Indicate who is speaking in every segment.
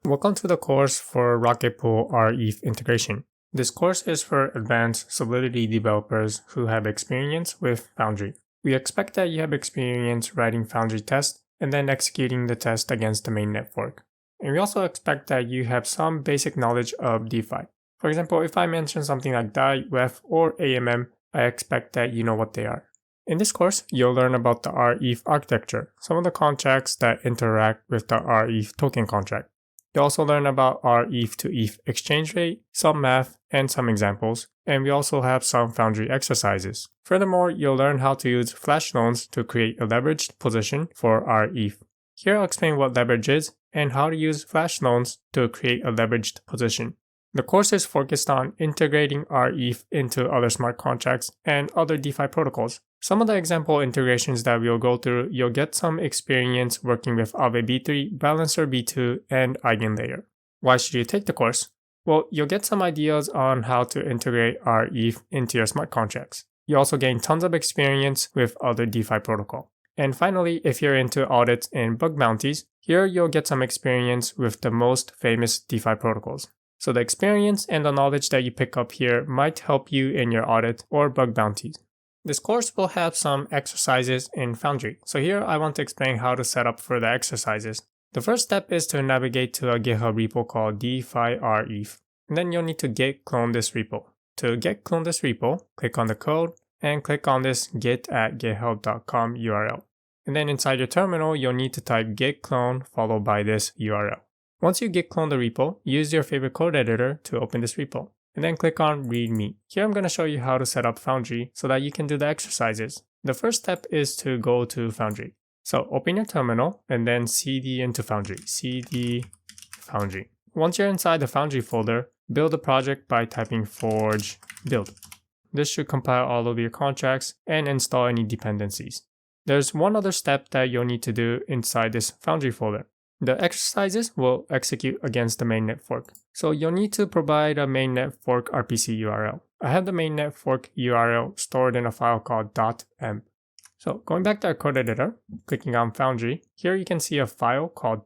Speaker 1: Welcome to the course for Rocket Pool rETH integration. This course is for advanced Solidity developers who have experience with Foundry. We expect that you have experience writing Foundry tests and then executing the test against the mainnet fork. And we also expect that you have some basic knowledge of DeFi. For example, if I mention something like DAI, WETH, or AMM, I expect that you know what they are. In this course, you'll learn about the rETH architecture, some of the contracts that interact with the rETH token contract. You'll also learn about rETH to ETH exchange rate, some math, and some examples, and we also have some Foundry exercises. Furthermore, you'll learn how to use flash loans to create a leveraged position for rETH. Here I'll explain what leverage is and how to use flash loans to create a leveraged position. The course is focused on integrating rETH into other smart contracts and other DeFi protocols. Some of the example integrations that we'll go through, you'll get some experience working with Aave V3, Balancer V2, and EigenLayer. Why should you take the course? Well, you'll get some ideas on how to integrate rETH into your smart contracts. You also gain tons of experience with other DeFi protocol. And finally, if you're into audits and bug bounties, here you'll get some experience with the most famous DeFi protocols. So the experience and the knowledge that you pick up here might help you in your audit or bug bounties. This course will have some exercises in Foundry. So here I want to explain how to set up for the exercises. The first step is to navigate to a GitHub repo called DeFi rETH. And then you'll need to git clone this repo. To git clone this repo, click on the code and click on this git@github.com URL. And then inside your terminal, you'll need to type git clone followed by this URL. Once you git clone the repo, use your favorite code editor to open this repo. And then click on README. Here I'm going to show you how to set up Foundry so that you can do the exercises. The first step is to go to Foundry. So open your terminal and then cd into Foundry. cd Foundry. Once you're inside the Foundry folder, build a project by typing forge build. This should compile all of your contracts and install any dependencies. There's one other step that you'll need to do inside this Foundry folder. The exercises will execute against the mainnet fork. So you'll need to provide a mainnet fork RPC URL. I have the mainnet fork URL stored in a file called .emp. So going back to our code editor, clicking on Foundry, here you can see a file called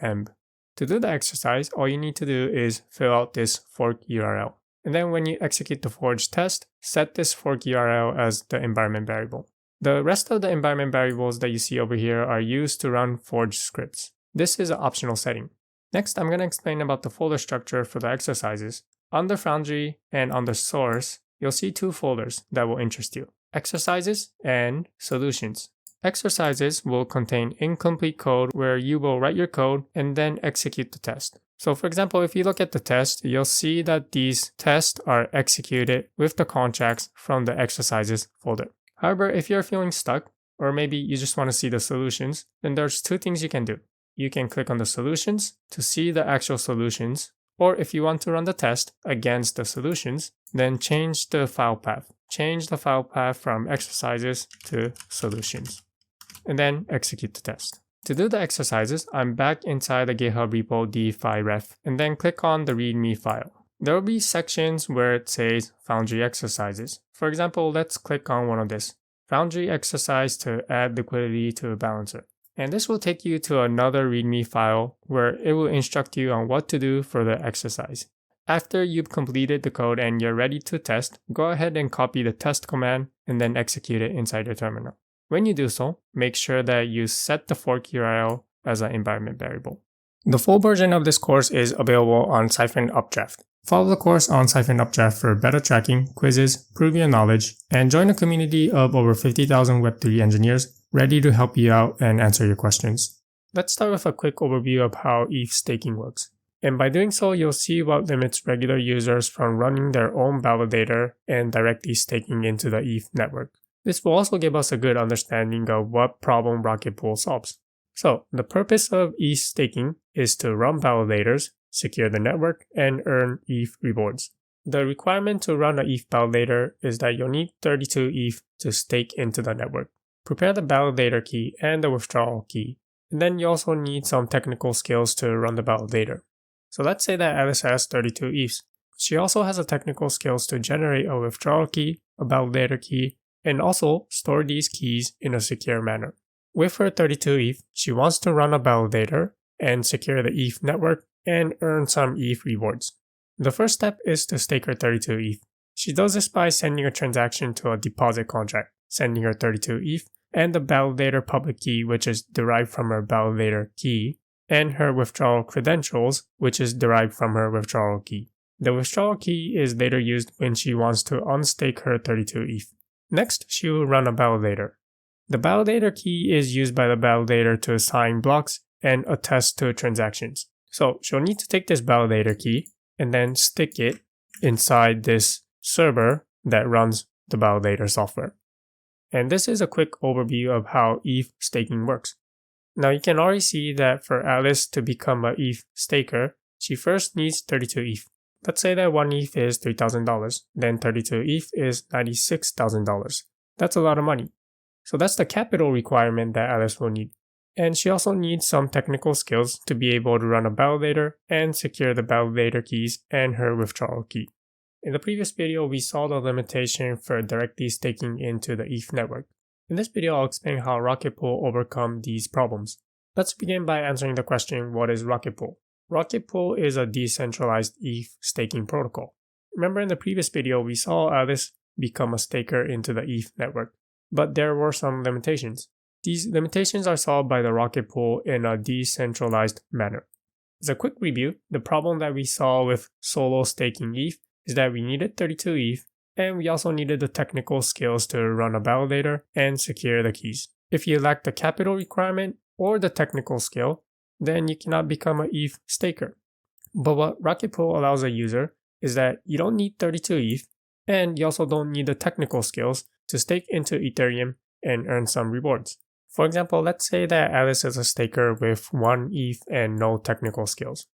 Speaker 1: .emp. To do the exercise, all you need to do is fill out this fork URL. And then when you execute the forge test, set this fork URL as the environment variable. The rest of the environment variables that you see over here are used to run forge scripts. This is an optional setting. Next, I'm going to explain about the folder structure for the exercises. Under Foundry and under Source, you'll see two folders that will interest you: Exercises and Solutions. Exercises will contain incomplete code where you will write your code and then execute the test. So for example, if you look at the test, you'll see that these tests are executed with the contracts from the Exercises folder. However, if you're feeling stuck, or maybe you just want to see the solutions, then there's two things you can do. You can click on the solutions to see the actual solutions, or if you want to run the test against the solutions, then change the file path. Change the file path from exercises to solutions, and then execute the test. To do the exercises, I'm back inside the GitHub repo DeFi ref, and then click on the README file. There will be sections where it says Foundry exercises. For example, let's click on one of this. Foundry exercise to add liquidity to a balancer. And this will take you to another README file where it will instruct you on what to do for the exercise. After you've completed the code and you're ready to test, go ahead and copy the test command and then execute it inside your terminal. When you do so, make sure that you set the fork URL as an environment variable. The full version of this course is available on Cyfrin Updraft. Follow the course on Cyfin Updraft for better tracking, quizzes, prove your knowledge, and join a community of over 50,000 Web3 engineers ready to help you out and answer your questions. Let's start with a quick overview of how ETH staking works. And by doing so, you'll see what limits regular users from running their own validator and directly staking into the ETH network. This will also give us a good understanding of what problem Rocket Pool solves. So, the purpose of ETH staking is to run validators, secure the network, and earn ETH rewards. The requirement to run an ETH validator is that you'll need 32 ETH to stake into the network. Prepare the validator key and the withdrawal key. And then you also need some technical skills to run the validator. So let's say that Alice has 32 ETHs. She also has the technical skills to generate a withdrawal key, a validator key, and also store these keys in a secure manner. With her 32 ETH, she wants to run a validator and secure the ETH network and earn some ETH rewards. The first step is to stake her 32 ETH. She does this by sending a transaction to a deposit contract, sending her 32 ETH, and the validator public key, which is derived from her validator key, and her withdrawal credentials, which is derived from her withdrawal key. The withdrawal key is later used when she wants to unstake her 32 ETH. Next, she will run a validator. The validator key is used by the validator to assign blocks and attest to transactions. So she'll need to take this validator key and then stick it inside this server that runs the validator software. And this is a quick overview of how ETH staking works. Now you can already see that for Alice to become a ETH staker, she first needs 32 ETH. Let's say that 1 ETH is $3,000, then 32 ETH is $96,000. That's a lot of money. So that's the capital requirement that Alice will need. And she also needs some technical skills to be able to run a validator and secure the validator keys and her withdrawal key. In the previous video, we saw the limitation for directly staking into the ETH network. In this video, I'll explain how Rocket Pool overcome these problems. Let's begin by answering the question, what is Rocket Pool? Rocket Pool is a decentralized ETH staking protocol. Remember in the previous video, we saw Alice become a staker into the ETH network, but there were some limitations. These limitations are solved by the Rocket Pool in a decentralized manner. As a quick review, the problem that we saw with solo staking ETH is that we needed 32 ETH, and we also needed the technical skills to run a validator and secure the keys. If you lack the capital requirement or the technical skill, then you cannot become an ETH staker. But what Rocket Pool allows a user is that you don't need 32 ETH, and you also don't need the technical skills to stake into Ethereum and earn some rewards. For example, let's say that Alice is a staker with 1 ETH and no technical skills.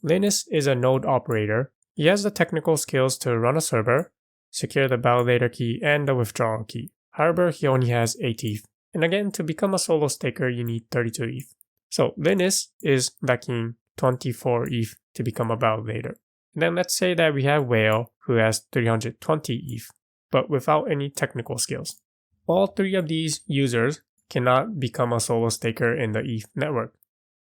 Speaker 1: Linus is a node operator. He has the technical skills to run a server, secure the validator key and the withdrawal key. However, he only has 8 ETH. And again, to become a solo staker, you need 32 ETH. So Linus is lacking 24 ETH to become a validator. And then let's say that we have Whale, who has 320 ETH, but without any technical skills. All three of these users cannot become a solo staker in the ETH network.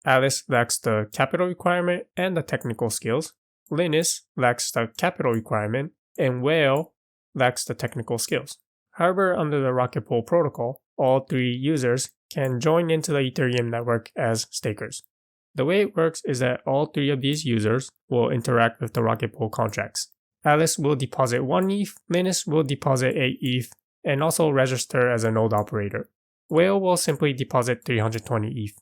Speaker 1: Alice lacks the capital requirement and the technical skills. Linus lacks the capital requirement, and Whale lacks the technical skills. However, under the Rocket Pool protocol, all three users can join into the Ethereum network as stakers. The way it works is that all three of these users will interact with the Rocket Pool contracts. Alice will deposit 1 ETH, Linus will deposit 8 ETH, and also register as a node operator. Whale will simply deposit 320 ETH.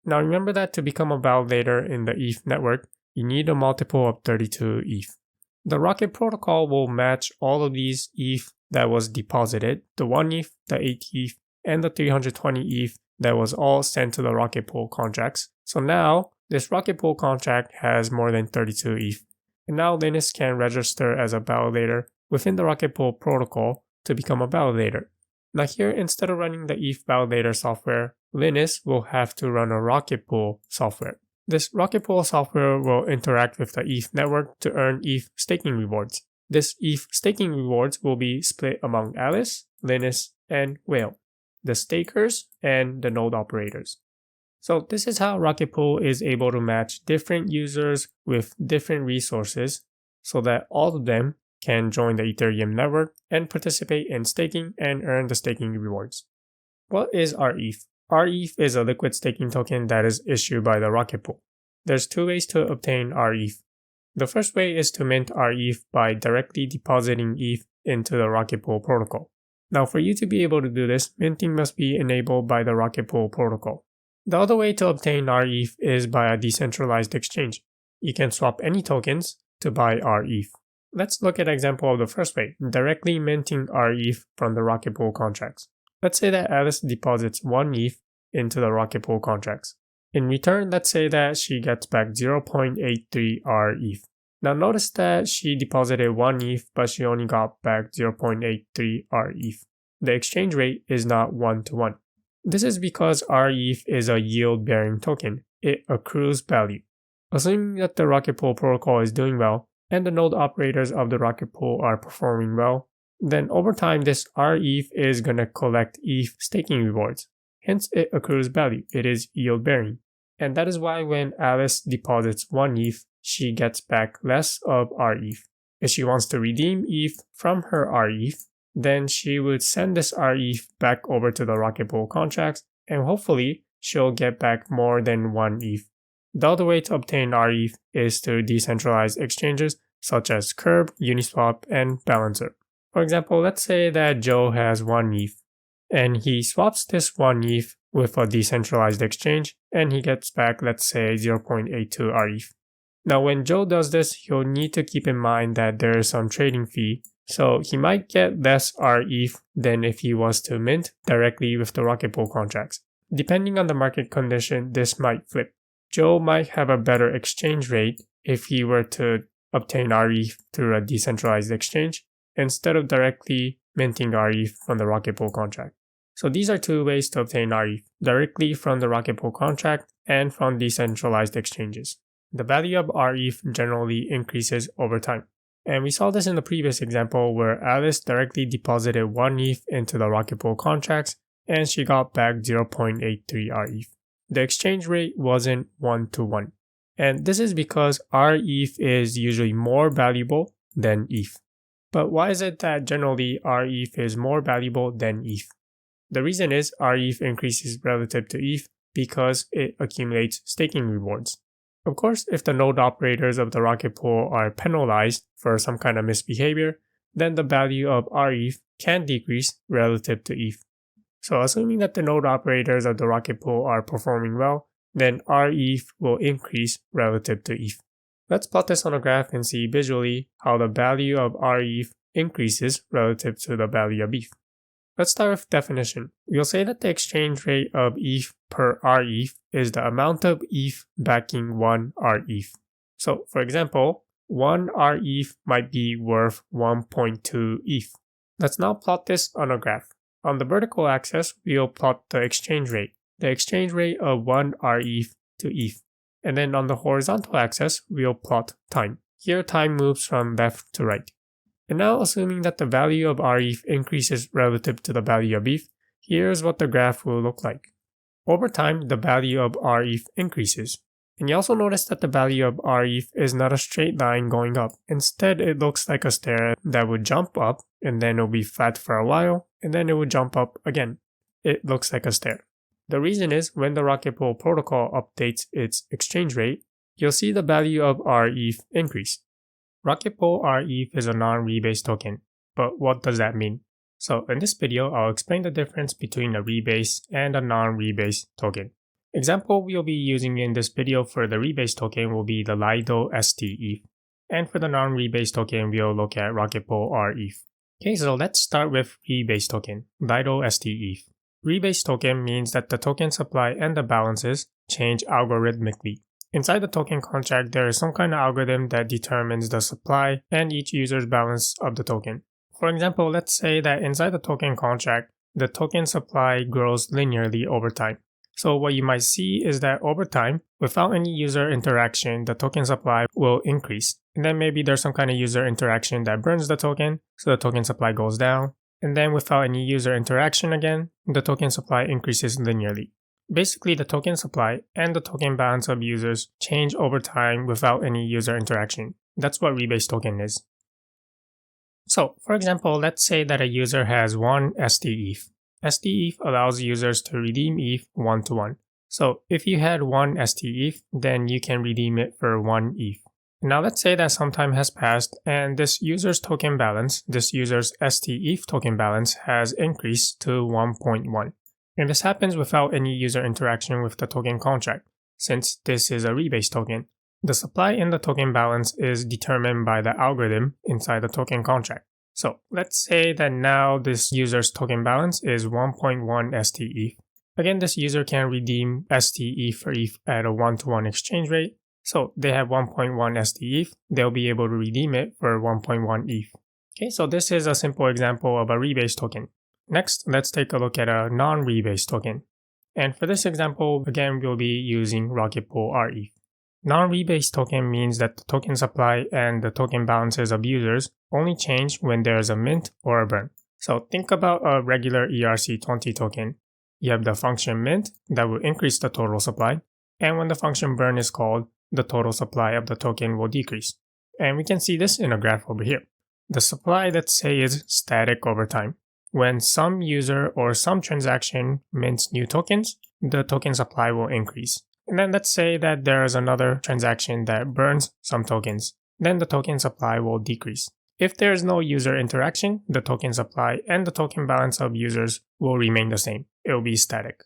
Speaker 1: Now remember that to become a validator in the ETH network, you need a multiple of 32 ETH. The Rocket protocol will match all of these ETH that was deposited, the 1 ETH, the 8 ETH, and the 320 ETH that was all sent to the Rocket Pool contracts. So now, this Rocket Pool contract has more than 32 ETH. And now Linus can register as a validator within the Rocket Pool protocol to become a validator. Now here, instead of running the ETH validator software, Linus will have to run a Rocket Pool software. This Rocket Pool software will interact with the ETH network to earn ETH staking rewards. This ETH staking rewards will be split among Alice, Linus, and Whale, the stakers and the node operators. So this is how Rocket Pool is able to match different users with different resources so that all of them can join the Ethereum network and participate in staking and earn the staking rewards. What is rETH? rETH is a liquid staking token that is issued by the Rocket Pool. There's two ways to obtain rETH. The first way is to mint rETH by directly depositing ETH into the Rocket Pool protocol. Now for you to be able to do this, minting must be enabled by the Rocket Pool protocol. The other way to obtain rETH is by a decentralized exchange. You can swap any tokens to buy rETH. Let's look at an example of the first way, directly minting rETH from the Rocket Pool contracts. Let's say that Alice deposits 1 ETH into the Rocket Pool contracts. In return, let's say that she gets back 0.83 rETH. Now notice that she deposited 1 ETH, but she only got back 0.83 rETH. The exchange rate is not 1-to-1. This is because rETH is a yield-bearing token. It accrues value. Assuming that the Rocket Pool protocol is doing well, and the node operators of the Rocket Pool are performing well, then over time this rETH is going to collect ETH staking rewards. Hence it accrues value. It is yield-bearing. And that is why when Alice deposits 1 ETH, she gets back less of rETH. If she wants to redeem ETH from her rETH, then she would send this rETH back over to the Rocket Pool contracts, and hopefully she'll get back more than 1 ETH. The other way to obtain rETH is through decentralized exchanges such as Curb, Uniswap, and Balancer. For example, let's say that Joe has 1 ETH, and he swaps this 1 ETH with a decentralized exchange, and he gets back, let's say, 0.82 rETH. Now, when Joe does this, he'll need to keep in mind that there is some trading fee, so he might get less rETH than if he was to mint directly with the Rocket Pool contracts. Depending on the market condition, this might flip. Joe might have a better exchange rate if he were to obtain rETH through a decentralized exchange instead of directly minting rETH from the Rocket Pool contract. So these are two ways to obtain rETH, directly from the Rocket Pool contract and from decentralized exchanges. The value of rETH generally increases over time. And we saw this in the previous example where Alice directly deposited 1 ETH into the Rocket Pool contracts and she got back 0.83 rETH. The exchange rate wasn't 1-to-1. And this is because rETH is usually more valuable than ETH. But why is it that generally rETH is more valuable than ETH? The reason is rETH increases relative to ETH because it accumulates staking rewards. Of course, if the node operators of the Rocket Pool are penalized for some kind of misbehavior, then the value of rETH can decrease relative to ETH. So assuming that the node operators of the Rocket Pool are performing well, then rETH will increase relative to ETH. Let's plot this on a graph and see visually how the value of rETH increases relative to the value of ETH. Let's start with definition. We'll say that the exchange rate of ETH per rETH is the amount of ETH backing 1 rETH. So for example, 1 rETH might be worth 1.2 ETH. Let's now plot this on a graph. On the vertical axis, we'll plot the exchange rate of 1 rETH to ETH. And then on the horizontal axis, we'll plot time. Here time moves from left to right. And now assuming that the value of rETH increases relative to the value of ETH, here's what the graph will look like. Over time, the value of rETH increases. And you also notice that the value of rETH is not a straight line going up. Instead, it looks like a stair that would jump up, and then it'll be flat for a while, and then it would jump up again. It looks like a stair. The reason is when the Rocket Pool protocol updates its exchange rate, you'll see the value of rETH increase. Rocket Pool rETH is a non-Rebase token, but what does that mean? So in this video, I'll explain the difference between a Rebase and a non-Rebase token. Example we'll be using in this video for the Rebase token will be the Lido ST ETH, and for the non-Rebase token, we'll look at Rocket Pool rETH. Okay, so let's start with Rebase token, Lido ST ETH. Rebase token means that the token supply and the balances change algorithmically. Inside the token contract, there is some kind of algorithm that determines the supply and each user's balance of the token. For example, let's say that inside the token contract, the token supply grows linearly over time. So what you might see is that over time, without any user interaction, the token supply will increase. And then maybe there's some kind of user interaction that burns the token, so the token supply goes down. And then without any user interaction again, the token supply increases linearly. Basically, the token supply and the token balance of users change over time without any user interaction. That's what Rebase token is. So, for example, let's say that a user has 1 ST ETH. ST ETH allows users to redeem ETH 1-to-1. So, if you had 1 ST ETH, then you can redeem it for 1 ETH. Now, let's say that some time has passed and this user's token balance, this user's ST ETH token balance has increased to 1.1. And this happens without any user interaction with the token contract, since this is a Rebase token. The supply in the token balance is determined by the algorithm inside the token contract. So let's say that now this user's token balance is 1.1 ST ETH. Again, this user can redeem ST ETH for ETH at a 1-to-1 exchange rate. So they have 1.1 ST ETH, they'll be able to redeem it for 1.1 ETH. Okay, so this is a simple example of a Rebase token. Next, let's take a look at a non-Rebase token. And for this example, again, we'll be using Rocket Pool rETH. Non-Rebase token means that the token supply and the token balances of users only change when there is a mint or a burn. So think about a regular ERC20 token. You have the function mint that will increase the total supply, and when the function burn is called, the total supply of the token will decrease. And we can see this in a graph over here. The supply, let's say, is static over time. When some user or some transaction mints new tokens, the token supply will increase. And then let's say that there is another transaction that burns some tokens, then the token supply will decrease. If there is no user interaction, the token supply and the token balance of users will remain the same. It will be static.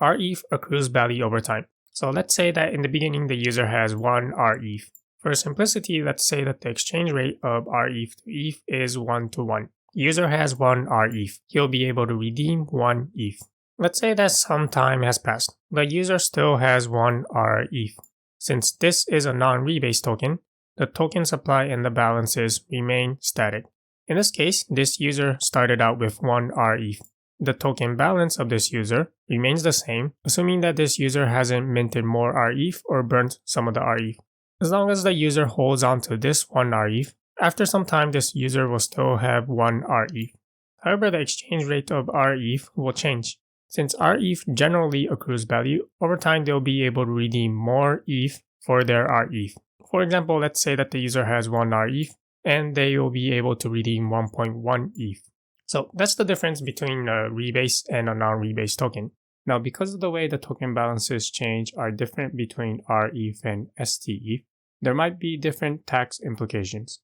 Speaker 1: rETH accrues value over time. So let's say that in the beginning the user has 1 rETH. For simplicity, let's say that the exchange rate of rETH to ETH is 1 to 1. User has 1 rETH. He'll be able to redeem 1 ETH. Let's say that some time has passed. The user still has 1 rETH. Since this is a non-rebase token, the token supply and the balances remain static. In this case, this user started out with 1 rETH. The token balance of this user remains the same, assuming that this user hasn't minted more rETH or burnt some of the rETH. As long as the user holds on to this 1 rETH, after some time this user will still have 1 rETH. However, the exchange rate of rETH will change. Since rETH generally accrues value, over time they'll be able to redeem more ETH for their rETH. For example, let's say that the user has 1 rETH and they will be able to redeem 1.1 ETH. So that's the difference between a rebase and a non-rebase token. Now, because of the way the token balances change are different between rETH and stETH, there might be different tax implications.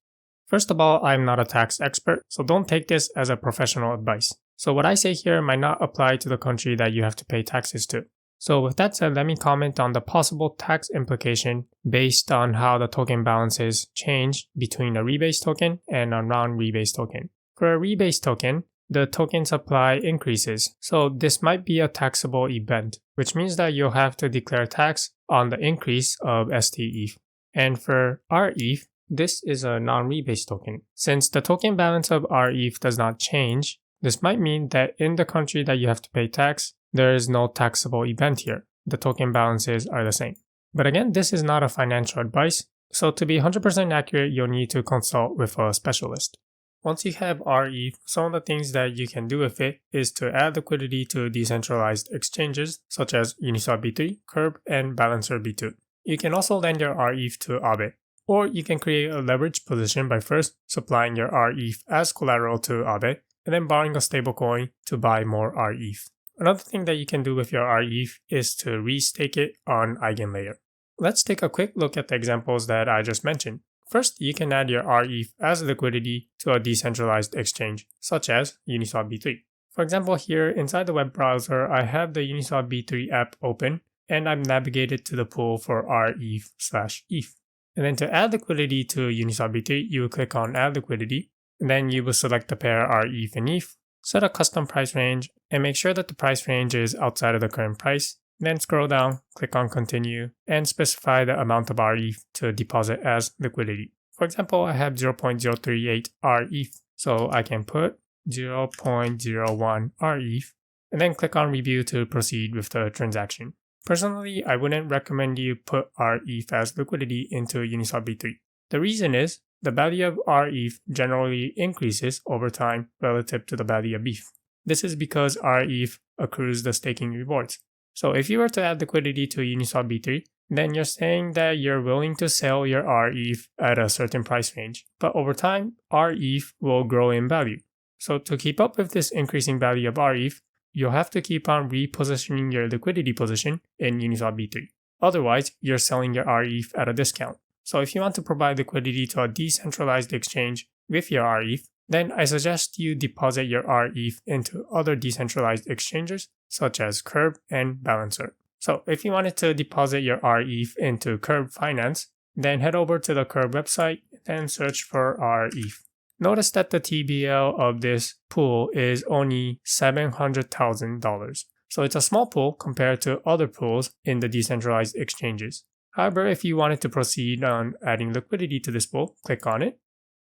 Speaker 1: First of all, I'm not a tax expert, so don't take this as a professional advice. So what I say here might not apply to the country that you have to pay taxes to. So with that said, let me comment on the possible tax implication based on how the token balances change between a rebase token and a non-rebase token. For a rebase token, the token supply increases, so this might be a taxable event, which means that you'll have to declare tax on the increase of stETH. And for rETH, this is a non-rebase token. Since the token balance of rETH does not change, this might mean that in the country that you have to pay tax, there is no taxable event here. The token balances are the same. But again, this is not a financial advice, so to be 100% accurate, you'll need to consult with a specialist. Once you have rETH, some of the things that you can do with it is to add liquidity to decentralized exchanges such as Uniswap V3, Curb, and Balancer V2. You can also lend your rETH to Aave, or you can create a leverage position by first supplying your rETH as collateral to Aave, and then borrowing a stablecoin to buy more rETH. Another thing that you can do with your rETH is to restake it on EigenLayer. Let's take a quick look at the examples that I just mentioned. First, you can add your rETH as liquidity to a decentralized exchange, such as Uniswap V3. For example, here inside the web browser, I have the Uniswap V3 app open, and I've navigated to the pool for rETH/ETH. And then to add liquidity to Uniswap V3, you will click on Add Liquidity, and then you will select the pair rETH and ETH, set a custom price range, and make sure that the price range is outside of the current price. Then scroll down, click on Continue, and specify the amount of rETH to deposit as liquidity. For example, I have 0.038 rETH, so I can put 0.01 rETH, and then click on Review to proceed with the transaction. Personally, I wouldn't recommend you put rETH as liquidity into Uniswap V3. The reason is, the value of rETH generally increases over time relative to the value of ETH. This is because rETH accrues the staking rewards. So if you were to add liquidity to Uniswap V3, then you're saying that you're willing to sell your rETH at a certain price range. But over time, rETH will grow in value. So to keep up with this increasing value of rETH, you'll have to keep on repositioning your liquidity position in Uniswap V3. Otherwise, you're selling your rETH at a discount. So if you want to provide liquidity to a decentralized exchange with your rETH, then I suggest you deposit your rETH into other decentralized exchanges such as Curb and Balancer. So if you wanted to deposit your rETH into Curb Finance, then head over to the Curb website and search for rETH. Notice that the TBL of this pool is only $700,000. So it's a small pool compared to other pools in the decentralized exchanges. However, if you wanted to proceed on adding liquidity to this pool, click on it,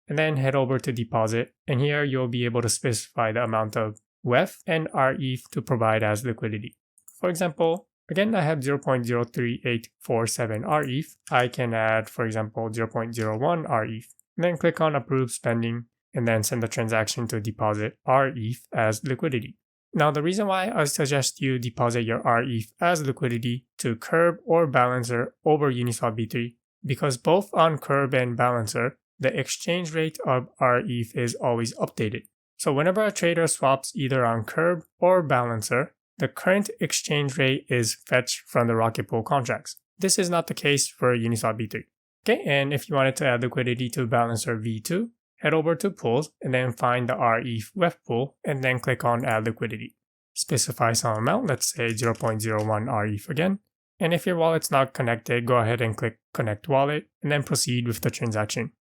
Speaker 1: and then head over to deposit, and here you'll be able to specify the amount of WETH and rETH to provide as liquidity. For example, again, I have 0.03847 rETH. I can add, for example, 0.01 rETH. And then click on Approve Spending, and then send the transaction to deposit rETH as liquidity. Now, the reason why I suggest you deposit your rETH as liquidity to Curb or Balancer over Uniswap V3, because both on Curb and Balancer, the exchange rate of rETH is always updated. So whenever a trader swaps either on Curb or Balancer, the current exchange rate is fetched from the Rocket Pool contracts. This is not the case for Uniswap V3. Okay, and if you wanted to add liquidity to Balancer V2, head over to Pools and then find the rETH WETH pool and then click on Add Liquidity. Specify some amount, let's say 0.01 rETH again. And if your wallet's not connected, go ahead and click Connect Wallet and then proceed with the transaction.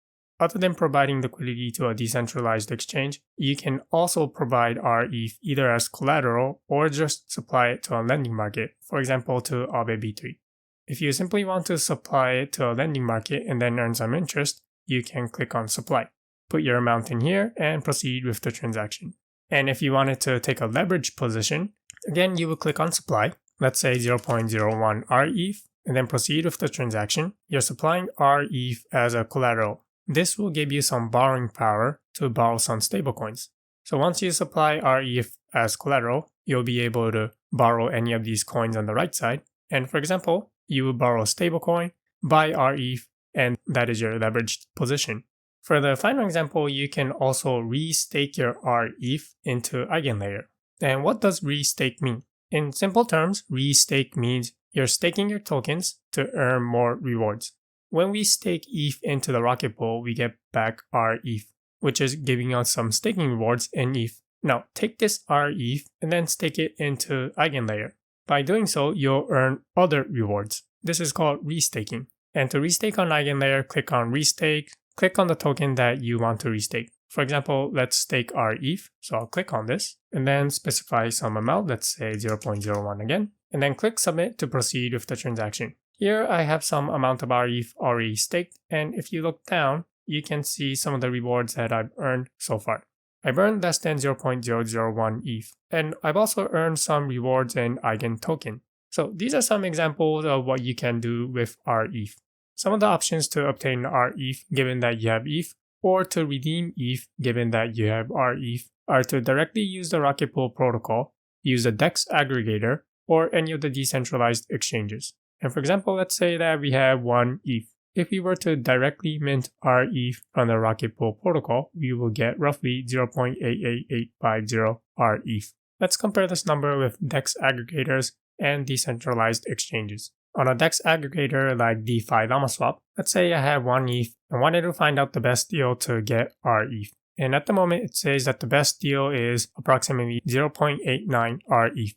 Speaker 1: Other than providing liquidity to a decentralized exchange, you can also provide rETH either as collateral or just supply it to a lending market, for example to Aave V3. If you simply want to supply it to a lending market and then earn some interest, you can click on Supply. Put your amount in here and proceed with the transaction. And if you wanted to take a leverage position, again you will click on Supply, let's say 0.01 rETH, and then proceed with the transaction. You're supplying rETH as a collateral. This will give you some borrowing power to borrow some stablecoins. So once you supply rETH as collateral, you'll be able to borrow any of these coins on the right side. And for example, you will borrow a stablecoin, buy rETH, and that is your leveraged position. For the final example, you can also restake your rETH into EigenLayer. And what does restake mean? In simple terms, restake means you're staking your tokens to earn more rewards. When we stake ETH into the Rocket Pool, we get back rETH, which is giving us some staking rewards in ETH. Now, take this rETH and then stake it into EigenLayer. By doing so, you'll earn other rewards. This is called restaking. And to restake on EigenLayer, click on Restake, click on the token that you want to restake. For example, let's stake rETH, so I'll click on this, and then specify some amount, let's say 0.01 again, and then click Submit to proceed with the transaction. Here I have some amount of rETH already staked, and if you look down, you can see some of the rewards that I've earned so far. I've earned less than 0.001 ETH, and I've also earned some rewards in Eigen token. So these are some examples of what you can do with rETH. Some of the options to obtain rETH given that you have ETH, or to redeem ETH given that you have rETH, are to directly use the Rocket Pool protocol, use the DEX aggregator, or any of the decentralized exchanges. And for example, let's say that we have 1 ETH. If we were to directly mint rETH from the Rocket Pool protocol, we will get roughly 0.88850 rETH. Let's compare this number with DEX aggregators and decentralized exchanges. On a DEX aggregator like DeFi LlamaSwap, let's say I have 1 ETH and wanted to find out the best deal to get rETH. And at the moment, it says that the best deal is approximately 0.89 rETH.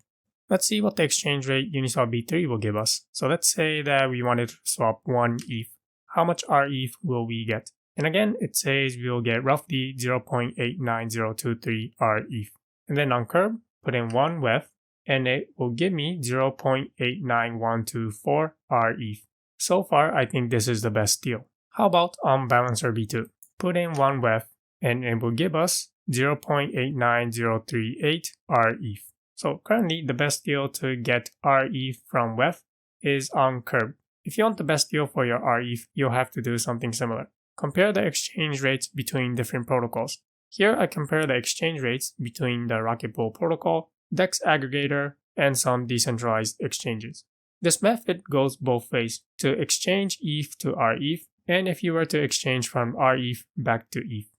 Speaker 1: Let's see what the exchange rate Uniswap V3 will give us. So let's say that we wanted to swap 1 ETH. How much rETH will we get? And again, it says we'll get roughly 0.89023 rETH. And then on Curb, put in 1 WETH, and it will give me 0.89124 rETH. So far, I think this is the best deal. How about on Balancer V2? Put in 1 WETH, and it will give us 0.89038 rETH. So currently, the best deal to get rETH from WETH is on Curb. If you want the best deal for your rETH, you'll have to do something similar. Compare the exchange rates between different protocols. Here I compare the exchange rates between the Rocket Pool protocol, DEX aggregator, and some decentralized exchanges. This method goes both ways, to exchange ETH to rETH, and if you were to exchange from rETH back to ETH.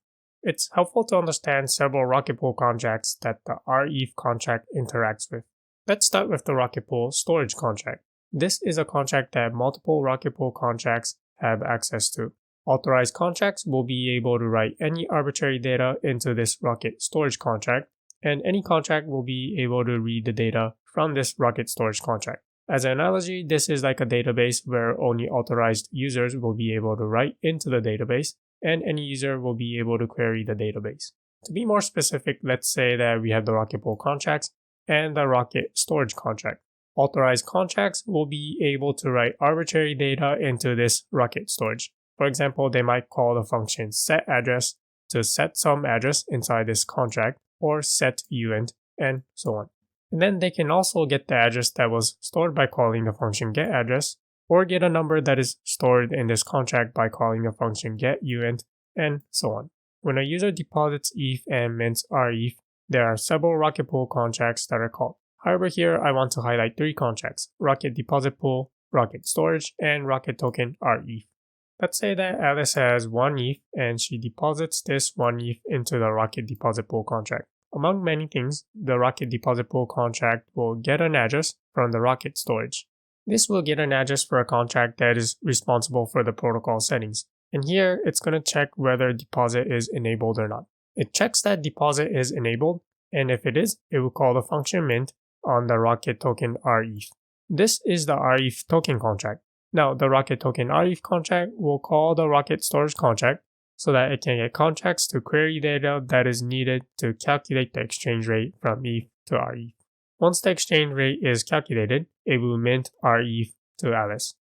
Speaker 1: It's helpful to understand several Rocket Pool contracts that the rETH contract interacts with. Let's start with the Rocket Pool storage contract. This is a contract that multiple Rocket Pool contracts have access to. Authorized contracts will be able to write any arbitrary data into this Rocket storage contract, and any contract will be able to read the data from this Rocket storage contract. As an analogy, this is like a database where only authorized users will be able to write into the database, and any user will be able to query the database. To be more specific, let's say that we have the Rocket Pool contracts and the Rocket storage contract. Authorized contracts will be able to write arbitrary data into this Rocket storage. For example, they might call the function setAddress to set some address inside this contract, or setUint, and so on. And then they can also get the address that was stored by calling the function getAddress, or get a number that is stored in this contract by calling the function getUint, and so on. When a user deposits ETH and mints rETH, There are several Rocket Pool contracts that are called. However, here I want to highlight 3 contracts: Rocket Deposit Pool, Rocket Storage, and Rocket Token rETH. Let's say that Alice has 1 ETH and she deposits this 1 ETH into the Rocket Deposit Pool contract. Among many things, the Rocket Deposit Pool contract will get an address from the Rocket Storage. This will get an address for a contract that is responsible for the protocol settings. And here, it's going to check whether deposit is enabled or not. It checks that deposit is enabled, and if it is, it will call the function mint on the Rocket Token rETH. This is the rETH token contract. Now, the Rocket Token rETH contract will call the Rocket Storage contract so that it can get contracts to query data that is needed to calculate the exchange rate from ETH to rETH. Once the exchange rate is calculated, it will mint rETH to Alice.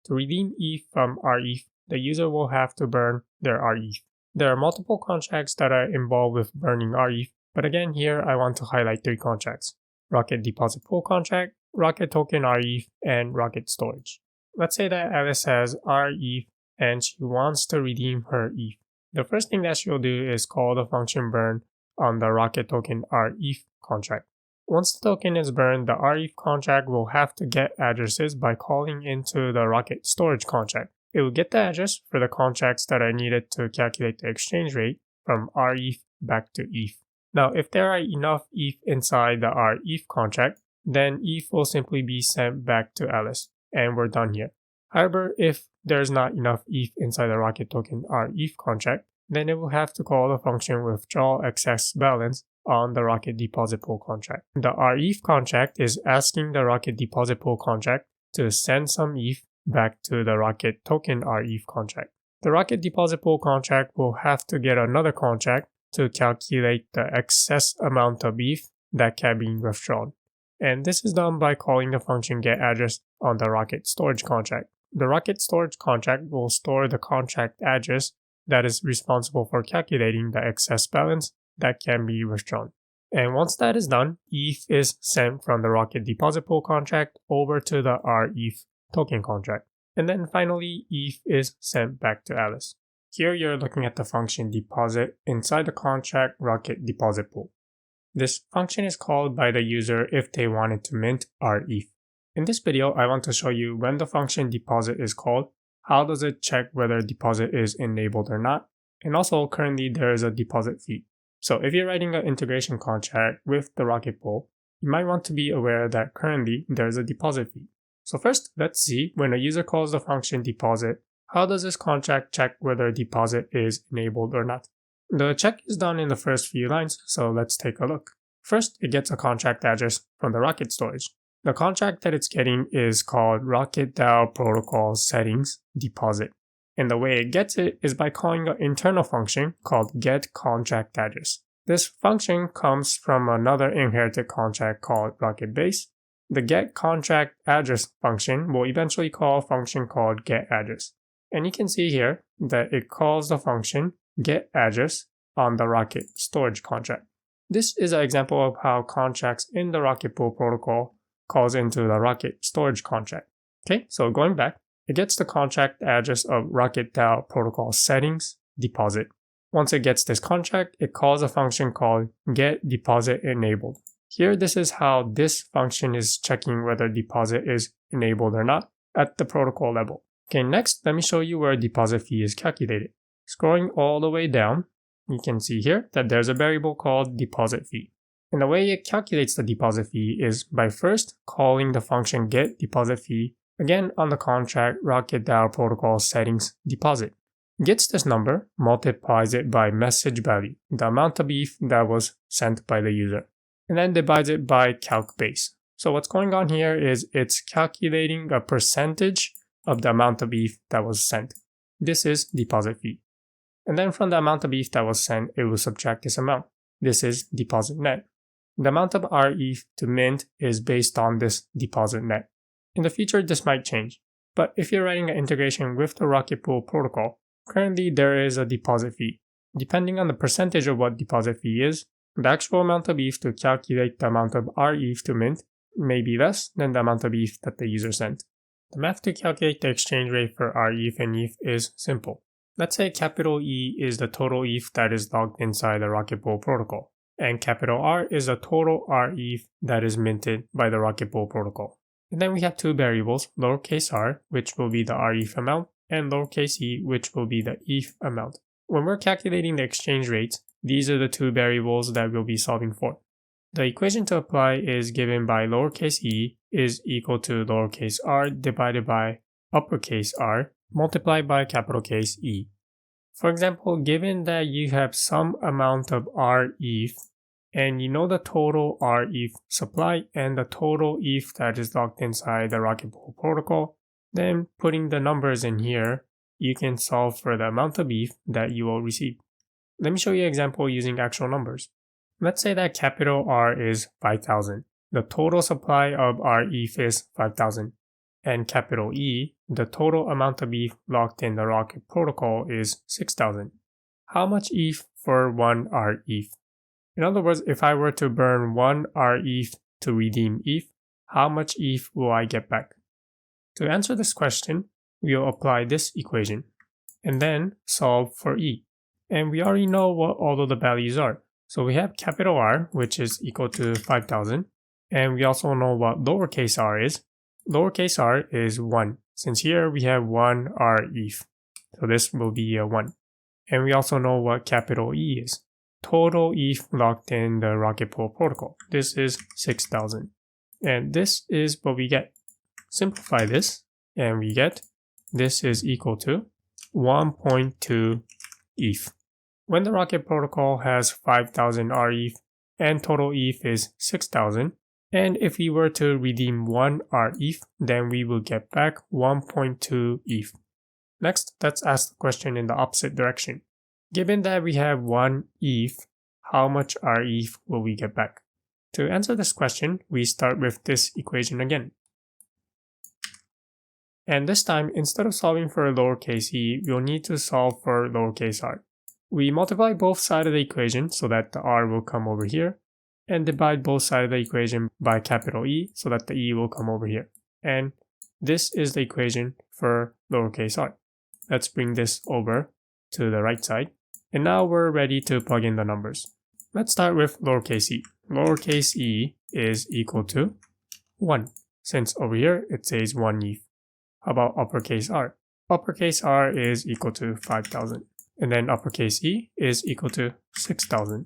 Speaker 1: To redeem ETH from rETH, the user will have to burn their rETH. There are multiple contracts that are involved with burning rETH, but again here I want to highlight 3 contracts: Rocket Deposit Pool contract, Rocket Token rETH, and Rocket Storage. Let's say that Alice has rETH and she wants to redeem her ETH. The first thing that she'll do is call the function burn on the Rocket Token rETH contract. Once the token is burned, the rETH contract will have to get addresses by calling into the Rocket Storage contract. It will get the address for the contracts that are needed to calculate the exchange rate from rETH back to ETH. Now, if there are enough ETH inside the rETH contract, then ETH will simply be sent back to Alice, and we're done here. However, if there's not enough ETH inside the Rocket Token rETH contract, then it will have to call the function withdraw excess balance on the Rocket Deposit Pool contract. The rETH contract is asking the Rocket Deposit Pool contract to send some ETH back to the Rocket Token rETH contract. The Rocket Deposit Pool contract will have to get another contract to calculate the excess amount of ETH that can be withdrawn. And this is done by calling the function getAddress on the Rocket Storage contract. The Rocket Storage contract will store the contract address that is responsible for calculating the excess balance that can be withdrawn. And once that is done, ETH is sent from the Rocket Deposit Pool contract over to the rETH token contract. And then finally, ETH is sent back to Alice. Here you're looking at the function deposit inside the contract Rocket Deposit Pool. This function is called by the user if they wanted to mint rETH. In this video, I want to show you when the function deposit is called, how does it check whether deposit is enabled or not, and also currently there is a deposit fee. So if you're writing an integration contract with the Rocket Pool, you might want to be aware that currently there is a deposit fee. So first, let's see when a user calls the function deposit, how does this contract check whether deposit is enabled or not? The check is done in the first few lines, so let's take a look. First, it gets a contract address from the Rocket Storage. The contract that it's getting is called Rocket DAO Protocol Settings Deposit. And the way it gets it is by calling an internal function called getContractAddress. This function comes from another inherited contract called Rebase. The getContractAddress function will eventually call a function called getAddress. And you can see here that it calls the function getAddress on the Rocket Storage contract. This is an example of how contracts in the Rocket Pool protocol calls into the Rocket Storage contract. Okay, so going back, it gets the contract address of Rocket DAO Protocol Settings Deposit. Once it gets this contract, it calls a function called getDepositEnabled. Here, this is how this function is checking whether deposit is enabled or not at the protocol level. Okay, next, let me show you where deposit fee is calculated. Scrolling all the way down, you can see here that there's a variable called deposit fee. And the way it calculates the deposit fee is by first calling the function getDepositFee again on the contract Rocket DAO Protocol Settings Deposit. It gets this number, multiplies it by message value, the amount of ETH that was sent by the user, and then divides it by calc base. So what's going on here is it's calculating a percentage of the amount of ETH that was sent. This is deposit fee. And then from the amount of ETH that was sent, it will subtract this amount. This is deposit net. The amount of rETH to mint is based on this deposit net. In the future, this might change. But if you're writing an integration with the Rocket Pool protocol, currently there is a deposit fee. Depending on the percentage of what deposit fee is, the actual amount of ETH to calculate the amount of rETH to mint may be less than the amount of ETH that the user sent. The math to calculate the exchange rate for rETH and ETH is simple. Let's say capital E is the total ETH that is logged inside the Rocket Pool protocol, and capital R is the total rETH that is minted by the Rocket Pool protocol. And then we have two variables, lowercase r, which will be the rETH amount, and lowercase e, which will be the ETH amount. When we're calculating the exchange rates, these are the two variables that we'll be solving for. The equation to apply is given by lowercase e is equal to lowercase r divided by uppercase R multiplied by capital case E. For example, given that you have some amount of rETH and you know the total rETH supply and the total ETH that is locked inside the Rocket Pool protocol, then putting the numbers in here, you can solve for the amount of ETH that you will receive. Let me show you an example using actual numbers. Let's say that capital R is 5,000. The total supply of rETH is 5,000. And capital E, the total amount of ETH locked in the Rocket protocol is 6,000. How much ETH for one rETH? In other words, if I were to burn one rETH to redeem ETH, how much ETH will I get back? To answer this question, we'll apply this equation and then solve for E. And we already know what all of the values are. So we have capital R, which is equal to 5,000. And we also know what lowercase r is. Lowercase r is 1. Since here we have 1 rETH. So this will be a 1. And we also know what capital E is. Total ETH locked in the Rocket Pool protocol. This is 6,000. And this is what we get. Simplify this and we get this is equal to 1.2 ETH. When the Rocket protocol has 5,000 rETH and total ETH is 6,000, and if we were to redeem 1 rETH, then we will get back 1.2 ETH. Next, let's ask the question in the opposite direction. Given that we have 1 ETH, how much rETH will we get back? To answer this question, we start with this equation again. And this time, instead of solving for lowercase e, we'll need to solve for lowercase r. We multiply both sides of the equation so that the r will come over here, and divide both sides of the equation by capital E so that the E will come over here. And this is the equation for lowercase r. Let's bring this over to the right side. And now we're ready to plug in the numbers. Let's start with lowercase e. Lowercase e is equal to 1, since over here it says 1 ETH. How about uppercase r? Uppercase r is equal to 5,000. And then uppercase e is equal to 6,000.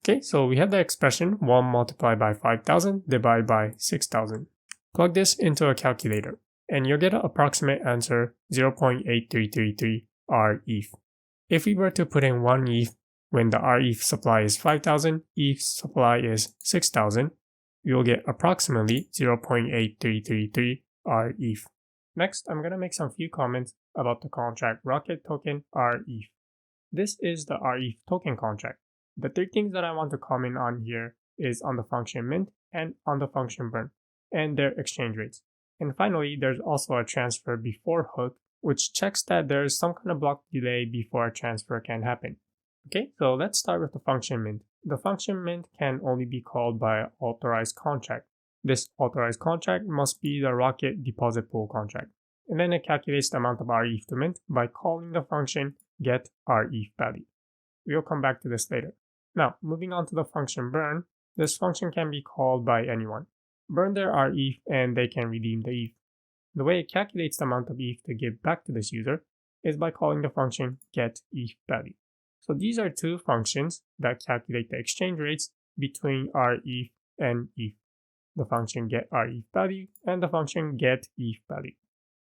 Speaker 1: Okay, so we have the expression 1 multiplied by 5,000 divided by 6,000. Plug this into a calculator, and you'll get an approximate answer 0.8333 rETH. If we were to put in 1 ETH when the rETH supply is 5,000, ETH supply is 6,000, we will get approximately 0.8333 rETH. Next, I'm going to make some few comments about the contract Rocket token rETH. This is the rETH token contract. The three things that I want to comment on here is on the function mint and on the function burn and their exchange rates. And finally, there's also a transfer before hook, which checks that there is some kind of block delay before a transfer can happen. Okay, so let's start with the function mint. The function mint can only be called by an authorized contract. This authorized contract must be the Rocket deposit pool contract. And then it calculates the amount of rETH to mint by calling the function get rETH value. We'll come back to this later. Now, moving on to the function burn, this function can be called by anyone. Burn their rETH and they can redeem the ETH. The way it calculates the amount of ETH to give back to this user is by calling the function getETHValue. So these are two functions that calculate the exchange rates between rETH and ETH. The function getRETHValue and the function getETHValue.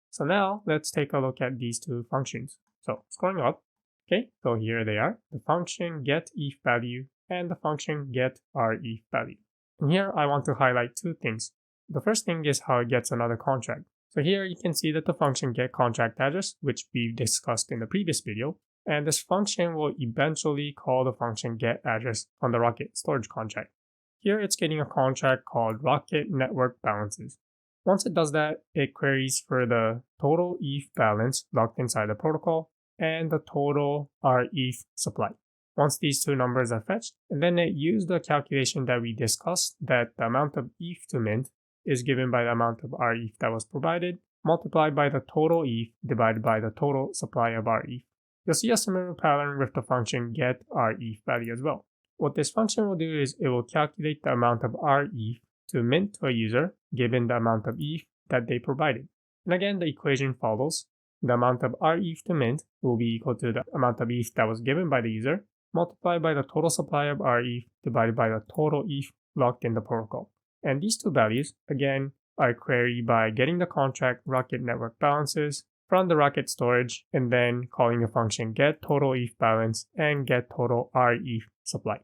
Speaker 1: So now let's take a look at these two functions. So scrolling up. Okay, so here they are, the function getETHValue and the function getRETHValue. And here I want to highlight two things. The first thing is how it gets another contract. So here you can see that the function getContractAddress, which we discussed in the previous video, and this function will eventually call the function getAddress on the Rocket storage contract. Here it's getting a contract called Rocket Network Balances. Once it does that, it queries for the total ETH balance locked inside the protocol and the total rETH supply. Once these two numbers are fetched, and then it used the calculation that we discussed that the amount of ETH to mint is given by the amount of rETH that was provided, multiplied by the total ETH divided by the total supply of rETH. You'll see a similar pattern with the function getRETHValue as well. What this function will do is it will calculate the amount of rETH to mint to a user given the amount of ETH that they provided. And again, the equation follows. The amount of rETH to mint will be equal to the amount of ETH that was given by the user multiplied by the total supply of rETH divided by the total ETH locked in the protocol. And these two values, again, are queried by getting the contract Rocket network balances from the Rocket storage and then calling the function get total ETH balance and get total rETH supply.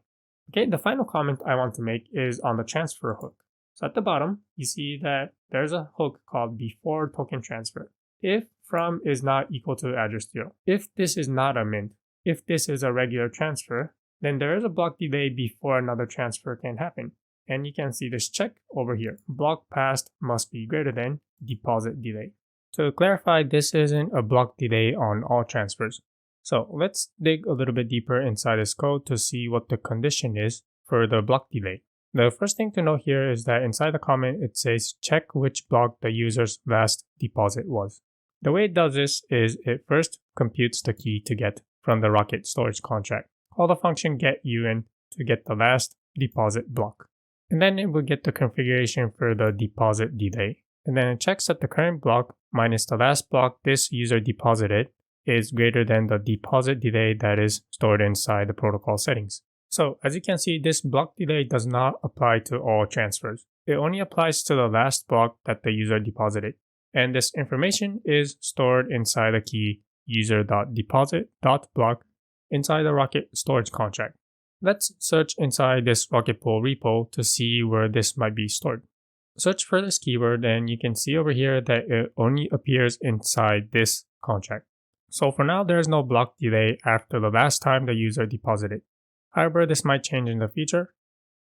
Speaker 1: Okay, the final comment I want to make is on the transfer hook. So at the bottom, you see that there's a hook called before token transfer. If from is not equal to address 0. If this is not a mint, if this is a regular transfer, then there is a block delay before another transfer can happen. And you can see this check over here. Block passed must be greater than deposit delay. To clarify, this isn't a block delay on all transfers. So let's dig a little bit deeper inside this code to see what the condition is for the block delay. The first thing to note here is that inside the comment it says check which block the user's last deposit was. The way it does this is it first computes the key to get from the Rocket storage contract. Call the function getUn to get the last deposit block. And then it will get the configuration for the deposit delay. And then it checks that the current block minus the last block this user deposited is greater than the deposit delay that is stored inside the protocol settings. So as you can see, this block delay does not apply to all transfers. It only applies to the last block that the user deposited. And this information is stored inside the key user.deposit.block inside the Rocket storage contract. Let's search inside this Rocket Pool repo to see where this might be stored. Search for this keyword and you can see over here that it only appears inside this contract. So for now, there is no block delay after the last time the user deposited. However, this might change in the future.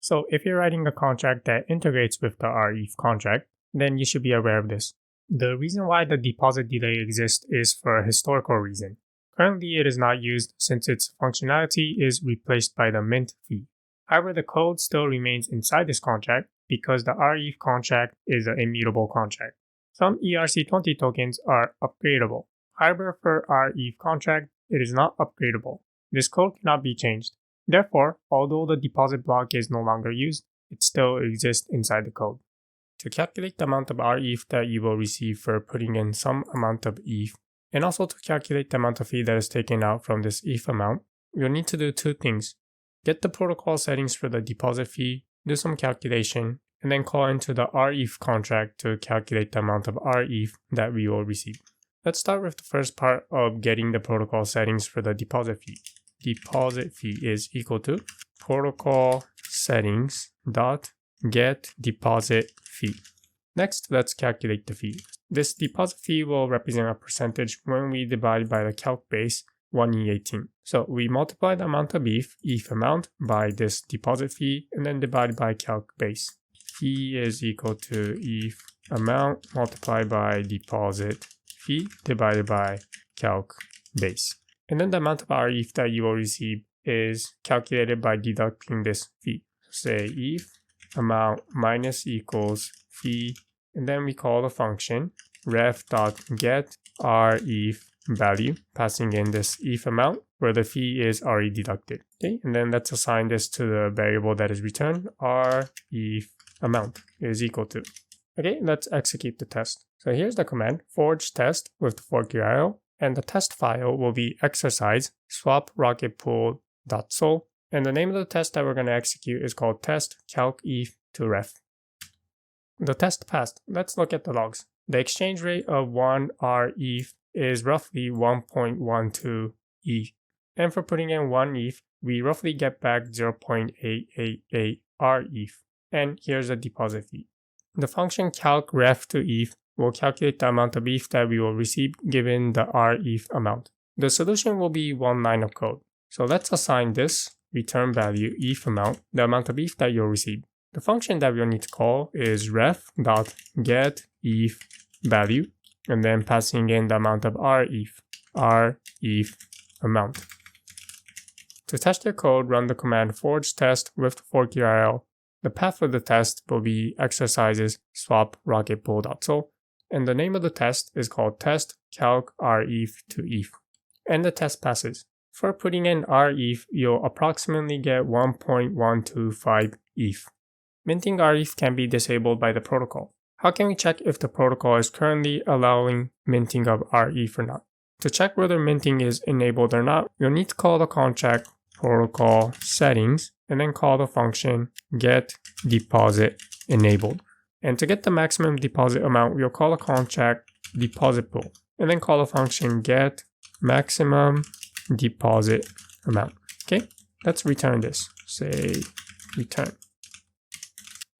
Speaker 1: So if you're writing a contract that integrates with the rETH contract, then you should be aware of this. The reason why the deposit delay exists is for a historical reason. Currently, it is not used since its functionality is replaced by the mint fee. However, the code still remains inside this contract because the rETH contract is an immutable contract. Some ERC20 tokens are upgradable. However, for rETH contract, it is not upgradable. This code cannot be changed. Therefore, although the deposit block is no longer used, it still exists inside the code. To calculate the amount of rETH that you will receive for putting in some amount of ETH, and also to calculate the amount of fee that is taken out from this ETH amount, you'll need to do two things. Get the protocol settings for the deposit fee, do some calculation, and then call into the rETH contract to calculate the amount of rETH that we will receive. Let's start with the first part of getting the protocol settings for the deposit fee. Deposit fee is equal to protocol settings dot get deposit fee. Next, let's calculate the fee. This deposit fee will represent a percentage when we divide by the calc base 1e18. So we multiply the amount of ETH amount by this deposit fee and then divide by calc base. Fee is equal to ETH amount multiplied by deposit fee divided by calc base. And then the amount of rETH that you will receive is calculated by deducting this fee. Say ETH amount minus equals fee, and then we call the function ref.get rETH value, passing in this ETH amount where the fee is already deducted. Okay, and then let's assign this to the variable that is returned, rETH amount is equal to. Okay, let's execute the test. So here's the command forge test with the fork URL, and the test file will be exercise swap rocketpool.sol, and the name of the test that we're going to execute is called test calc ETH to ref. The test passed. Let's look at the logs. The exchange rate of 1 rETH is roughly 1.12 ETH. And for putting in 1 ETH, we roughly get back 0.888 rETH. And here's the deposit fee. The function calc ref to ETH will calculate the amount of ETH that we will receive given the rETH amount. The solution will be one line of code. So let's assign this return value ETH amount, the amount of ETH that you'll receive. The function that we'll need to call is ref.get ETH value, and then passing in the amount of rETH amount. To test your code, run the command forge test with the fork URL. The path for the test will be exercises swap rocketpool.sol, and the name of the test is called test calc rETH to ETH. And the test passes. For putting in rETH, you'll approximately get 1.125 ETH. Minting rETH can be disabled by the protocol. How can we check if the protocol is currently allowing minting of rETH or not? To check whether minting is enabled or not, you'll need to call the contract protocol settings and then call the function get deposit enabled. And to get the maximum deposit amount, we'll call a contract deposit pool and then call the function get maximum deposit amount. Okay, let's return this. Say return.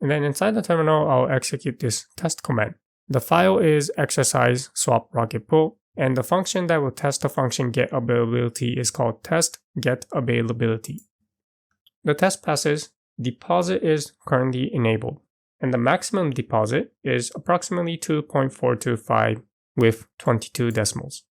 Speaker 1: And then inside the terminal, I'll execute this test command. The file is exercise swap rocket pool, and the function that will test the function get availability is called test get availability. The test passes, deposit is currently enabled, and the maximum deposit is approximately 2.425 with 22 decimals.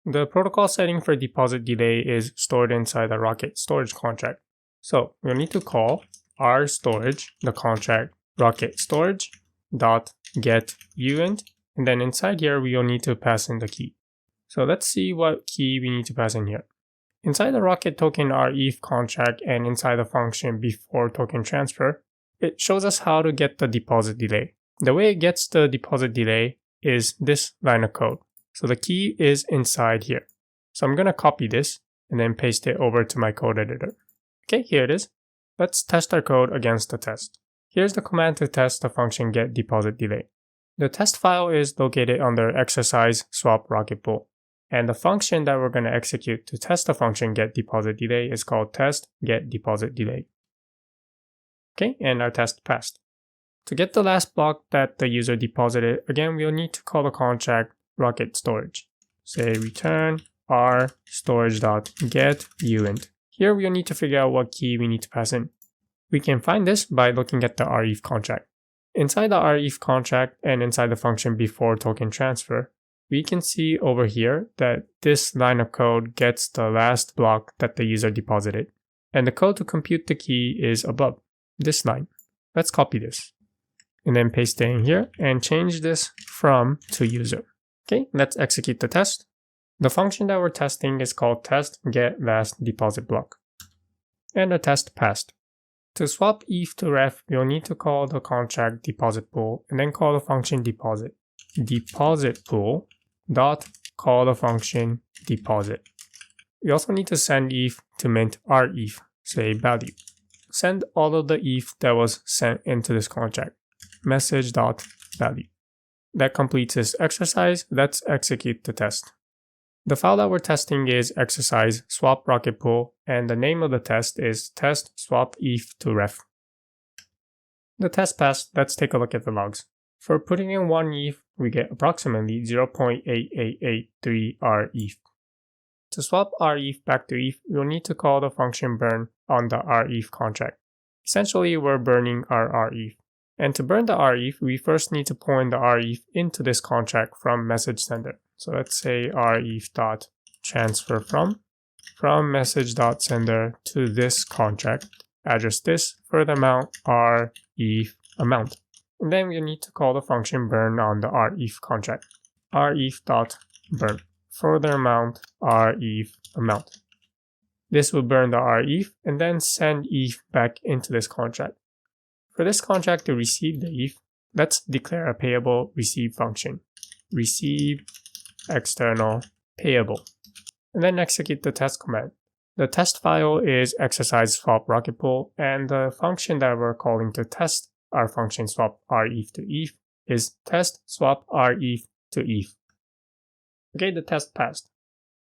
Speaker 1: The protocol setting for deposit delay is stored inside the Rocket storage contract. So we'll need to call rstorage, the contract rocket storage dot get uint, and then inside here we will need to pass in the key. So let's see what key we need to pass in here. Inside the rocket token rETH contract and inside the function before token transfer, it shows us how to get the deposit delay. The way it gets the deposit delay is this line of code. So the key is inside here. So I'm going to copy this and then paste it over to my code editor. Okay, here it is. Let's test our code against the test. Here's the command to test the function get deposit delay. The test file is located under exercise swap rocket pool. And the function that we're going to execute to test the function get deposit delay is called test get deposit delay. Okay, and our test passed. To get the last block that the user deposited, again, we'll need to call the contract rocket storage. Say return rstorage.getUint. Here we'll need to figure out what key we need to pass in. We can find this by looking at the rETH contract. Inside the rETH contract and inside the function before token transfer, we can see over here that this line of code gets the last block that the user deposited. And the code to compute the key is above this line. Let's copy this and then paste it in here and change this from to user. Okay, let's execute the test. The function that we're testing is called test get last deposit block. And the test passed. To swap ETH to rETH, we'll need to call the contract deposit pool and then call the function deposit. Deposit pool dot call the function deposit. We also need to send ETH to mint rETH, say value. Send all of the ETH that was sent into this contract. Message.value. That completes this exercise. Let's execute the test. The file that we're testing is exercise swap rocket pool, and the name of the test is test swap ETH to rETH. The test passed. Let's take a look at the logs. For putting in 1 ETH, we get approximately 0.8883 rETH. To swap rETH back to ETH, we'll need to call the function burn on the rETH contract. Essentially, we're burning our rETH. And to burn the rETH, we first need to point the rETH into this contract from message sender. So let's say rETH.transfer from message.sender to this contract. Address this for the amount rETH amount. And then we need to call the function burn on the rETH contract. rETH.burn for the amount rETH amount. This will burn the rETH and then send ETH back into this contract. For this contract to receive the ETH, let's declare a payable receive function. Receive external payable. And then execute the test command. The test file is exercise swap rocket pool, and the function that we're calling to test our function swap rETH to ETH is test swap rETH to ETH. Okay, the test passed.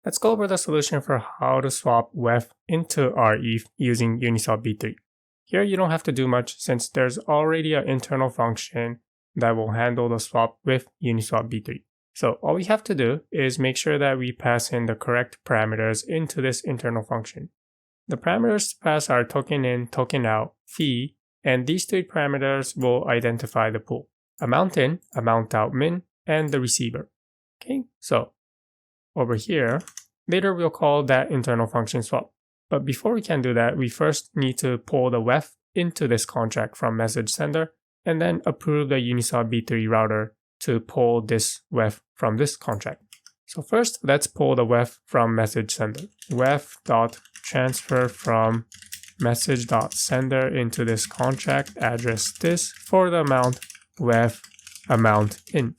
Speaker 1: Let's go over the solution for how to swap WETH into rETH using Uniswap V3. Here you don't have to do much since there's already an internal function that will handle the swap with Uniswap V3. So all we have to do is make sure that we pass in the correct parameters into this internal function. The parameters to pass are token in, token out, fee, and these 3 parameters will identify the pool. Amount in, amount out min, and the receiver. Okay, so over here, later we'll call that internal function swap. But before we can do that, we first need to pull the WETH into this contract from message sender, and then approve the Uniswap V3 router to pull this WETH from this contract. So first, let's pull the WETH from message sender. WETH.transfer from message.sender into this contract address this for the amount WETH amount in.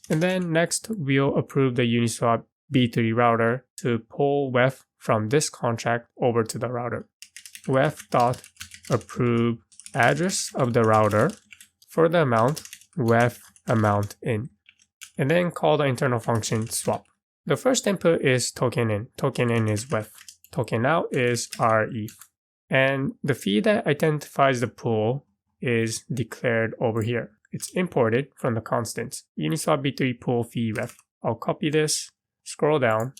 Speaker 1: And then next, we'll approve the Uniswap V3 router to pull WETH from this contract over to the router. WETH.approve address of the router for the amount WETH amount in. And then call the internal function swap. The first input is token in. Token in is WETH. Token out is rETH. And the fee that identifies the pool is declared over here. It's imported from the constants. Uniswap V3 pool fee ref. I'll copy this, scroll down,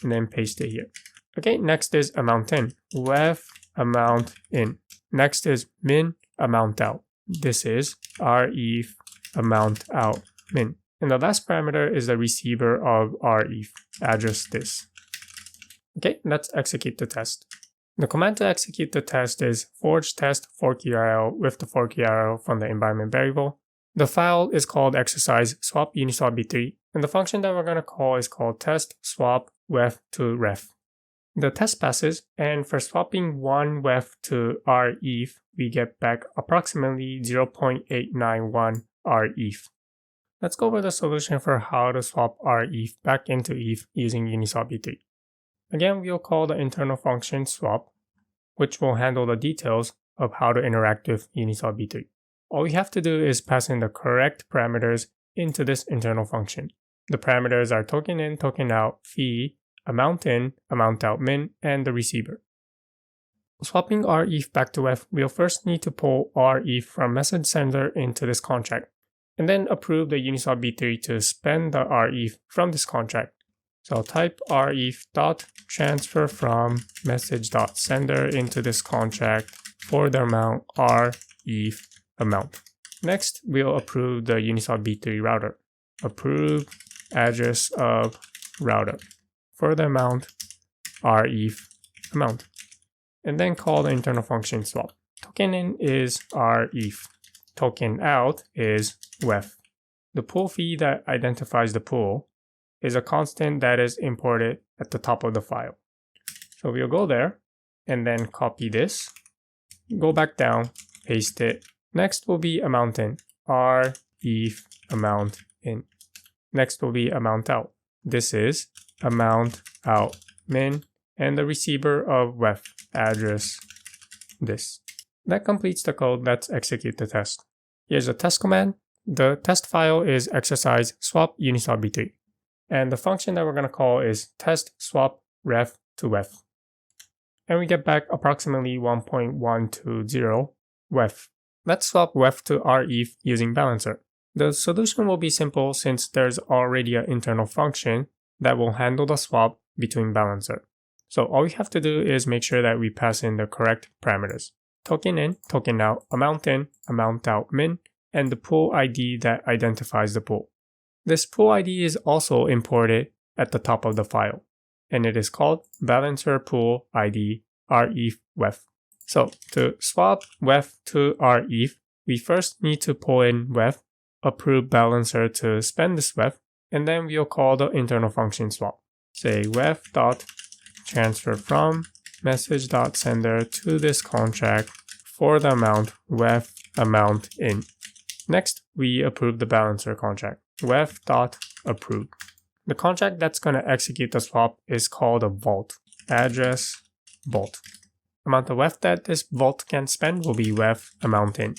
Speaker 1: and then paste it here. Okay, next is amount in. WETH amount in. Next is min amount out. This is rETH amount out min. And the last parameter is the receiver of rETH, address this. Okay, let's execute the test. The command to execute the test is forge test fork URL with the fork URL from the environment variable. The file is called exercise swap Uniswap V3, and the function that we're going to call is called test swap WETH to rETH. The test passes, and for swapping one WETH to rETH, we get back approximately 0.891 rETH. Let's go over the solution for how to swap rETH back into ETH using Uniswap V3. Again, we'll call the internal function swap, which will handle the details of how to interact with Uniswap V3. All we have to do is pass in the correct parameters into this internal function. The parameters are token in, token out, fee, amount in, amount out min, and the receiver. Swapping rETH back to WETH, we'll first need to pull rETH from message sender into this contract, and then approve the Uniswap V3 to spend the rETH from this contract. So I'll type rETH.transfer from message.sender into this contract for the amount rETH amount. Next, we'll approve the Uniswap V3 router. Approve address of router for the amount rETH amount. And then call the internal function swap. Token in is rETH. Token out is WETH. The pool fee that identifies the pool is a constant that is imported at the top of the file. So we'll go there and then copy this, go back down, paste it. Next will be amount in, rETH amount in. Next will be amount out. This is amount out min, and the receiver of WETH, address this. That completes the code. Let's execute the test. Here's the test command. The test file is exercise swap Uniswap V3. And the function that we're going to call is test swap rETH to WETH. And we get back approximately 1.120 WETH. Let's swap WETH to rETH using Balancer. The solution will be simple since there's already an internal function that will handle the swap between Balancer. So all we have to do is make sure that we pass in the correct parameters. Token in, token out, amount in, amount out min, and the pool ID that identifies the pool. This pool ID is also imported at the top of the file, and it is called Balancer Pool ID rETH WETH. So to swap WETH to rETH, we first need to pull in WETH, approve Balancer to spend this WETH, and then we'll call the internal function swap. Say WETH.transfer from message.sender to this contract for the amount WETH amount in. Next, we approve the Balancer contract. WETH.approve. The contract that's going to execute the swap is called a vault. Address vault. Amount of WETH that this vault can spend will be WETH amount in.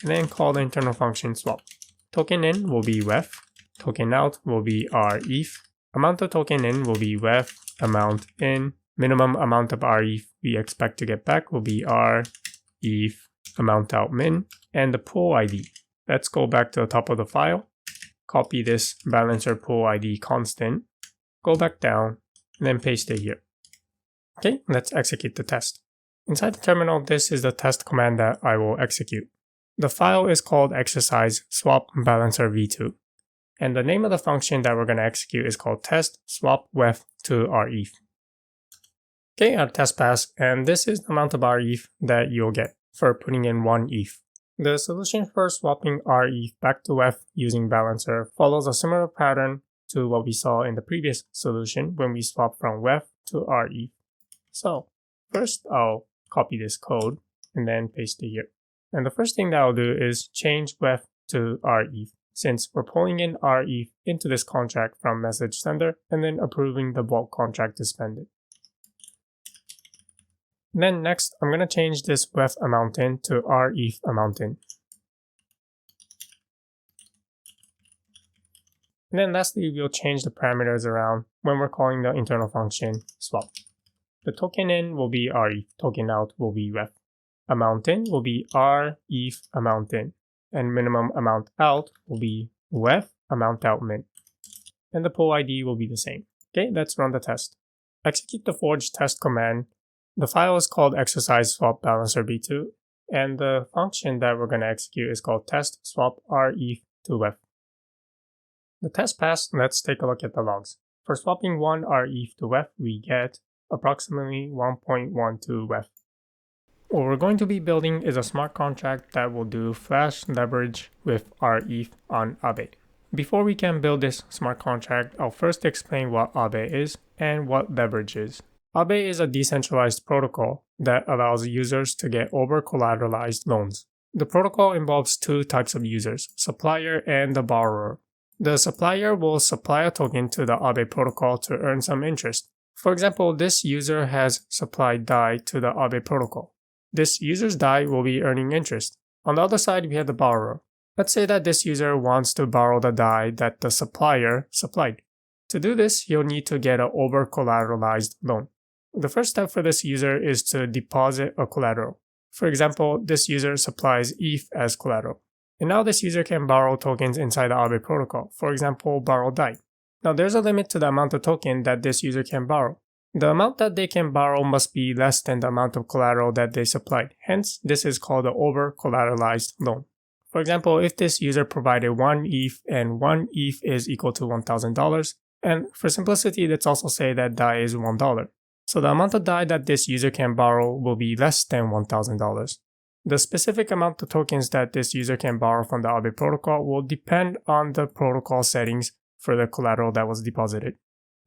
Speaker 1: And then call the internal function swap. Token in will be WETH. Token out will be rETH. Amount of token in will be WETH amount in. Minimum amount of rETH we expect to get back will be rETH amount out min. And the pool ID. Let's go back to the top of the file. Copy this Balancer pool ID constant, go back down, and then paste it here. Okay, let's execute the test. Inside the terminal, this is the test command that I will execute. The file is called exercise swap Balancer V2, and the name of the function that we're going to execute is called test swap WETH to rETH. Okay, our test passed, and this is the amount of rETH that you'll get for putting in 1 ETH. The solution for swapping rETH back to WETH using Balancer follows a similar pattern to what we saw in the previous solution when we swapped from WETH to rETH. So first I'll copy this code and then paste it here. And the first thing that I'll do is change WETH to rETH, since we're pulling in rETH into this contract from message sender and then approving the bulk contract to spend it. Then next, I'm going to change this WETH amount in to rETH amount in. And then lastly, we'll change the parameters around when we're calling the internal function swap. The token in will be rETH, token out will be WETH. Amount in will be rETH amount in, and minimum amount out will be WETH amount out min. And the pool ID will be the same. Okay, let's run the test. Execute the forge test command. The file is called exercise swap balancer v2, and the function that we're going to execute is called test swap rETH to WETH. The test passed. Let's take a look at the logs. For swapping one rETH to WETH, we get approximately 1.12 WETH. What we're going to be building is a smart contract that will do flash leverage with rETH on Aave. Before we can build this smart contract, I'll first explain what Aave is and what leverage is. Aave is a decentralized protocol that allows users to get over-collateralized loans. The protocol involves two types of users, supplier and the borrower. The supplier will supply a token to the Aave protocol to earn some interest. For example, this user has supplied DAI to the Aave protocol. This user's DAI will be earning interest. On the other side, we have the borrower. Let's say that this user wants to borrow the DAI that the supplier supplied. To do this, he'll need to get an over-collateralized loan. The first step for this user is to deposit a collateral. For example, this user supplies ETH as collateral. And now this user can borrow tokens inside the Aave protocol, for example, borrow DAI. Now there's a limit to the amount of token that this user can borrow. The amount that they can borrow must be less than the amount of collateral that they supplied. Hence, this is called an over-collateralized loan. For example, if this user provided 1 ETH and 1 ETH is equal to $1,000, and for simplicity, let's also say that DAI is $1. So the amount of DAI that this user can borrow will be less than $1,000. The specific amount of tokens that this user can borrow from the Aave protocol will depend on the protocol settings for the collateral that was deposited.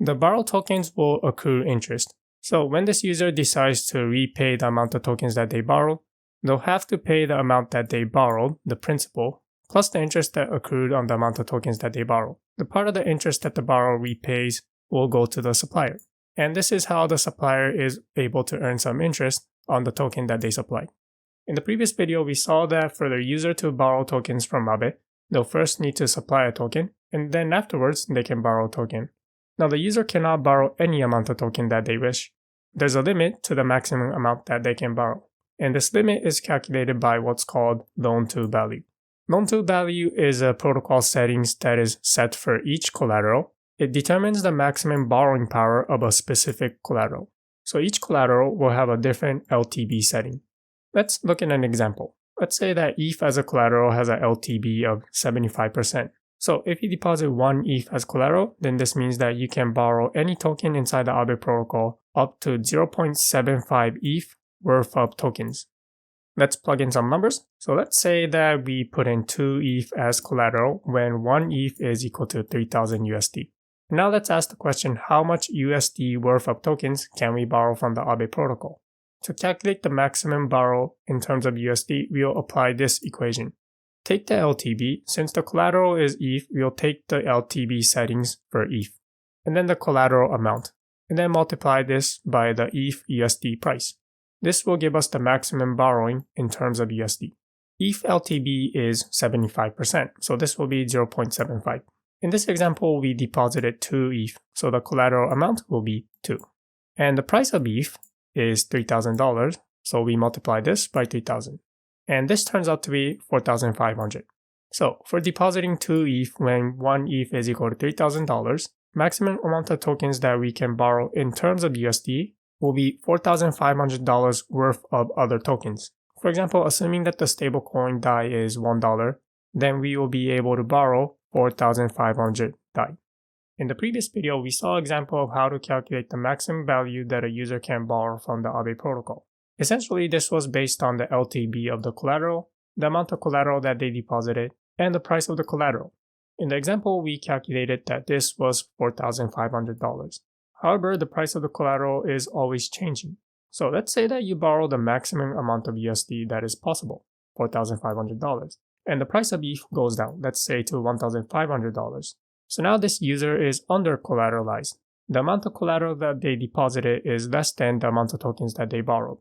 Speaker 1: The borrowed tokens will accrue interest. So when this user decides to repay the amount of tokens that they borrowed, they'll have to pay the amount that they borrowed, the principal, plus the interest that accrued on the amount of tokens that they borrowed. The part of the interest that the borrower repays will go to the supplier. And this is how the supplier is able to earn some interest on the token that they supplied. In the previous video, we saw that for the user to borrow tokens from Aave, they'll first need to supply a token, and then afterwards, they can borrow a token. Now, the user cannot borrow any amount of token that they wish. There's a limit to the maximum amount that they can borrow, and this limit is calculated by what's called loan-to-value. Loan-to-value is a protocol settings that is set for each collateral. It determines the maximum borrowing power of a specific collateral. So each collateral will have a different LTV setting. Let's look at an example. Let's say that ETH as a collateral has an LTV of 75%. So if you deposit 1 ETH as collateral, then this means that you can borrow any token inside the Aave protocol up to 0.75 ETH worth of tokens. Let's plug in some numbers. So let's say that we put in 2 ETH as collateral when 1 ETH is equal to 3,000 USD. Now let's ask the question, how much USD worth of tokens can we borrow from the Aave protocol? To calculate the maximum borrow in terms of USD, we'll apply this equation. Take the LTV. Since the collateral is ETH, we'll take the LTV settings for ETH, and then the collateral amount, and then multiply this by the ETH USD price. This will give us the maximum borrowing in terms of USD. ETH LTV is 75%, so this will be 0.75. In this example, we deposited 2 ETH, so the collateral amount will be 2. And the price of ETH is $3,000, so we multiply this by 3,000. And this turns out to be 4,500. So for depositing 2 ETH when 1 ETH is equal to $3,000, maximum amount of tokens that we can borrow in terms of USD will be $4,500 worth of other tokens. For example, assuming that the stablecoin DAI is $1, then we will be able to borrow 4,500 DAI. In the previous video, we saw an example of how to calculate the maximum value that a user can borrow from the Aave protocol. Essentially, this was based on the LTV of the collateral, the amount of collateral that they deposited, and the price of the collateral. In the example, we calculated that this was $4,500. However, the price of the collateral is always changing. So let's say that you borrow the maximum amount of USD that is possible, $4,500, and the price of ETH goes down, let's say to $1,500. So now this user is under collateralized. The amount of collateral that they deposited is less than the amount of tokens that they borrowed.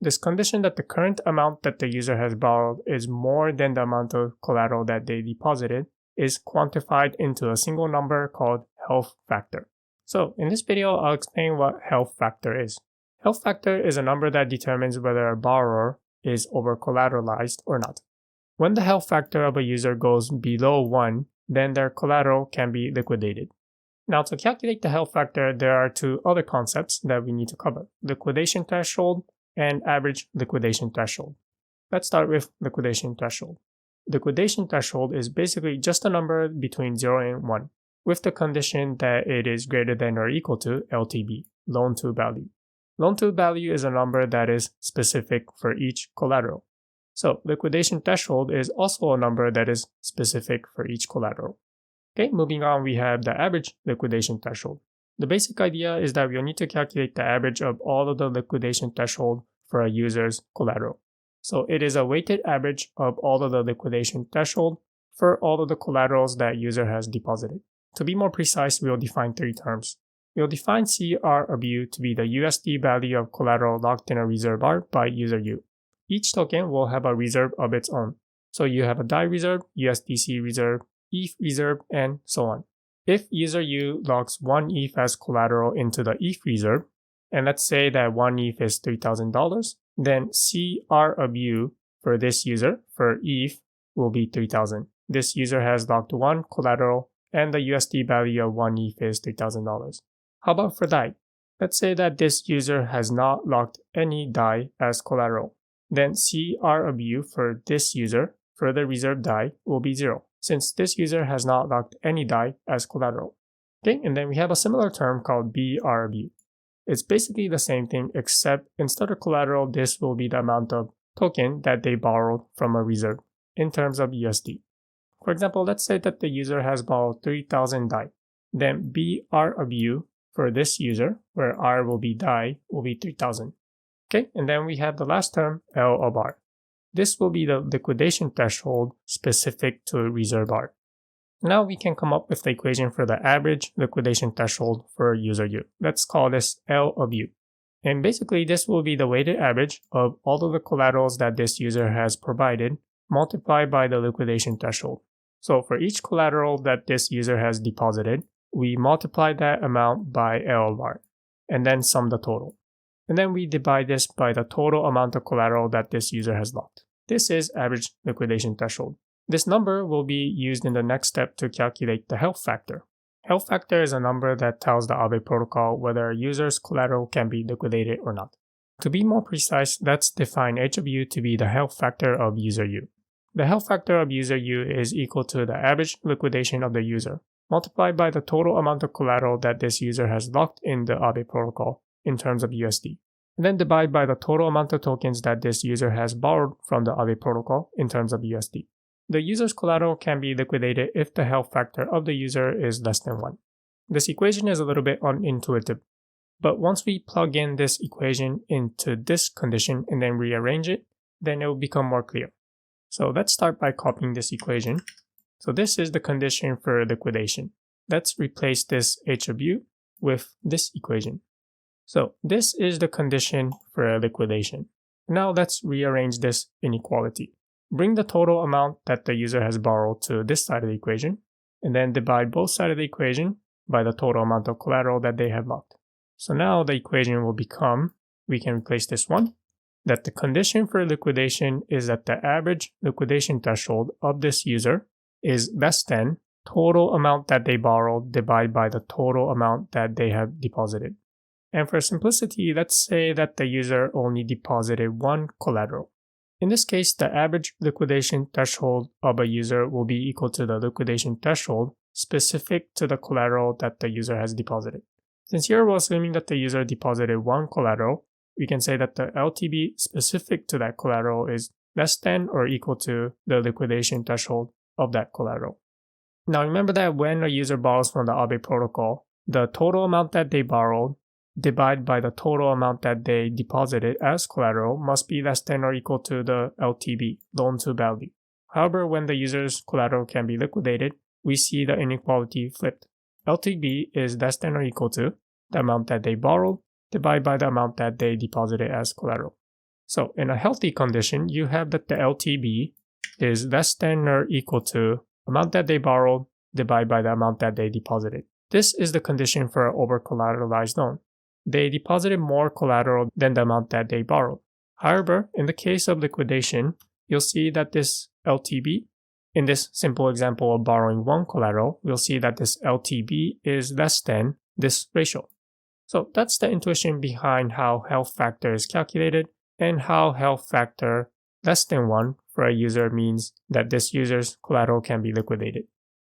Speaker 1: This condition that the current amount that the user has borrowed is more than the amount of collateral that they deposited is quantified into a single number called health factor. So in this video, I'll explain what health factor is. Health factor is a number that determines whether a borrower is over-collateralized or not. When the health factor of a user goes below 1, then their collateral can be liquidated. Now, to calculate the health factor, there are two other concepts that we need to cover: liquidation threshold and average liquidation threshold. Let's start with liquidation threshold. Liquidation threshold is basically just a number between 0 and 1, with the condition that it is greater than or equal to LTV, loan to value. Loan to value is a number that is specific for each collateral. So liquidation threshold is also a number that is specific for each collateral. Okay, moving on, we have the average liquidation threshold. The basic idea is that we'll need to calculate the average of all of the liquidation threshold for a user's collateral. So it is a weighted average of all of the liquidation threshold for all of the collaterals that user has deposited. To be more precise, we'll define three terms. We'll define CR of U to be the USD value of collateral locked in a reserve R by user U. Each token will have a reserve of its own. So you have a DAI reserve, USDC reserve, ETH reserve, and so on. If user U locks 1 ETH as collateral into the ETH reserve, and let's say that 1 ETH is $3,000, then CR of U for this user for ETH will be 3,000. This user has locked 1 collateral, and the USD value of 1 ETH is $3,000. How about for DAI? Let's say that this user has not locked any DAI as collateral. Then CR of U for this user for the reserve DAI will be 0, since this user has not locked any DAI as collateral. Okay, and then we have a similar term called BR of U. It's basically the same thing, except instead of collateral, this will be the amount of token that they borrowed from a reserve in terms of USD. For example, let's say that the user has borrowed 3,000 DAI. Then BR of U for this user, where R will be DAI, will be 3,000. Okay, and then we have the last term, L of R. This will be the liquidation threshold specific to reserve R. Now we can come up with the equation for the average liquidation threshold for user U. Let's call this L of U. And basically this will be the weighted average of all of the collaterals that this user has provided multiplied by the liquidation threshold. So for each collateral that this user has deposited, we multiply that amount by L of R and then sum the total. And then we divide this by the total amount of collateral that this user has locked. This is average liquidation threshold. This number will be used in the next step to calculate the health factor. Health factor is a number that tells the Aave protocol whether a user's collateral can be liquidated or not. To be more precise, let's define H of U to be the health factor of user U. The health factor of user U is equal to the average liquidation of the user, multiplied by the total amount of collateral that this user has locked in the Aave protocol in terms of USD, and then divide by the total amount of tokens that this user has borrowed from the Aave protocol in terms of USD. The user's collateral can be liquidated if the health factor of the user is less than 1. This equation is a little bit unintuitive, but once we plug in this equation into this condition and then rearrange it, then it will become more clear. So let's start by copying this equation. So this is the condition for liquidation. Let's replace this H of U with this equation. So this is the condition for liquidation. Now let's rearrange this inequality. Bring the total amount that the user has borrowed to this side of the equation, and then divide both sides of the equation by the total amount of collateral that they have locked. So now the equation will become, we can replace this one, that the condition for liquidation is that the average liquidation threshold of this user is less than total amount that they borrowed divided by the total amount that they have deposited. And for simplicity, let's say that the user only deposited 1 collateral. In this case, the average liquidation threshold of a user will be equal to the liquidation threshold specific to the collateral that the user has deposited. Since here we're assuming that the user deposited 1 collateral, we can say that the LTV specific to that collateral is less than or equal to the liquidation threshold of that collateral. Now remember that when a user borrows from the Aave protocol, the total amount that they borrowed divided by the total amount that they deposited as collateral must be less than or equal to the LTV, loan to value. However, when the user's collateral can be liquidated, we see the inequality flipped. LTV is less than or equal to the amount that they borrowed divided by the amount that they deposited as collateral. So in a healthy condition, you have that the LTV is less than or equal to amount that they borrowed divided by the amount that they deposited. This is the condition for an over-collateralized loan. They deposited more collateral than the amount that they borrowed. However, in the case of liquidation, you'll see that this LTV, in this simple example of borrowing one collateral, we'll see that this LTV is less than this ratio. So that's the intuition behind how health factor is calculated and how health factor less than 1 for a user means that this user's collateral can be liquidated.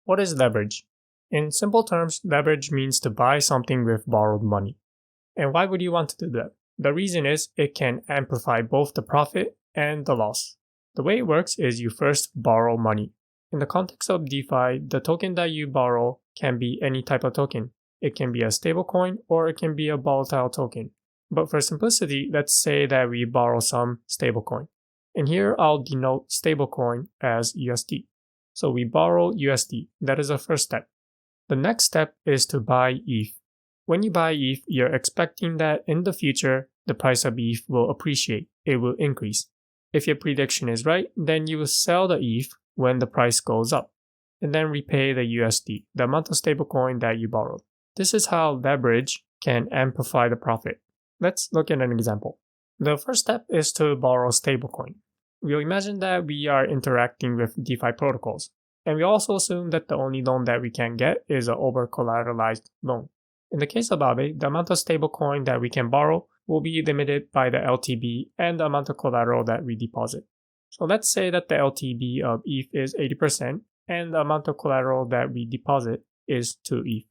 Speaker 1: What is leverage? In simple terms, leverage means to buy something with borrowed money. And why would you want to do that? The reason is it can amplify both the profit and the loss. The way it works is you first borrow money. In the context of DeFi, the token that you borrow can be any type of token. It can be a stablecoin or it can be a volatile token. But for simplicity, let's say that we borrow some stablecoin. And here I'll denote stablecoin as USD. So we borrow USD. That is the first step. The next step is to buy ETH. When you buy ETH, you're expecting that in the future, the price of ETH will appreciate. It will increase. If your prediction is right, then you will sell the ETH when the price goes up, and then repay the USD, the amount of stablecoin that you borrowed. This is how leverage can amplify the profit. Let's look at an example. The first step is to borrow stablecoin. We'll imagine that we are interacting with DeFi protocols, and we also assume that the only loan that we can get is an over-collateralized loan. In the case of Aave, the amount of stablecoin that we can borrow will be limited by the LTV and the amount of collateral that we deposit. So let's say that the LTV of ETH is 80% and the amount of collateral that we deposit is 2 ETH.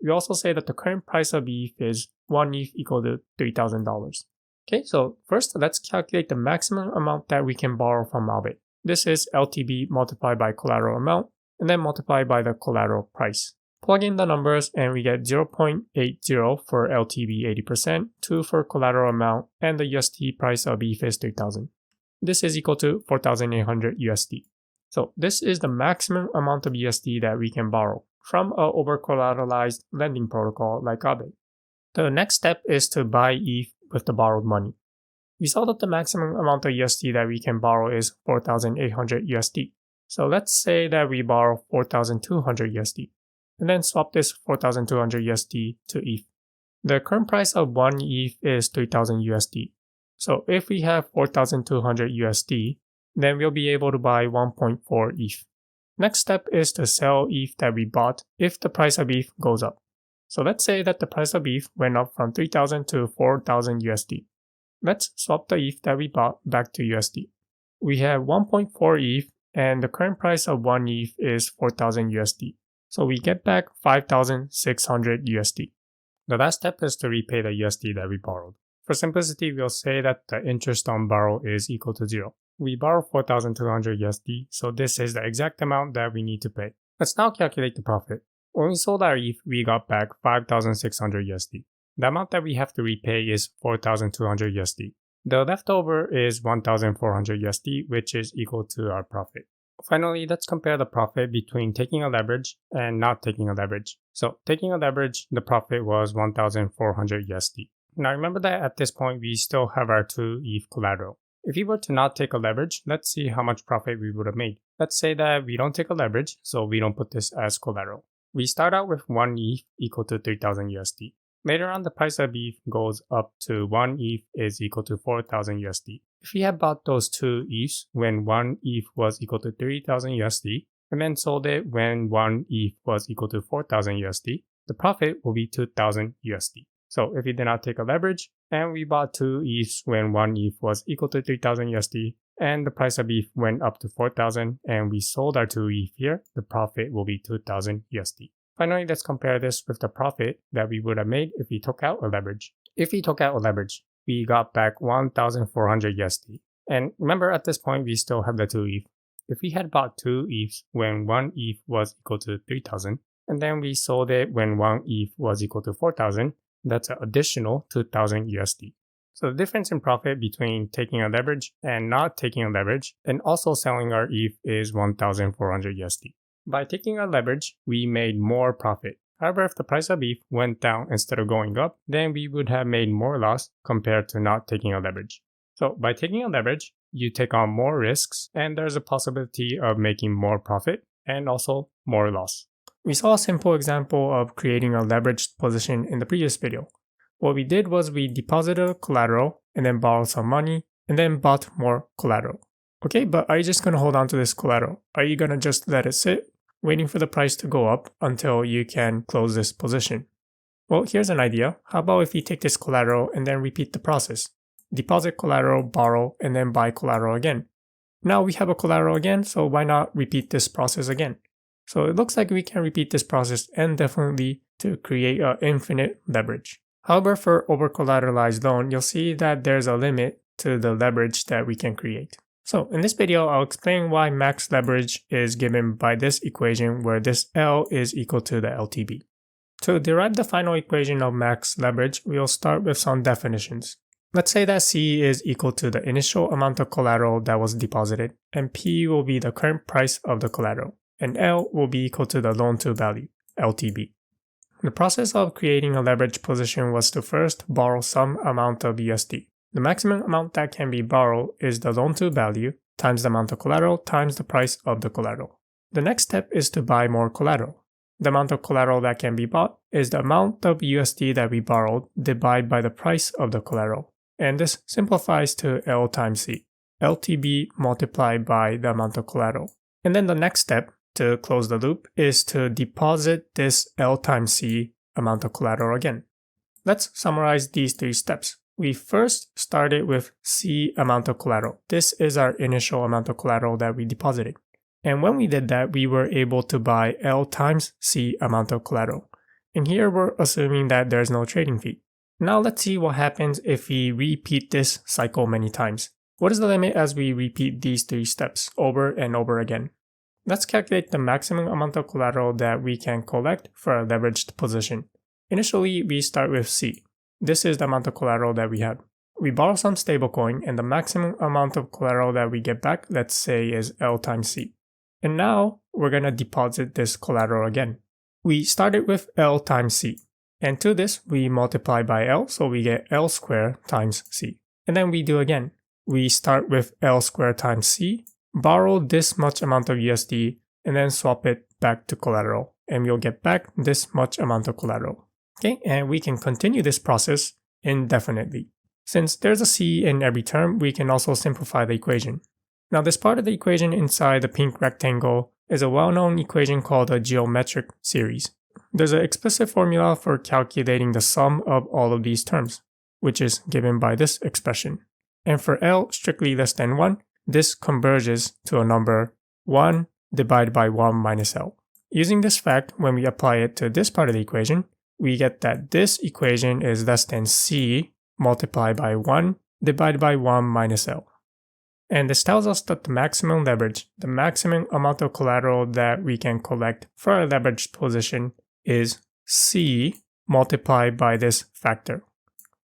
Speaker 1: We also say that the current price of ETH is 1 ETH equal to $3,000. Okay, so first let's calculate the maximum amount that we can borrow from Aave. This is LTV multiplied by collateral amount and then multiplied by the collateral price. Plug in the numbers and we get 0.80 for LTV 80%, 2 for collateral amount, and the USD price of ETH is 3,000. This is equal to 4,800 USD. So this is the maximum amount of USD that we can borrow from an over-collateralized lending protocol like Aave. The next step is to buy ETH with the borrowed money. We saw that the maximum amount of USD that we can borrow is 4,800 USD. So let's say that we borrow 4,200 USD. And then swap this 4,200 USD to ETH. The current price of 1 ETH is 3,000 USD. So if we have 4,200 USD, then we'll be able to buy 1.4 ETH. Next step is to sell ETH that we bought if the price of ETH goes up. So let's say that the price of ETH went up from 3,000 to 4,000 USD. Let's swap the ETH that we bought back to USD. We have 1.4 ETH and the current price of 1 ETH is 4,000 USD. So we get back 5,600 USD. The last step is to repay the USD that we borrowed. For simplicity, we'll say that the interest on borrow is equal to 0. We borrow 4,200 USD, so this is the exact amount that we need to pay. Let's now calculate the profit. When we sold our ETH, we got back 5,600 USD. The amount that we have to repay is 4,200 USD. The leftover is 1,400 USD, which is equal to our profit. Finally, let's compare the profit between taking a leverage and not taking a leverage. So taking a leverage, the profit was 1,400 USD. Now remember that at this point, we still have our 2 ETH collateral. If we were to not take a leverage, let's see how much profit we would have made. Let's say that we don't take a leverage, so we don't put this as collateral. We start out with 1 ETH equal to 3,000 USD. Later on, the price of ETH goes up to 1 ETH is equal to 4,000 USD. If we had bought those 2 ETHs when 1 ETH was equal to 3,000 USD, and then sold it when 1 ETH was equal to 4,000 USD, the profit will be 2,000 USD. So if we did not take a leverage, and we bought 2 ETHs when 1 ETH was equal to 3,000 USD, and the price of ETH went up to 4,000, and we sold our 2 ETH here, the profit will be 2,000 USD. Finally, let's compare this with the profit that we would have made if we took out a leverage. If we took out a leverage, we got back 1,400 USD. And remember, at this point, we still have the 2 ETH. if we had bought 2 ETHs when 1 ETH was equal to 3,000, and then we sold it when 1 ETH was equal to 4,000, that's an additional 2,000 USD. So the difference in profit between taking a leverage and not taking a leverage, and also selling our ETH is 1,400 USD. By taking a leverage, we made more profit. However, if the price of ETH went down instead of going up, then we would have made more loss compared to not taking a leverage. So by taking a leverage, you take on more risks, and there's a possibility of making more profit and also more loss. We saw a simple example of creating a leveraged position in the previous video. What we did was we deposited collateral and then borrowed some money and then bought more collateral. Okay, but are you just going to hold on to this collateral? Are you going to just let it sit, waiting for the price to go up until you can close this position? Well, here's an idea. How about if you take this collateral and then repeat the process? Deposit collateral, borrow, and then buy collateral again. Now we have a collateral again, so why not repeat this process again? So it looks like we can repeat this process indefinitely to create an infinite leverage. However, for over-collateralized loan, you'll see that there's a limit to the leverage that we can create. So in this video, I'll explain why max leverage is given by this equation where this L is equal to the LTV. To derive the final equation of max leverage, we'll start with some definitions. Let's say that C is equal to the initial amount of collateral that was deposited, and P will be the current price of the collateral, and L will be equal to the loan to value, LTV. The process of creating a leverage position was to first borrow some amount of USD. The maximum amount that can be borrowed is the loan to value times the amount of collateral times the price of the collateral. The next step is to buy more collateral. The amount of collateral that can be bought is the amount of USD that we borrowed divided by the price of the collateral. And this simplifies to L times C, LTV multiplied by the amount of collateral. And then the next step to close the loop is to deposit this L times C amount of collateral again. Let's summarize these 3 steps. We first started with C amount of collateral. This is our initial amount of collateral that we deposited. And when we did that, we were able to buy L times C amount of collateral. And here we're assuming that there's no trading fee. Now let's see what happens if we repeat this cycle many times. What is the limit as we repeat these 3 steps over and over again? Let's calculate the maximum amount of collateral that we can collect for a leveraged position. Initially, we start with C. This is the amount of collateral that we have. We borrow some stablecoin, and the maximum amount of collateral that we get back, let's say, is L times C. And now we're going to deposit this collateral again. We started with L times C. And to this, we multiply by L, so we get L squared times C. And then we do again. We start with L squared times C, borrow this much amount of USD, and then swap it back to collateral. And we'll get back this much amount of collateral. Okay, and we can continue this process indefinitely. Since there's a C in every term, we can also simplify the equation. Now this part of the equation inside the pink rectangle is a well-known equation called a geometric series. There's an explicit formula for calculating the sum of all of these terms, which is given by this expression. And for L strictly less than 1, this converges to a number 1 divided by 1 minus L. Using this fact, when we apply it to this part of the equation, we get that this equation is less than C multiplied by 1 divided by 1 minus L. And this tells us that the maximum leverage, the maximum amount of collateral that we can collect for a leveraged position is C multiplied by this factor,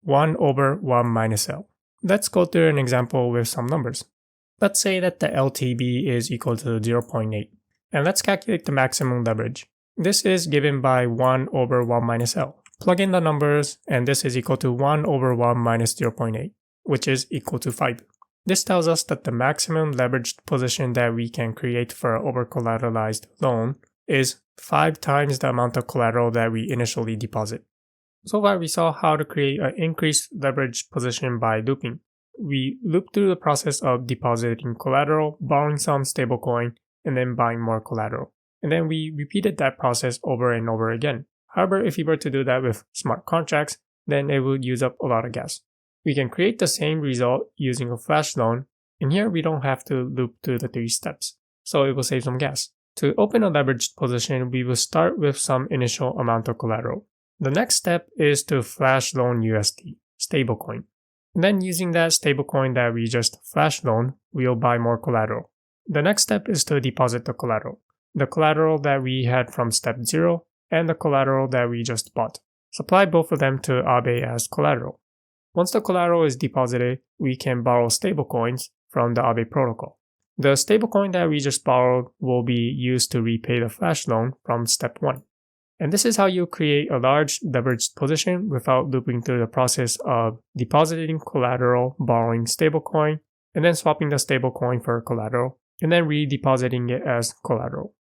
Speaker 1: 1 over 1 minus L. Let's go through an example with some numbers. Let's say that the LTV is equal to 0.8. And let's calculate the maximum leverage. This is given by 1 over 1 minus L. Plug in the numbers, and this is equal to 1 over 1 minus 0.8, which is equal to 5. This tells us that the maximum leveraged position that we can create for an over-collateralized loan is 5 times the amount of collateral that we initially deposit. So far, we saw how to create an increased leveraged position by looping. We loop through the process of depositing collateral, borrowing some stablecoin, and then buying more collateral. And then we repeated that process over and over again. However, if we were to do that with smart contracts, then it would use up a lot of gas. We can create the same result using a flash loan, and here we don't have to loop through the 3 steps, so it will save some gas. To open a leveraged position, we will start with some initial amount of collateral. The next step is to flash loan USD, stablecoin. And then using that stablecoin that we just flash loan, we'll buy more collateral. The next step is to deposit the collateral that we had from step 0 and the collateral that we just bought. Supply both of them to Aave as collateral. Once the collateral is deposited, we can borrow stablecoins from the Aave protocol. The stablecoin that we just borrowed will be used to repay the flash loan from step 1. And this is how you create a large leveraged position without looping through the process of depositing collateral, borrowing stablecoin, and then swapping the stablecoin for collateral, and then redepositing it as collateral.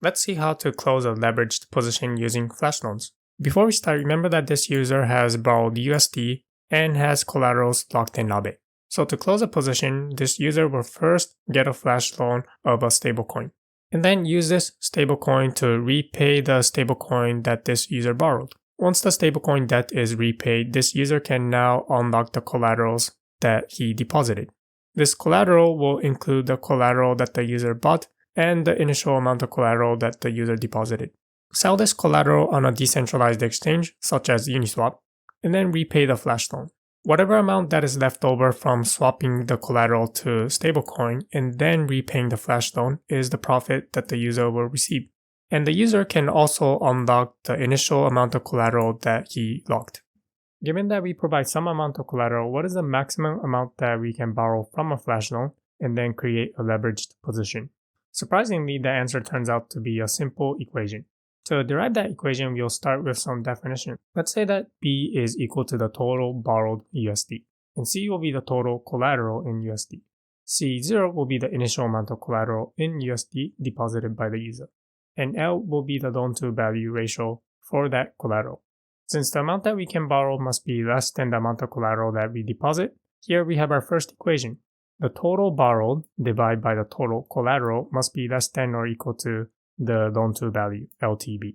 Speaker 1: Let's see how to close a leveraged position using flash loans. Before we start, remember that this user has borrowed USD and has collaterals locked in Aave. So to close a position, this user will first get a flash loan of a stablecoin, and then use this stablecoin to repay the stablecoin that this user borrowed. Once the stablecoin debt is repaid, this user can now unlock the collaterals that he deposited. This collateral will include the collateral that the user bought and the initial amount of collateral that the user deposited. Sell this collateral on a decentralized exchange such as Uniswap, and then repay the flash loan. Whatever amount that is left over from swapping the collateral to stablecoin and then repaying the flash loan is the profit that the user will receive. And the user can also unlock the initial amount of collateral that he locked. Given that we provide some amount of collateral, what is the maximum amount that we can borrow from a flash loan and then create a leveraged position? Surprisingly, the answer turns out to be a simple equation. To derive that equation, we'll start with some definition. Let's say that B is equal to the total borrowed USD, and C will be the total collateral in USD. C0 will be the initial amount of collateral in USD deposited by the user, and L will be the loan-to-value ratio for that collateral. Since the amount that we can borrow must be less than the amount of collateral that we deposit, here we have our first equation. The total borrowed divided by the total collateral must be less than or equal to the loan-to-value, LTV.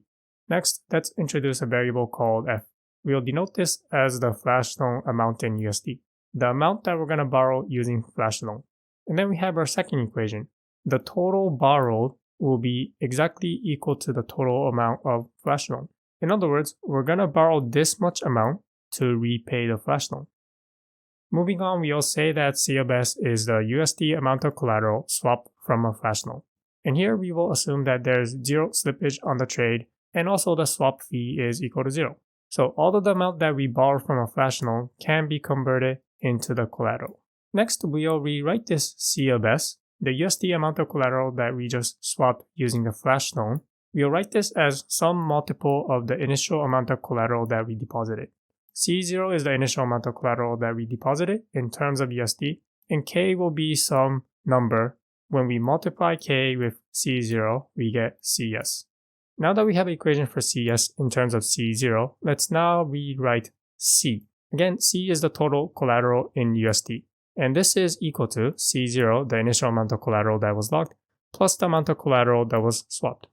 Speaker 1: Next, let's introduce a variable called F. We'll denote this as the flash loan amount in USD, the amount that we're going to borrow using flash loan. And then we have our second equation. The total borrowed will be exactly equal to the total amount of flash loan. In other words, we're going to borrow this much amount to repay the flash loan. Moving on, we'll say that COBS is the USD amount of collateral swapped from a flash loan. And here we will assume that there's zero slippage on the trade, and also the swap fee is equal to 0. So all of the amount that we borrow from a flash loan can be converted into the collateral. Next, we'll rewrite this COBS, the USD amount of collateral that we just swapped using the flash loan. We'll write this as some multiple of the initial amount of collateral that we deposited. C0 is the initial amount of collateral that we deposited in terms of USD, and K will be some number. When we multiply K with C0, we get CS. Now that we have an equation for CS in terms of C0, let's now rewrite C. Again, C is the total collateral in USD. And this is equal to C0, the initial amount of collateral that was locked, plus the amount of collateral that was swapped.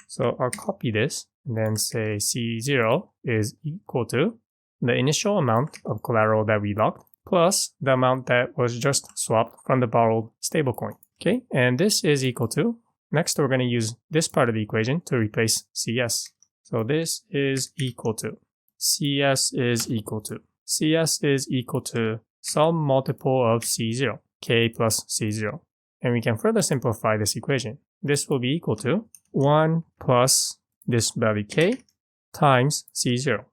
Speaker 1: So I'll copy this and then say C0 is equal to the initial amount of collateral that we locked, plus the amount that was just swapped from the borrowed stablecoin. Okay, and this is equal to, next we're going to use this part of the equation to replace CS. So this is equal to, CS is equal to some multiple of C0, K plus C0. And we can further simplify this equation. This will be equal to 1 plus this value K times C0.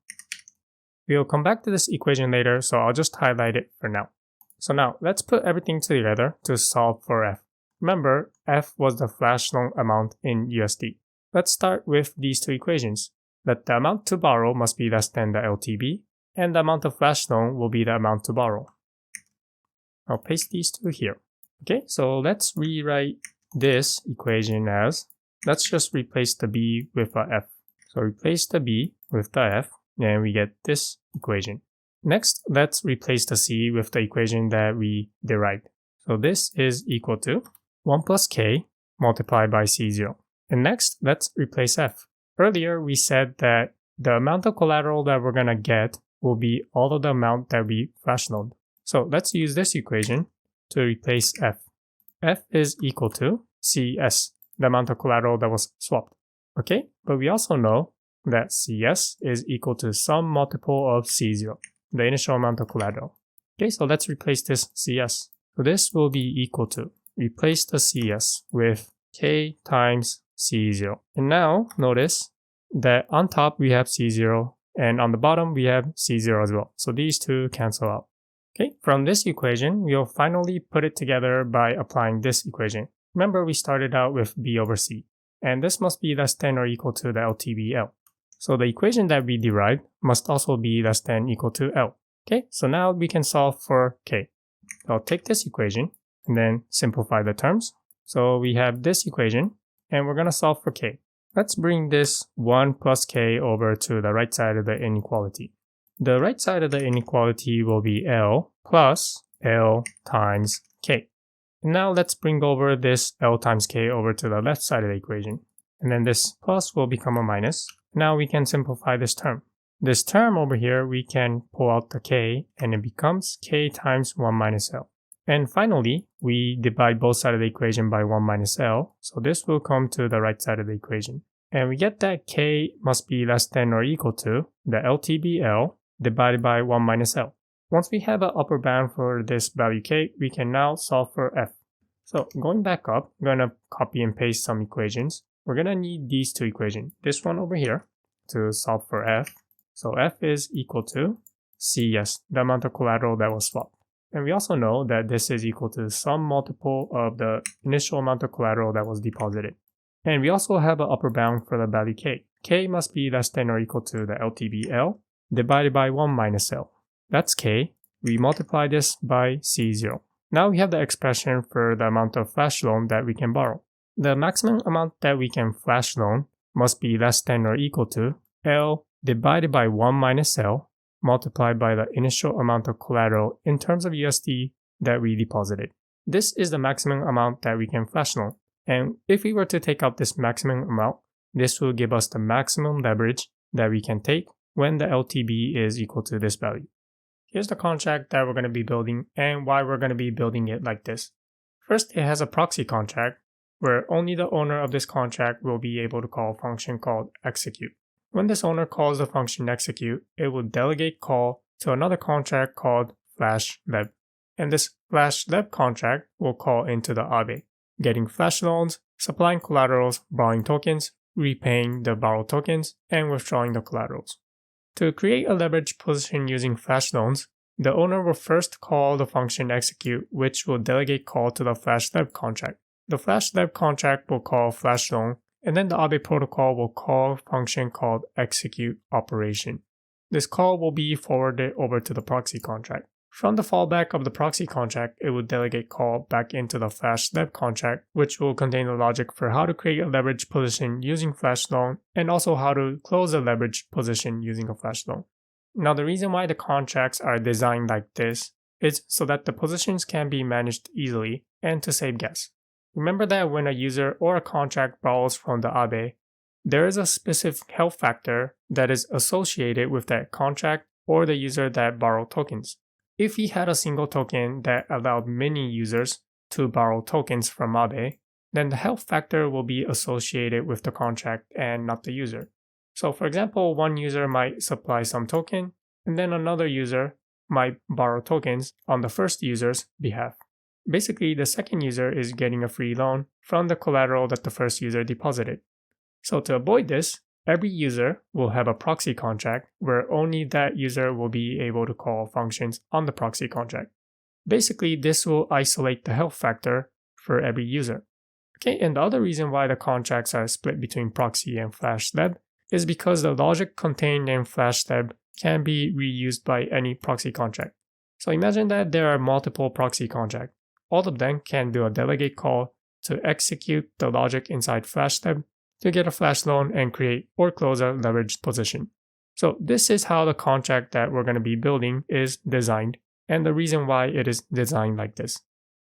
Speaker 1: We'll come back to this equation later, so I'll just highlight it for now. So now, let's put everything together to solve for F. Remember, F was the flash loan amount in USD. Let's start with these two equations. That the amount to borrow must be less than the LTV, and the amount of flash loan will be the amount to borrow. I'll paste these two here. Okay, so let's rewrite this equation as, let's just replace the B with a F. So replace the B with the F, and we get this equation. Next, let's replace the C with the equation that we derived. So this is equal to 1 plus K multiplied by C0. And next, let's replace F. Earlier, we said that the amount of collateral that we're going to get will be all of the amount that we flash loaned. So let's use this equation to replace F. F is equal to CS, the amount of collateral that was swapped. Okay, but we also know that CS is equal to some multiple of C0, the initial amount of collateral. Okay, so let's replace this CS. So this will be equal to replace the CS with K times C0. And now notice that on top we have C0 and on the bottom we have C0 as well. So these two cancel out. Okay, from this equation, we'll finally put it together by applying this equation. Remember, we started out with B over C, and this must be less than or equal to the LTBL. So the equation that we derived must also be less than or equal to L. Okay, so now we can solve for K. I'll take this equation and then simplify the terms. So we have this equation, and we're going to solve for K. Let's bring this 1 plus K over to the right side of the inequality. The right side of the inequality will be L plus L times K. And now let's bring over this L times K over to the left side of the equation. And then this plus will become a minus. Now we can simplify this term. This term over here, we can pull out the K and it becomes K times 1 minus L. And finally, we divide both sides of the equation by 1 minus L. So this will come to the right side of the equation. And we get that K must be less than or equal to the LTBL divided by 1 minus L. Once we have an upper bound for this value K, we can now solve for F. So going back up, I'm going to copy and paste some equations. We're going to need these two equations. This one over here to solve for F. So F is equal to CS, the amount of collateral that was swapped. And we also know that this is equal to some multiple of the initial amount of collateral that was deposited. And we also have an upper bound for the value K. K must be less than or equal to the LTBL divided by 1 minus L. That's K. We multiply this by C0. Now we have the expression for the amount of flash loan that we can borrow. The maximum amount that we can flash loan must be less than or equal to L divided by 1 minus L multiplied by the initial amount of collateral in terms of USD that we deposited. This is the maximum amount that we can flash loan. And if we were to take out this maximum amount, this will give us the maximum leverage that we can take when the LTB is equal to this value. Here's the contract that we're going to be building and why we're going to be building it like this. First, it has a proxy contract where only the owner of this contract will be able to call a function called execute. When this owner calls the function execute, it will delegate call to another contract called flash leb. And this flash leb contract will call into the Aave, getting flash loans, supplying collaterals, borrowing tokens, repaying the borrowed tokens, and withdrawing the collaterals. To create a leverage position using flash loans, the owner will first call the function execute, which will delegate call to the flash leb contract. The flash leb contract will call flash loan, and then the Aave protocol will call a function called execute operation. This call will be forwarded over to the proxy contract. From the fallback of the proxy contract, it will delegate call back into the flash leb contract, which will contain the logic for how to create a leverage position using flash loan and also how to close a leverage position using a flash loan. Now, the reason why the contracts are designed like this is so that the positions can be managed easily and to save gas. Remember that when a user or a contract borrows from the Aave, there is a specific health factor that is associated with that contract or the user that borrowed tokens. If we had a single token that allowed many users to borrow tokens from Aave, then the health factor will be associated with the contract and not the user. So for example, one user might supply some token, and then another user might borrow tokens on the first user's behalf. Basically, the second user is getting a free loan from the collateral that the first user deposited. So to avoid this, every user will have a proxy contract where only that user will be able to call functions on the proxy contract. Basically, this will isolate the health factor for every user. Okay, and the other reason why the contracts are split between proxy and flash leb is because the logic contained in flash leb can be reused by any proxy contract. So imagine that there are multiple proxy contracts. All of them can do a delegate call to execute the logic inside flash leb to get a flash loan and create or close a leveraged position. So this is how the contract that we're going to be building is designed and the reason why it is designed like this.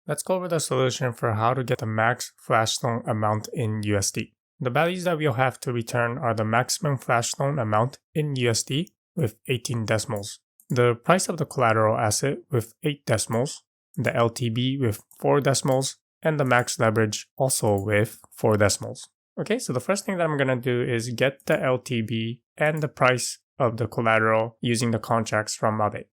Speaker 1: Let's go over the solution for how to get the max flash loan amount in USD. The values that we'll have to return are the maximum flash loan amount in USD with 18 decimals, the price of the collateral asset with 8 decimals, the LTB with 4 decimals, and the max leverage also with 4 decimals. Okay, so the first thing that I'm going to do is get the LTB and the price of the collateral using the contracts from Aave.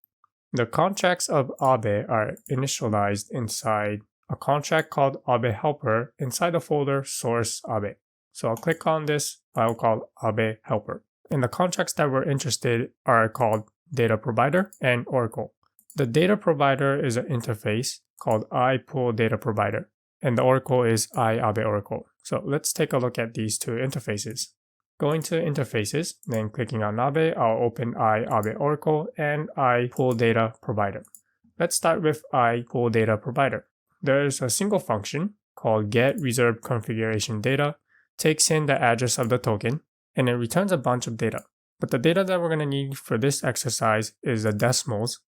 Speaker 1: The contracts of Aave are initialized inside a contract called Aave helper inside the folder source Aave. So I'll click on this file called Aave helper. And the contracts that we're interested in are called data provider and oracle. The data provider is an interface called iPoolDataProvider, and the oracle is Aave oracle. So let's take a look at these two interfaces. Going to interfaces, then clicking on Aave, I'll open Aave oracle and iPoolDataProvider. Let's start with iPoolDataProvider. There's a single function called getReservedConfigurationData, takes in the address of the token, and it returns a bunch of data. But the data that we're going to need for this exercise is the decimals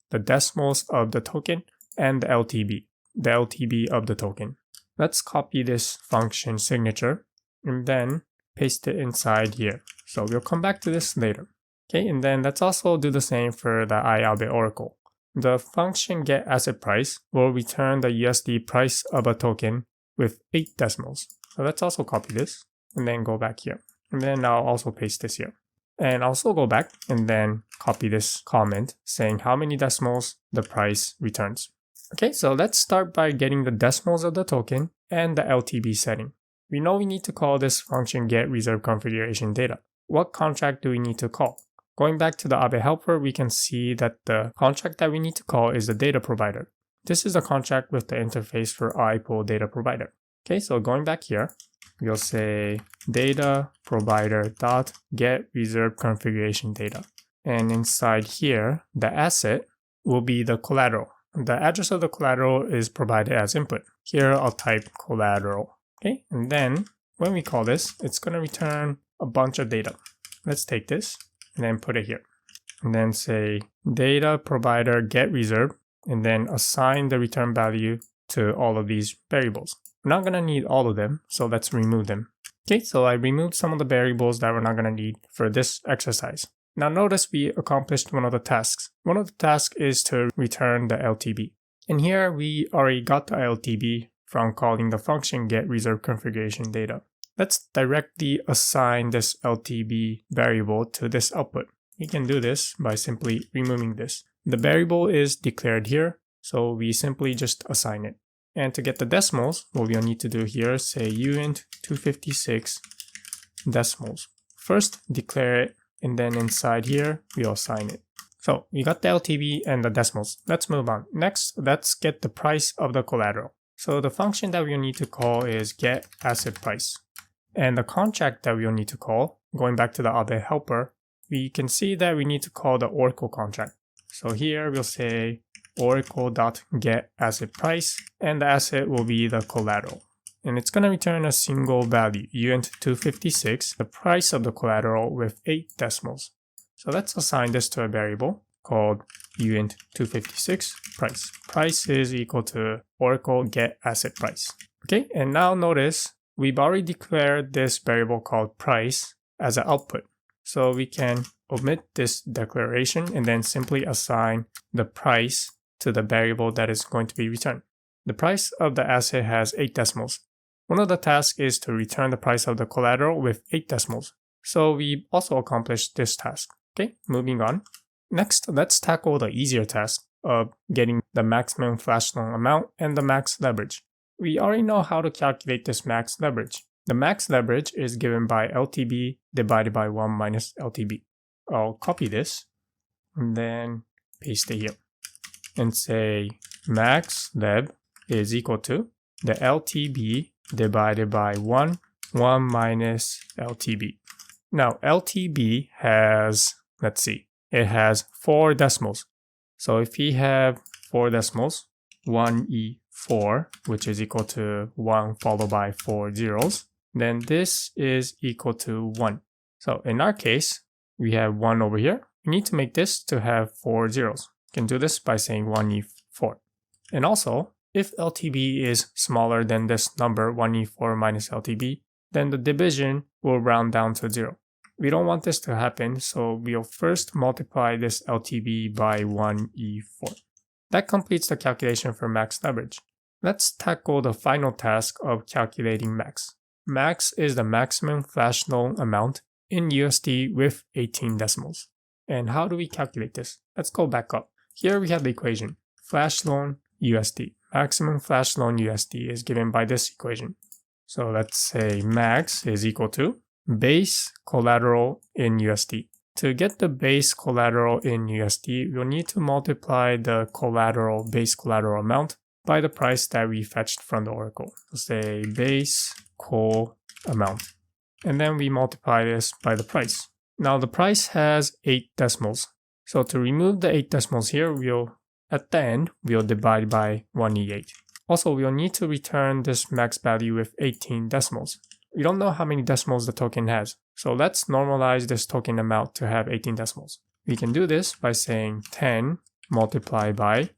Speaker 1: of the token, and the LTB of the token. Let's copy this function signature and then paste it inside here. So we'll come back to this later. Okay, and then let's also do the same for the Aave oracle. The function getAssetPrice will return the USD price of a token with 8 decimals. So let's also copy this and then go back here. And then I'll also paste this here. And also go back and then copy this comment saying how many decimals the price returns. Okay, so let's start by getting the decimals of the token and the LTB setting. We know we need to call this function getReservedConfigurationData. What contract do we need to call? Going back to the Aave helper, we can see that the contract that we need to call is the data provider. This is a contract with the interface for iPoolDataProvider. Okay, so going back here, we'll say data provider dot get reserved configuration data. And inside here, the asset will be the collateral. The address of the collateral is provided as input. Here I'll type collateral. Okay, and then when we call this, it's going to return a bunch of data. Let's take this and then put it here. And then say data provider get reserved and then assign the return value to all of these variables. We're not going to need all of them, so let's remove them. Okay, so I removed some of the variables that we're not going to need for this exercise. Now notice we accomplished one of the tasks. One of the tasks is to return the LTB. And here we already got the LTB from calling the function getReservedConfigurationData. Let's directly assign this LTB variable to this output. We can do this by simply removing this. The variable is declared here, so we simply just assign it. And to get the decimals, what we'll need to do here is say uint256 decimals. First, declare it, and then inside here, we'll assign it. So we got the LTB and the decimals. Let's move on. Next, let's get the price of the collateral. So the function that we'll need to call is getAssetPrice. And the contract that we'll need to call, going back to the Aave helper, we can see that we need to call the oracle contract. So here we'll say oracle.getAssetPrice, and the asset will be the collateral. And it's going to return a single value, uint256, the price of the collateral with 8 decimals. So let's assign this to a variable called uint256 price. Price is equal to oracle getAssetPrice. Okay, and now notice we've already declared this variable called price as an output. So we can omit this declaration and then simply assign the price to the variable that is going to be returned. The price of the asset has 8 decimals. One of the tasks is to return the price of the collateral with 8 decimals. So we also accomplished this task. Okay, moving on. Next, let's tackle the easier task of getting the maximum flash loan amount and the max leverage. We already know how to calculate this max leverage. The max leverage is given by LTB divided by 1 minus LTB. I'll copy this and then paste it here and say max lev is equal to the LTB divided by 1 minus LTB. Now LTB has, let's see, it has 4 decimals. So if we have 4 decimals, 1E4, which is equal to 1 followed by 4 zeros, then this is equal to 1. So in our case, we have 1 over here. We need to make this to have 4 zeros. You can do this by saying 1E4. And also, if LTB is smaller than this number, 1E4 minus LTB, then the division will round down to 0. We don't want this to happen, so we'll first multiply this LTB by 1E4. That completes the calculation for max leverage. Let's tackle the final task of calculating max. Max is the maximum flash loan amount in USD with 18 decimals. And how do we calculate this? Let's go back up. Here we have the equation. Flash loan USD. maximum flash loan USD is given by this equation. So let's say max is equal to base collateral in USD. To get the base collateral in USD, we'll need to multiply the base collateral amount by the price that we fetched from the oracle. So say base col amount. And then we multiply this by the price. Now the price has 8 decimals. So to remove the 8 decimals here, at the end, we'll divide by 1e8. Also, we'll need to return this max value with 18 decimals. We don't know how many decimals the token has. So let's normalize this token amount to have 18 decimals. We can do this by saying 10 multiplied by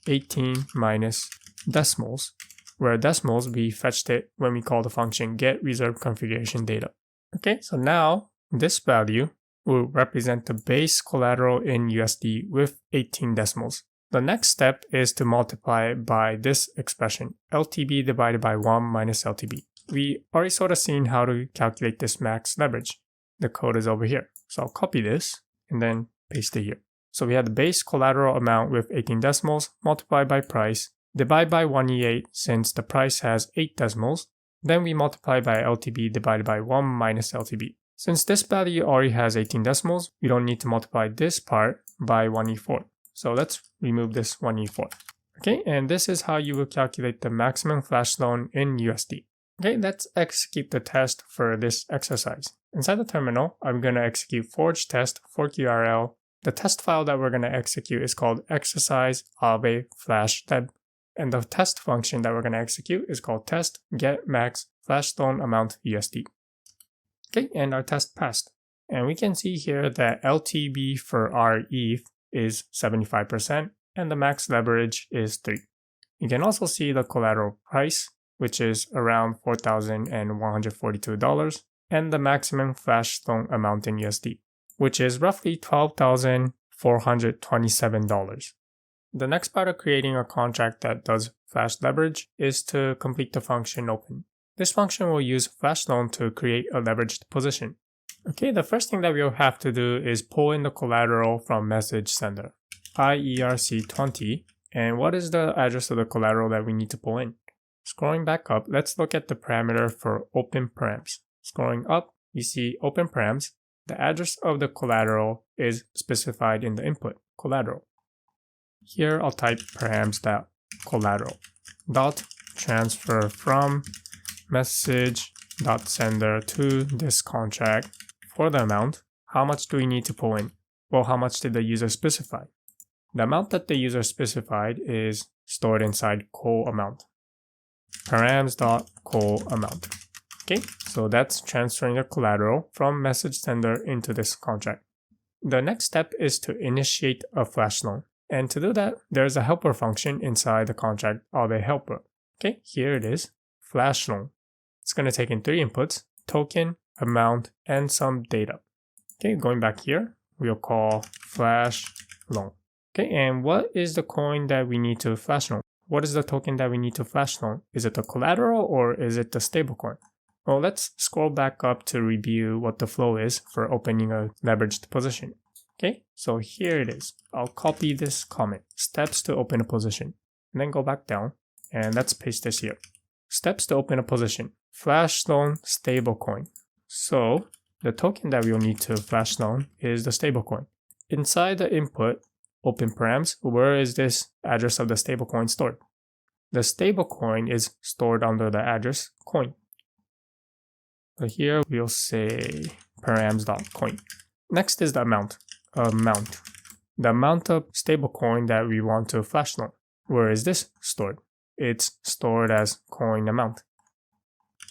Speaker 1: 18 minus decimals, where decimals we fetched it when we call the function get reserve configuration data. Okay, so now this value will represent the base collateral in USD with 18 decimals. The next step is to multiply it by this expression, LTB divided by 1 minus LTB. We already sort of seen how to calculate this max leverage. The code is over here. So I'll copy this and then paste it here. So we have the base collateral amount with 18 decimals multiplied by price, divide by 1e8 since the price has 8 decimals. Then we multiply by LTB divided by 1 minus LTB. Since this value already has 18 decimals, we don't need to multiply this part by 1e4. So let's remove this 1e4. Okay, and this is how you will calculate the maximum flash loan in USD. Okay, let's execute the test for this exercise. Inside the terminal, I'm going to execute forge test fork URL. The test file that we're going to execute is called exercise Aave flash deb. And the test function that we're going to execute is called test get max flash loan amount USD. Okay, and our test passed. And we can see here that LTB for our ETH is 75% and the max leverage is 3. You can also see the collateral price, which is around $4,142, and the maximum flash loan amount in USD, which is roughly $12,427. The next part of creating a contract that does flash leverage is to complete the function open. This function will use flash loan to create a leveraged position. Okay, the first thing that we'll have to do is pull in the collateral from message sender, IERC20. And what is the address of the collateral that we need to pull in? Scrolling back up, let's look at the parameter for open params. Scrolling up, you see open params. The address of the collateral is specified in the input, collateral. Here I'll type params.collateral dot transfer from message.sender to this contract. For the amount, how much do we need to pull in? Well, how much did the user specify? The amount that the user specified is stored inside col amount. Params.col amount. Okay, so that's transferring the collateral from message sender into this contract. The next step is to initiate a flash loan. And to do that, there's a helper function inside the contract Aave helper. Okay, here it is, flash loan. It's going to take in 3 inputs, token, amount, and some data. Okay, going back here, we'll call flash loan. Okay, and what is the coin that we need to flash loan? What is the token that we need to flash loan? Is it the collateral or is it the stablecoin? Well, let's scroll back up to review what the flow is for opening a leveraged position. Okay, so here it is. I'll copy this comment, steps to open a position, and then go back down, and let's paste this here. Steps to open a position, flash loan stablecoin. So the token that we'll need to flash loan is the stablecoin. Inside the input, open params, where is this address of the stablecoin stored? The stablecoin is stored under the address coin. So here we'll say params.coin. Next is the amount. The amount of stablecoin that we want to flash loan. Where is this stored? It's stored as coin amount.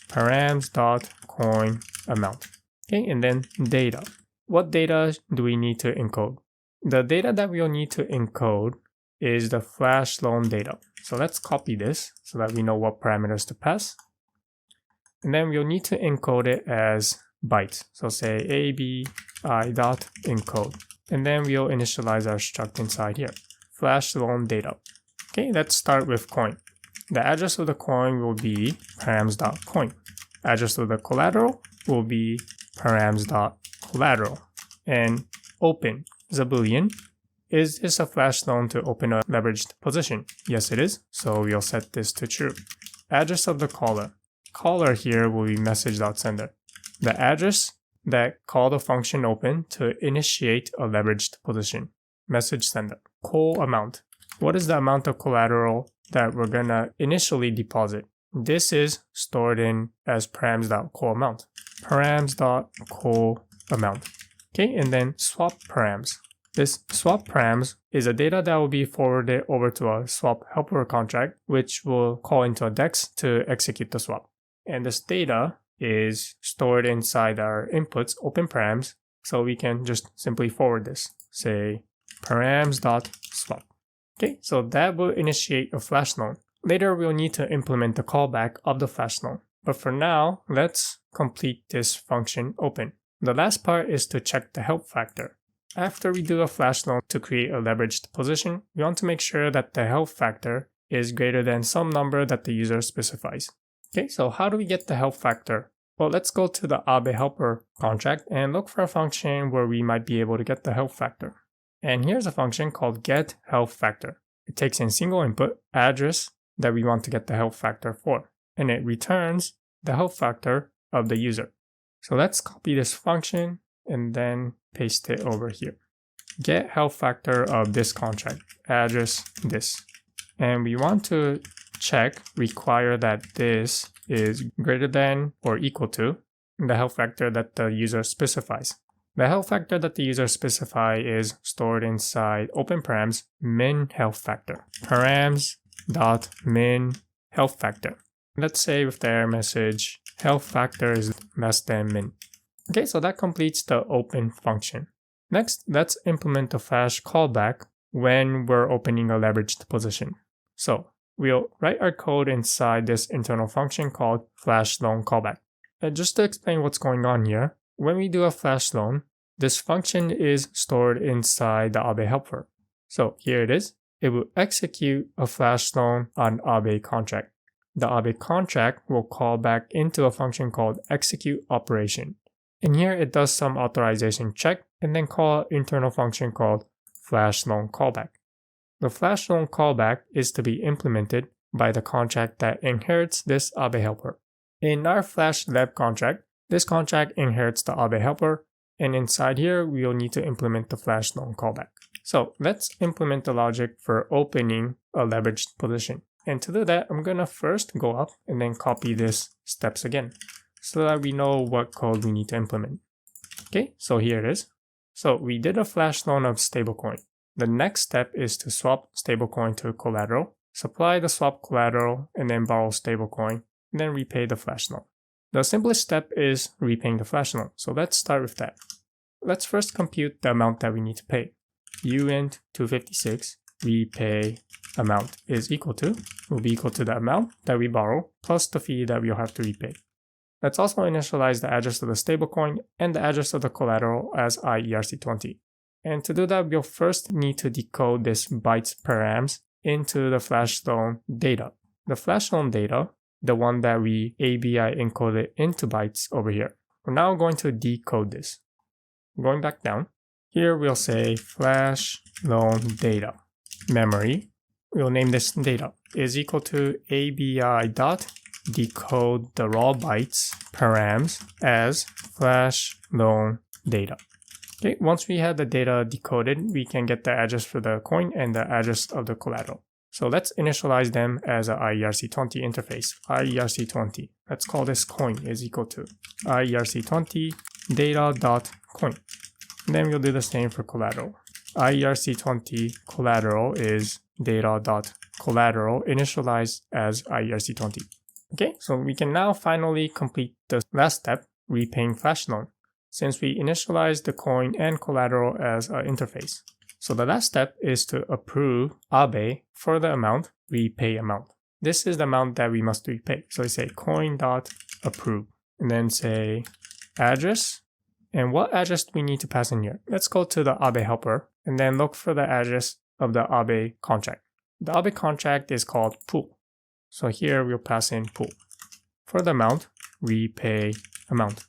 Speaker 1: Params.coin amount. Okay, and then data. What data do we need to encode? The data that we'll need to encode is the flash loan data. So let's copy this so that we know what parameters to pass. And then we'll need to encode it as bytes. So say ABI.encode. And then we'll initialize our struct inside here. Flash loan data. Okay, let's start with coin. The address of the coin will be params.coin. Address of the collateral will be params.collateral. And open is a boolean. Is this a flash loan to open a leveraged position? Yes, it is. So we'll set this to true. Address of the caller. Caller here will be message.sender. The address that called the function open to initiate a leveraged position. Message sender. Call amount. What is the amount of collateral that we're gonna initially deposit? This is stored in as params.callAmount. Params.callAmount. Okay, and then swap params. This swap params is a data that will be forwarded over to a swap helper contract, which will call into a DEX to execute the swap. And this data is stored inside our inputs, open params, so we can just simply forward this. Say params.swap. Okay, so that will initiate a flash loan. Later, we'll need to implement the callback of the flash loan. But for now, let's complete this function open. The last part is to check the help factor. After we do a flash loan to create a leveraged position, we want to make sure that the help factor is greater than some number that the user specifies. Okay, so how do we get the help factor? Well, let's go to the Aave helper contract and look for a function where we might be able to get the help factor. And here's a function called getHelpFactor. It takes in single input address that we want to get the help factor for, and it returns the help factor of the user. So let's copy this function and then paste it over here. Get help factor of this contract, address this. And we want to require that this is greater than or equal to the help factor that the user specifies. The help factor that the user specifies is stored inside open params min help factor. Params.min help factor. Let's say with the error message, help factor is less than min. Okay, so that completes the open function. Next, let's implement a flash callback when we're opening a leveraged position. So we'll write our code inside this internal function called flash loan callback. And just to explain what's going on here, when we do a flash loan, this function is stored inside the Aave helper. So here it is. It will execute a flash loan on Aave contract. The Aave contract will call back into a function called execute operation. And here it does some authorization check and then call an internal function called flash loan callback. The flash loan callback is to be implemented by the contract that inherits this Aave helper. In our flash lab contract, this contract inherits the Aave helper, and inside here we will need to implement the flash loan callback. So let's implement the logic for opening a leveraged position. And to do that, I'm gonna first go up and then copy this steps again, so that we know what code we need to implement. Okay, so here it is. So we did a flash loan of stablecoin. The next step is to swap stablecoin to collateral, supply the swap collateral, and then borrow stablecoin, and then repay the flash loan. The simplest step is repaying the flash loan, so let's start with that. Let's first compute the amount that we need to pay. uint 256 repay amount is equal to, will be equal to the amount that we borrow plus the fee that we'll have to repay. Let's also initialize the address of the stablecoin and the address of the collateral as IERC20. And to do that, we'll first need to decode this bytes params into the flash loan data. The flash loan data, the one that we ABI encoded into bytes over here. We're now going to decode this. Going back down, here we'll say flash loan data memory. We'll name this data is equal to ABI dot decode the raw bytes params as flash loan data. Okay, once we have the data decoded, we can get the address for the coin and the address of the collateral. So let's initialize them as an IERC20 interface. IERC20. Let's call this coin is equal to IERC20 data.coin. And then we'll do the same for collateral. IERC20 collateral is data.collateral initialized as IERC20. Okay, so we can now finally complete the last step, repaying flash loan, since we initialized the coin and collateral as an interface. So the last step is to approve Aave for the amount, repay amount. This is the amount that we must repay. So we say coin.approve and then say address. And what address do we need to pass in here? Let's go to the Aave helper and then look for the address of the Aave contract. The Aave contract is called pool. So here we'll pass in pool. For the amount, repay amount.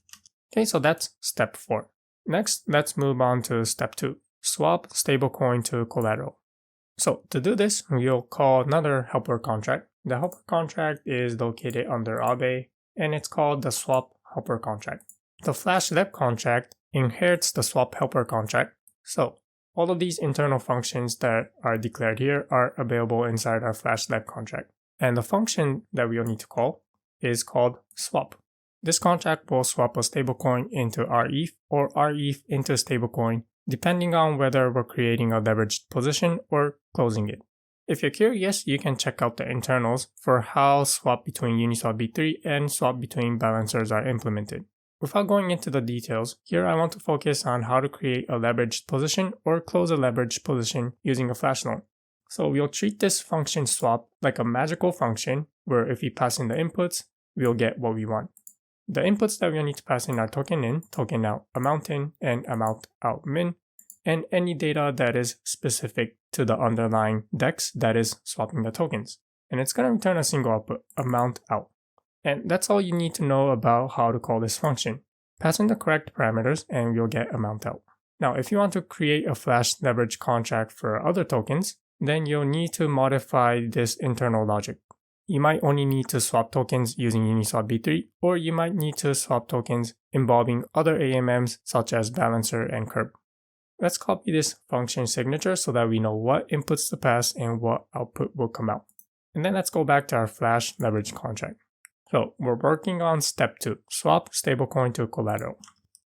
Speaker 1: Okay, so that's step 4. Next, let's move on to step 2. swap stablecoin to collateral. So to do this, we'll call another helper contract. The helper contract is located under Aave, and it's called the swap helper contract. The flash left contract inherits the swap helper contract. So all of these internal functions that are declared here are available inside our flash left contract. And the function that we'll need to call is called swap. This contract will swap a stablecoin into rETH or rETH into stablecoin, depending on whether we're creating a leveraged position or closing it. If you're curious, you can check out the internals for how swap between Uniswap V3 and swap between balancers are implemented. Without going into the details, here I want to focus on how to create a leveraged position or close a leveraged position using a flash loan. So we'll treat this function swap like a magical function where if we pass in the inputs, we'll get what we want. The inputs that we'll need to pass in are token in, token out, amount in, and amount out min, and any data that is specific to the underlying DEX that is swapping the tokens. And it's going to return a single output, amount out. And that's all you need to know about how to call this function. Pass in the correct parameters and you'll get amount out. Now, if you want to create a flash leverage contract for other tokens, then you'll need to modify this internal logic. You might only need to swap tokens using Uniswap V3, or you might need to swap tokens involving other AMMs such as balancer and curb. Let's copy this function signature so that we know what inputs to pass and what output will come out. And then let's go back to our flash leverage contract. So we're working on step 2, swap stablecoin to collateral.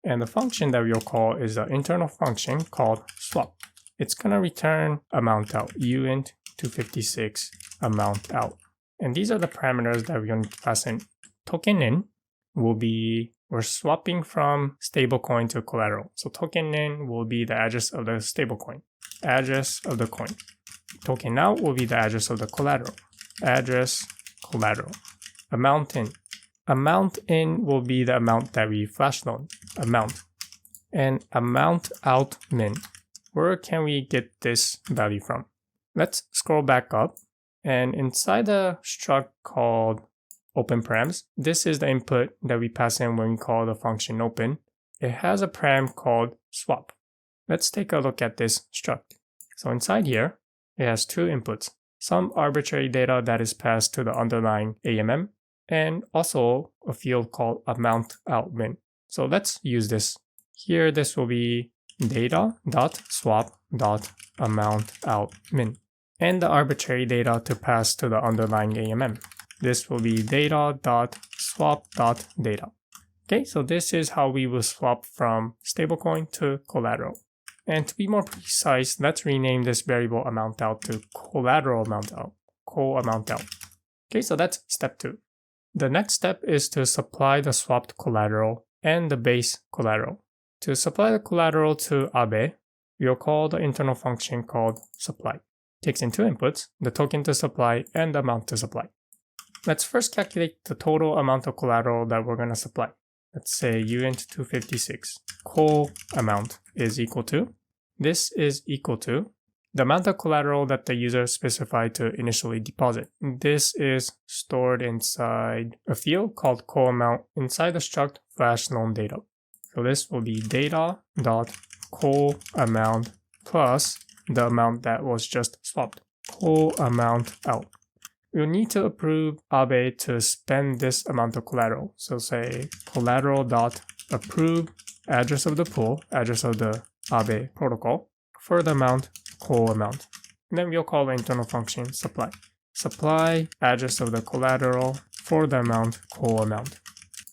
Speaker 1: And the function that we'll call is the internal function called swap. It's going to return amount out, uint 256 amount out. And these are the parameters that we're going to pass in. Token in will be, we're swapping from stablecoin to collateral. So token in will be the address of the stablecoin, address of the coin. Token out will be the address of the collateral, address, collateral. Amount in will be the amount that we flash loan, amount. And amount out min, where can we get this value from? Let's scroll back up, and inside the struct called open params, this is the input that we pass in when we call the function open. It has a param called swap. Let's take a look at this struct. So inside here, it has two inputs, some arbitrary data that is passed to the underlying AMM, and also a field called amount out min. So let's use this. Here, this will be data.swap.amount out min, and the arbitrary data to pass to the underlying AMM. This will be data.swap.data. Okay, so this is how we will swap from stablecoin to collateral. And to be more precise, let's rename this variable amount out to collateral amount out, co-amount out. Okay, so that's step 2. The next step is to supply the swapped collateral and the base collateral. To supply the collateral to Aave, we'll call the internal function called supply. It takes in two inputs, the token to supply and the amount to supply. Let's first calculate the total amount of collateral that we're going to supply. Let's say uint 256 co amount is equal to, this is equal to the amount of collateral that the user specified to initially deposit. This is stored inside a field called co-amount inside the struct flash loan data. So this will be data.co-amount plus the amount that was just swapped, co-amount out. We'll need to approve Aave to spend this amount of collateral. So say collateral.approve address of the pool, address of the Aave protocol for the amount, co-amount. And then we'll call the internal function supply. Supply address of the collateral for the amount, co-amount.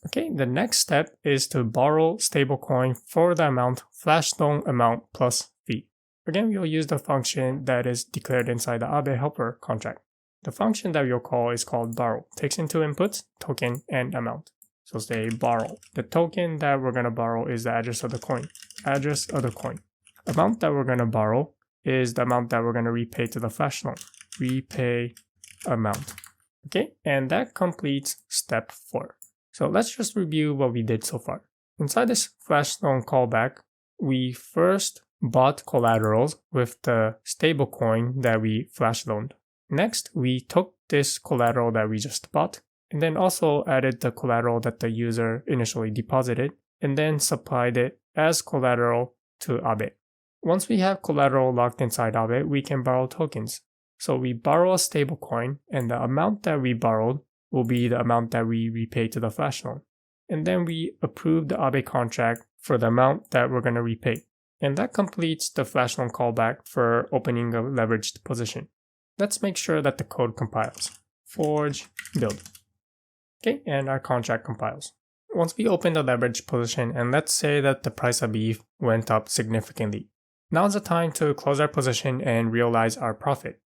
Speaker 1: Okay, the next step is to borrow stablecoin for the amount, flash loan amount plus fee. Again, we'll use the function that is declared inside the Aave helper contract. The function that we'll call is called borrow. Takes in two inputs, token and amount. So say borrow. The token that we're going to borrow is the address of the coin. Address of the coin. Amount that we're going to borrow is the amount that we're going to repay to the flash loan. Repay amount. Okay, and that completes step 4. So let's just review what we did so far. Inside this flash loan callback, we first bought collaterals with the stablecoin that we flash loaned. Next, we took this collateral that we just bought, and then also added the collateral that the user initially deposited, and then supplied it as collateral to Aave. Once we have collateral locked inside Aave, we can borrow tokens. So we borrow a stablecoin, and the amount that we borrowed will be the amount that we repay to the flash loan. And then we approve the Aave contract for the amount that we're going to repay. And that completes the flash loan callback for opening a leveraged position. Let's make sure that the code compiles. Forge build. Okay, and our contract compiles. Once we open the leveraged position, and let's say that the price of ETH went up significantly. Now's the time to close our position and realize our profit.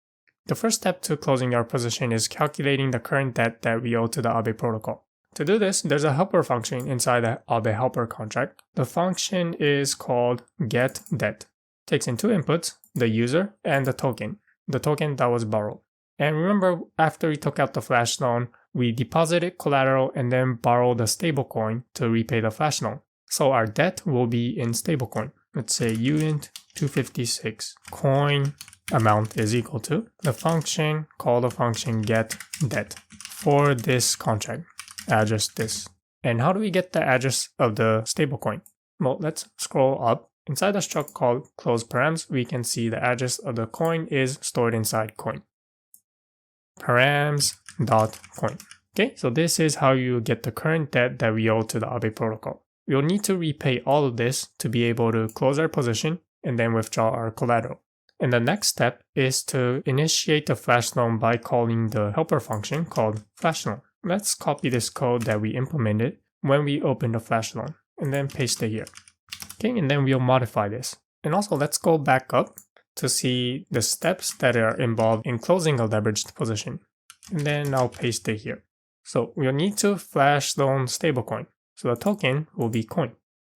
Speaker 1: The first step to closing our position is calculating the current debt that we owe to the Aave protocol. To do this, there's a helper function inside the Aave helper contract. The function is called getDebt. Takes in two inputs, the user and the token that was borrowed. And remember, after we took out the flash loan, we deposited collateral and then borrowed the stablecoin to repay the flash loan. So our debt will be in stablecoin. Let's say uint 256 coin amount is equal to the function, call the function getDebt for this contract, address this. And how do we get the address of the stablecoin? Well, let's scroll up. Inside the struct called close params, we can see the address of the coin is stored inside coin. Params.coin. Okay, so this is how you get the current debt that we owe to the Aave protocol. We'll need to repay all of this to be able to close our position and then withdraw our collateral. And the next step is to initiate the flash loan by calling the helper function called flash loan. Let's copy this code that we implemented when we opened the flash loan and then paste it here. Okay, and then we'll modify this. And also let's go back up to see the steps that are involved in closing a leveraged position. And then I'll paste it here. So we'll need to flash loan stablecoin. So the token will be coin.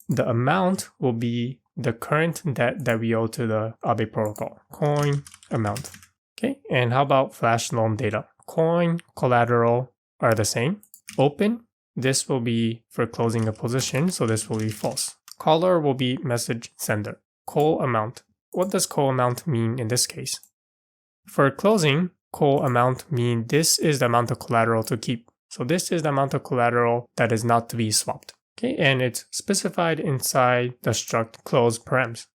Speaker 1: The amount will be the current debt that we owe to the Aave protocol. Coin amount. Okay, and how about flash loan data? Coin, collateral are the same. Open, this will be for closing a position, so this will be false. Caller will be message sender. Call amount. What does call amount mean in this case? For closing, call amount mean this is the amount of collateral to keep. So this is the amount of collateral that is not to be swapped. Okay, and it's specified inside the struct close params.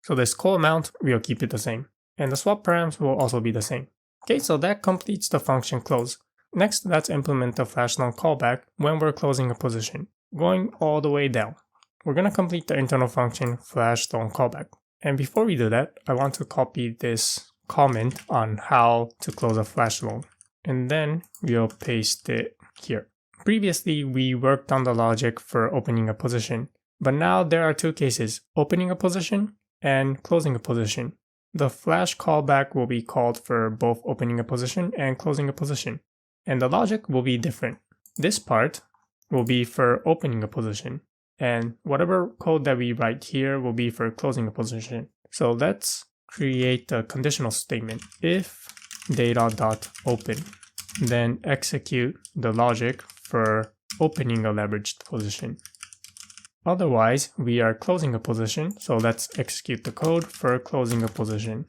Speaker 1: So this call amount, we'll keep it the same. And the swap params will also be the same. Okay, so that completes the function close. Next, let's implement the flash loan callback when we're closing a position. Going all the way down, we're going to complete the internal function flash loan callback. And before we do that, I want to copy this comment on how to close a flash loan. And then we'll paste it here. Previously, we worked on the logic for opening a position, but now there are two cases, opening a position and closing a position. The flash callback will be called for both opening a position and closing a position, and the logic will be different. This part will be for opening a position, and whatever code that we write here will be for closing a position. So let's create a conditional statement. If data.open, then execute the logic for opening a leveraged position. Otherwise, we are closing a position, so let's execute the code for closing a position.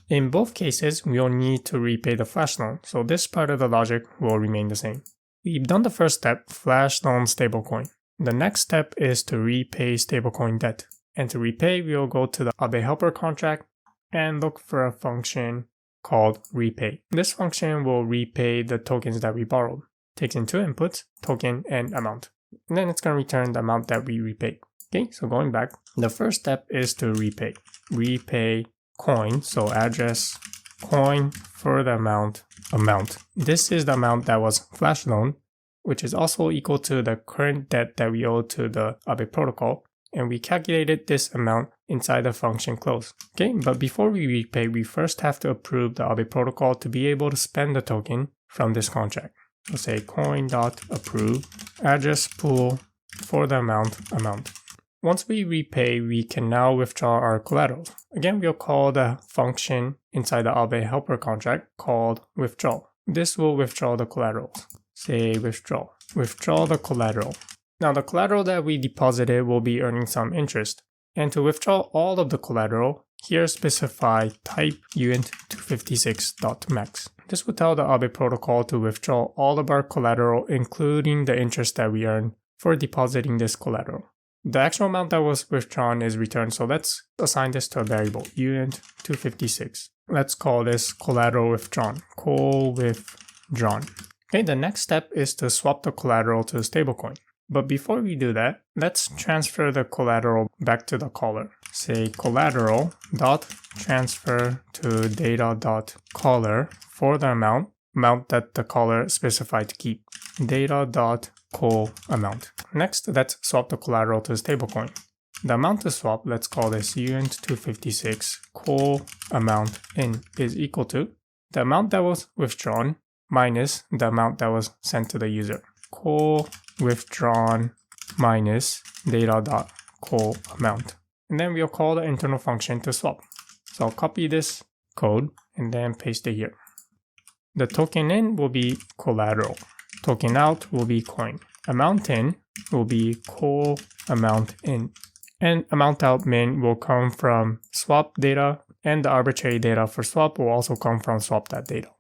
Speaker 1: In both cases, we'll need to repay the flash loan, so this part of the logic will remain the same. We've done the first step, flash loan stablecoin. The next step is to repay stablecoin debt. And to repay, we'll go to the Aave helper contract and look for a function called repay. This function will repay the tokens that we borrowed. Takes in two inputs, token and amount. And then it's going to return the amount that we repaid. Okay, so going back, the first step is to repay. Repay coin, so address coin for the amount. This is the amount that was flash loan, which is also equal to the current debt that we owe to the Aave protocol. And we calculated this amount inside the function close. Okay, but before we repay, we first have to approve the Aave protocol to be able to spend the token from this contract. We'll say coin.approve address pool for the amount. Once we repay, we can now withdraw our collateral. Again, we'll call the function inside the Aave helper contract called withdraw. This will withdraw the collateral. Say withdraw the collateral. Now the collateral that we deposited will be earning some interest. And to withdraw all of the collateral, here specify type uint256.max. This will tell the Aave protocol to withdraw all of our collateral, including the interest that we earn for depositing this collateral. The actual amount that was withdrawn is returned, so let's assign this to a variable, uint256. Let's call this collateral withdrawn, col withdrawn. Okay, the next step is to swap the collateral to a stablecoin. But before we do that, let's transfer the collateral back to the caller. Say collateral dot transfer to data dot caller for the amount that the caller specified to keep. Data dot col amount. Next, let's swap the collateral to a stablecoin. The amount to swap, let's call this uint256 col amount in is equal to the amount that was withdrawn minus the amount that was sent to the user. Col withdrawn minus data.col amount. And then we'll call the internal function to swap. So I'll copy this code and then paste it here. The token in will be collateral. Token out will be coin. Amount in will be col amount in. And amount out min will come from swap data, and the arbitrary data for swap will also come from swap.data.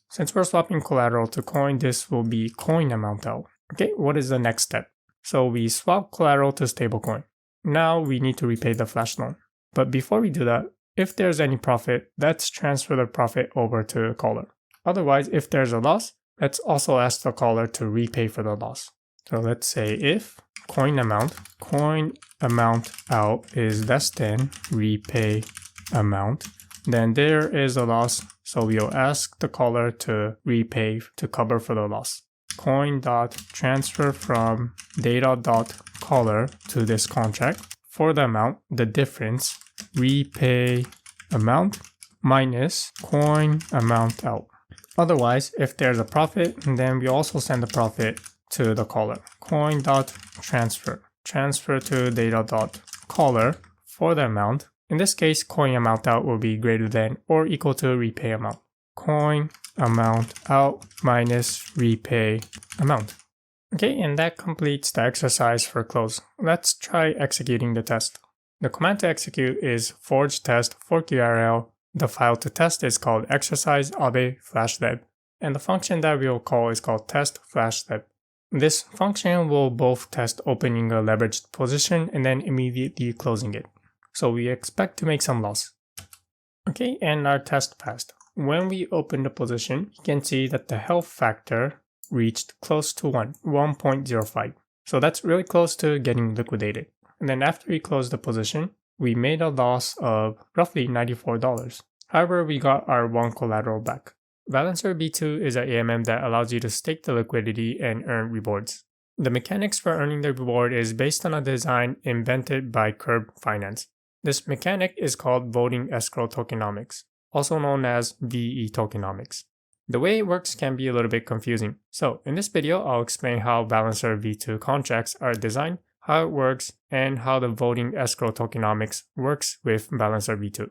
Speaker 1: Since we're swapping collateral to coin, this will be coin amount out. Okay, what is the next step? So we swap collateral to stablecoin. Now we need to repay the flash loan. But before we do that, if there's any profit, let's transfer the profit over to the caller. Otherwise, if there's a loss, let's also ask the caller to repay for the loss. So let's say if coin amount out is less than repay amount, then there is a loss, so we'll ask the caller to repay to cover for the loss. Coin.transfer from data.caller to this contract for the amount, the difference, repay amount minus coin amount out. Otherwise, if there's a profit, then we also send the profit to the caller. Coin.transfer, transfer to data.caller for the amount. In this case, coin amount out will be greater than or equal to repay amount. Coin amount out minus repay amount. Okay, and that completes the exercise for close. Let's try executing the test. The command to execute is forge test fork URL. The file to test is called exercise Aave /lib, and the function that we will call is called test /lib. This function will both test opening a leveraged position and then immediately closing it. So we expect to make some loss. Okay, and our test passed. When we open the position, you can see that the health factor reached close to 1.05. So that's really close to getting liquidated. And then after we closed the position, we made a loss of roughly $94. However, we got our one collateral back. Balancer V2 is an AMM that allows you to stake the liquidity and earn rewards. The mechanics for earning the reward is based on a design invented by Curb Finance. This mechanic is called voting escrow tokenomics, also known as VE tokenomics. The way it works can be a little bit confusing. So in this video, I'll explain how Balancer V2 contracts are designed, how it works, and how the voting escrow tokenomics works with Balancer V2.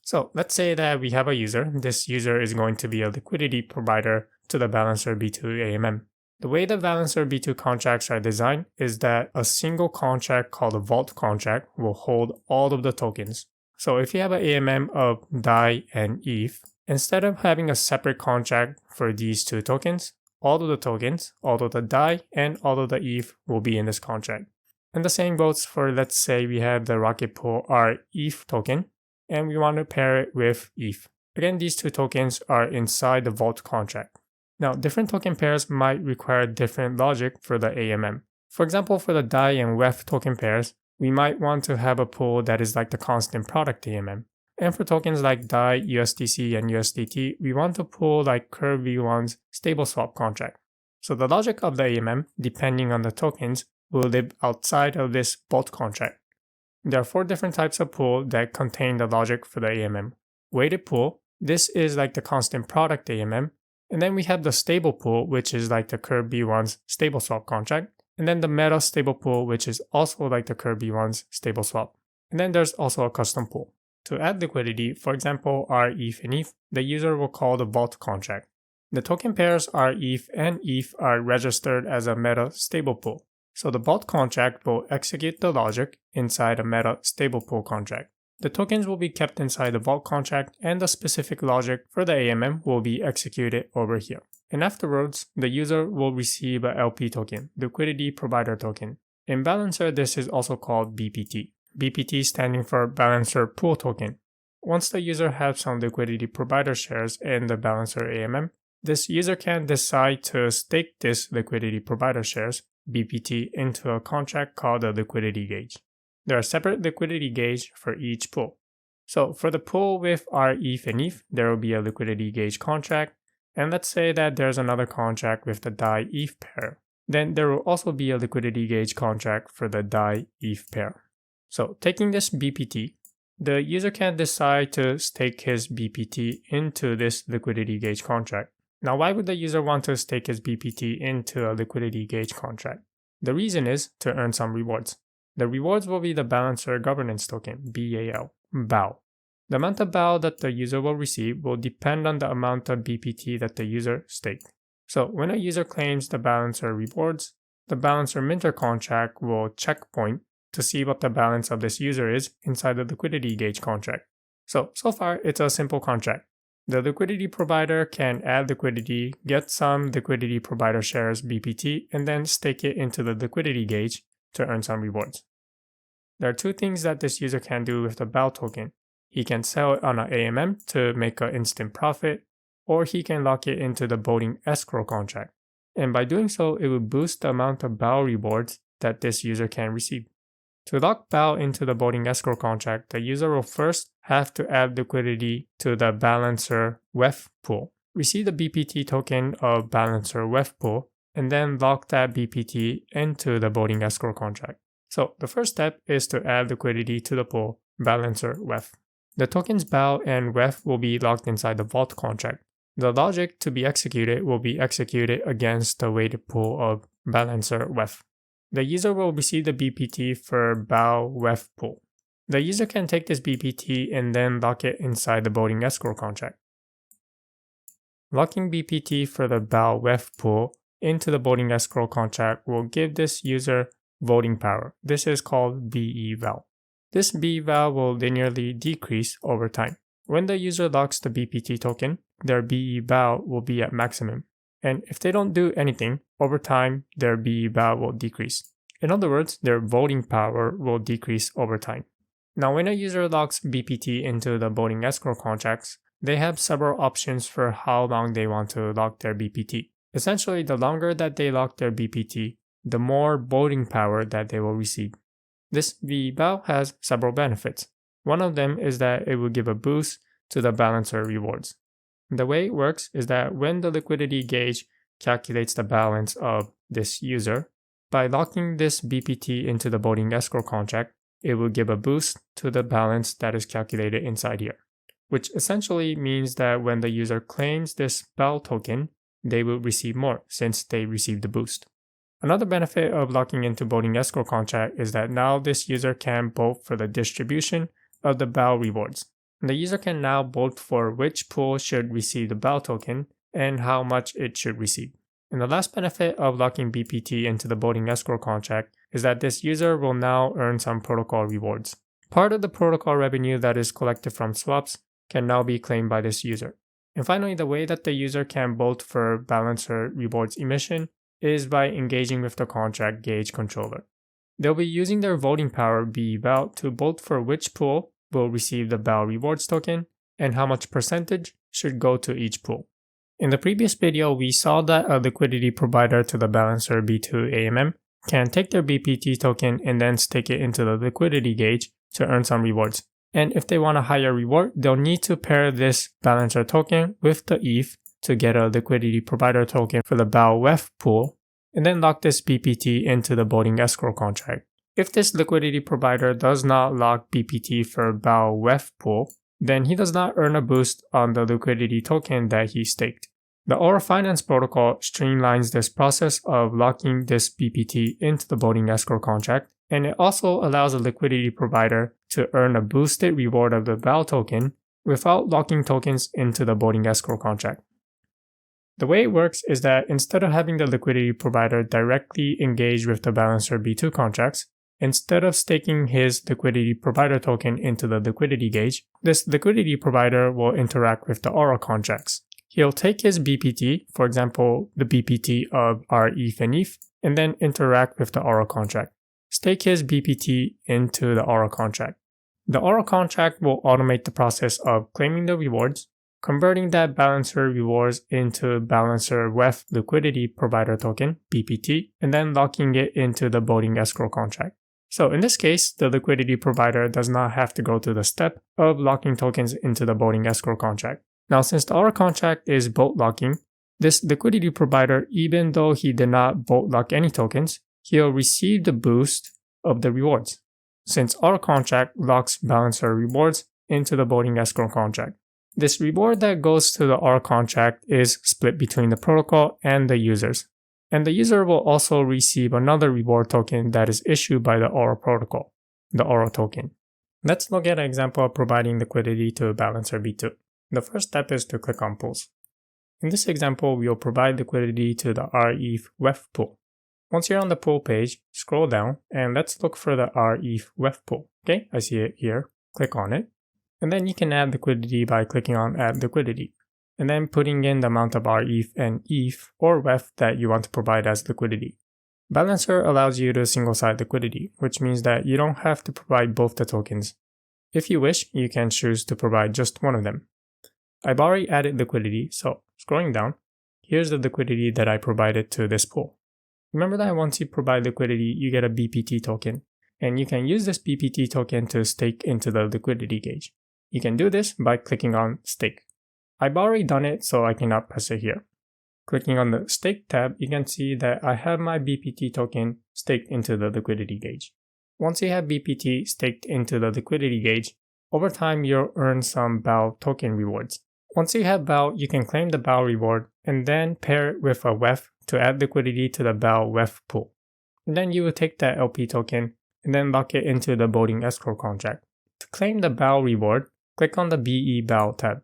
Speaker 1: So let's say that we have a user. This user is going to be a liquidity provider to the Balancer V2 AMM. The way the Balancer V2 contracts are designed is that a single contract called a vault contract will hold all of the tokens. So if you have an AMM of DAI and ETH, instead of having a separate contract for these two tokens, all of the tokens, all of the DAI and all of the ETH will be in this contract. And the same goes for, let's say we have the Rocket Pool rETH token and we want to pair it with ETH. Again, these two tokens are inside the vault contract. Now, different token pairs might require different logic for the AMM. For example, for the DAI and WETH token pairs, we might want to have a pool that is like the constant product AMM. And for tokens like DAI, USDC, and USDT, we want to pool like Curve V1's stable swap contract. So the logic of the AMM, depending on the tokens, will live outside of this vault contract. There are 4 different types of pool that contain the logic for the AMM. Weighted pool, this is like the constant product AMM. And then we have the stable pool, which is like the Curve V1's stable swap contract. And then the meta stable pool, which is also like the Curve V1's stable swap. And then there's also a custom pool. To add liquidity, for example, rETH and ETH, the user will call the vault contract. The token pairs rETH and ETH are registered as a meta stable pool. So the vault contract will execute the logic inside a meta stable pool contract. The tokens will be kept inside the vault contract and the specific logic for the AMM will be executed over here. And afterwards, the user will receive a LP token, liquidity provider token. In Balancer, this is also called BPT. BPT standing for Balancer Pool Token. Once the user has some liquidity provider shares in the Balancer AMM, this user can decide to stake this liquidity provider shares, BPT, into a contract called a liquidity gauge. There are separate liquidity gauge for each pool. So for the pool with rETH and ETH, there will be a liquidity gauge contract, and let's say that there's another contract with the DAI ETH pair. Then there will also be a liquidity gauge contract for the DAI ETH pair. So taking this BPT, the user can decide to stake his BPT into this liquidity gauge contract. Now, why would the user want to stake his BPT into a liquidity gauge contract? The reason is to earn some rewards. The rewards will be the Balancer Governance Token, BAL, BAL. The amount of BAL that the user will receive will depend on the amount of BPT that the user staked. So when a user claims the Balancer rewards, the Balancer Minter contract will checkpoint to see what the balance of this user is inside the liquidity gauge contract. So far, it's a simple contract. The liquidity provider can add liquidity, get some liquidity provider shares BPT, and then stake it into the liquidity gauge to earn some rewards. There are two things that this user can do with the BAL token. He can sell it on an AMM to make an instant profit, or he can lock it into the voting escrow contract. And by doing so, it will boost the amount of BAL rewards that this user can receive. To lock BAL into the voting escrow contract, the user will first have to add liquidity to the Balancer WETH pool, receive the BPT token of Balancer WETH pool, and then lock that BPT into the voting escrow contract. So the first step is to add liquidity to the pool, Balancer WETH. The tokens BAL and WETH will be locked inside the vault contract. The logic to be executed will be executed against the weighted pool of Balancer WETH. The user will receive the BPT for BAL WETH pool. The user can take this BPT and then lock it inside the voting escrow contract. Locking BPT for the BAL WETH pool into the voting escrow contract will give this user voting power. This is called BEVAL. This BEVAL will linearly decrease over time. When the user locks the BPT token, their BEVAL will be at maximum. And if they don't do anything, over time, their BEVAL will decrease. In other words, their voting power will decrease over time. Now, when a user locks BPT into the voting escrow contracts, they have several options for how long they want to lock their BPT. Essentially, the longer that they lock their BPT, the more voting power that they will receive. This BEVAL has several benefits. One of them is that it will give a boost to the Balancer rewards. The way it works is that when the liquidity gauge calculates the balance of this user, by locking this BPT into the voting escrow contract, it will give a boost to the balance that is calculated inside here, which essentially means that when the user claims this BAL token, they will receive more since they received the boost. Another benefit of locking into voting escrow contract is that now this user can vote for the distribution of the BAL rewards. The user can now vote for which pool should receive the BAL token and how much it should receive. And the last benefit of locking BPT into the voting escrow contract is that this user will now earn some protocol rewards. Part of the protocol revenue that is collected from swaps can now be claimed by this user. And finally, the way that the user can vote for Balancer rewards emission is by engaging with the contract gauge controller. They'll be using their voting power BEVAL to vote for which pool will receive the BAL rewards token and how much percentage should go to each pool. In the previous video, we saw that a liquidity provider to the Balancer B2 AMM can take their BPT token and then stake it into the liquidity gauge to earn some rewards. And if they want a higher reward, they'll need to pair this Balancer token with the ETH to get a liquidity provider token for the BAL WETH pool, and then lock this BPT into the voting escrow contract. If this liquidity provider does not lock BPT for BAL WETH pool, then he does not earn a boost on the liquidity token that he staked. The Aura Finance protocol streamlines this process of locking this BPT into the voting escrow contract, and it also allows a liquidity provider to earn a boosted reward of the BAL token without locking tokens into the voting escrow contract. The way it works is that instead of having the liquidity provider directly engage with the Balancer B2 contracts, instead of staking his liquidity provider token into the liquidity gauge, this liquidity provider will interact with the Aura contracts. He'll take his BPT, for example, the BPT of rETH and ETH, and then interact with the Aura contract. stake his BPT into the Aura contract. The Aura contract will automate the process of claiming the rewards, converting that balancer rewards into balancer WETH liquidity provider token, BPT, and then locking it into the voting escrow contract. So in this case, the liquidity provider does not have to go through the step of locking tokens into the voting escrow contract. Now, since the Aura contract is vote locking, this liquidity provider, even though he did not vote lock any tokens, he'll receive the boost of the rewards, since Aura contract locks balancer rewards into the voting escrow contract. This reward that goes to the Aura contract is split between the protocol and the users. And the user will also receive another reward token that is issued by the Aura protocol, the Aura token. Let's look at an example of providing liquidity to a balancer V2. The first step is to click on pools. In this example, we will provide liquidity to the rETH WETH pool. Once you're on the pool page, scroll down and let's look for the rETH WETH pool. Okay, I see it here. Click on it. And then you can add liquidity by clicking on Add Liquidity, and then putting in the amount of rETH and ETH or WETH that you want to provide as liquidity. Balancer allows you to single-side liquidity, which means that you don't have to provide both the tokens. If you wish, you can choose to provide just one of them. I've already added liquidity, so scrolling down, here's the liquidity that I provided to this pool. Remember that once you provide liquidity, you get a BPT token, and you can use this BPT token to stake into the liquidity gauge. You can do this by clicking on Stake. I've already done it, so I cannot press it here. Clicking on the Stake tab, you can see that I have my BPT token staked into the liquidity gauge. Once you have BPT staked into the liquidity gauge, over time you'll earn some BAL token rewards. Once you have BAL, you can claim the BAL reward and then pair it with a WETH to add liquidity to the BAL WETH pool. And then you will take that LP token and then lock it into the voting escrow contract. To claim the BAL reward, click on the BE BAL tab.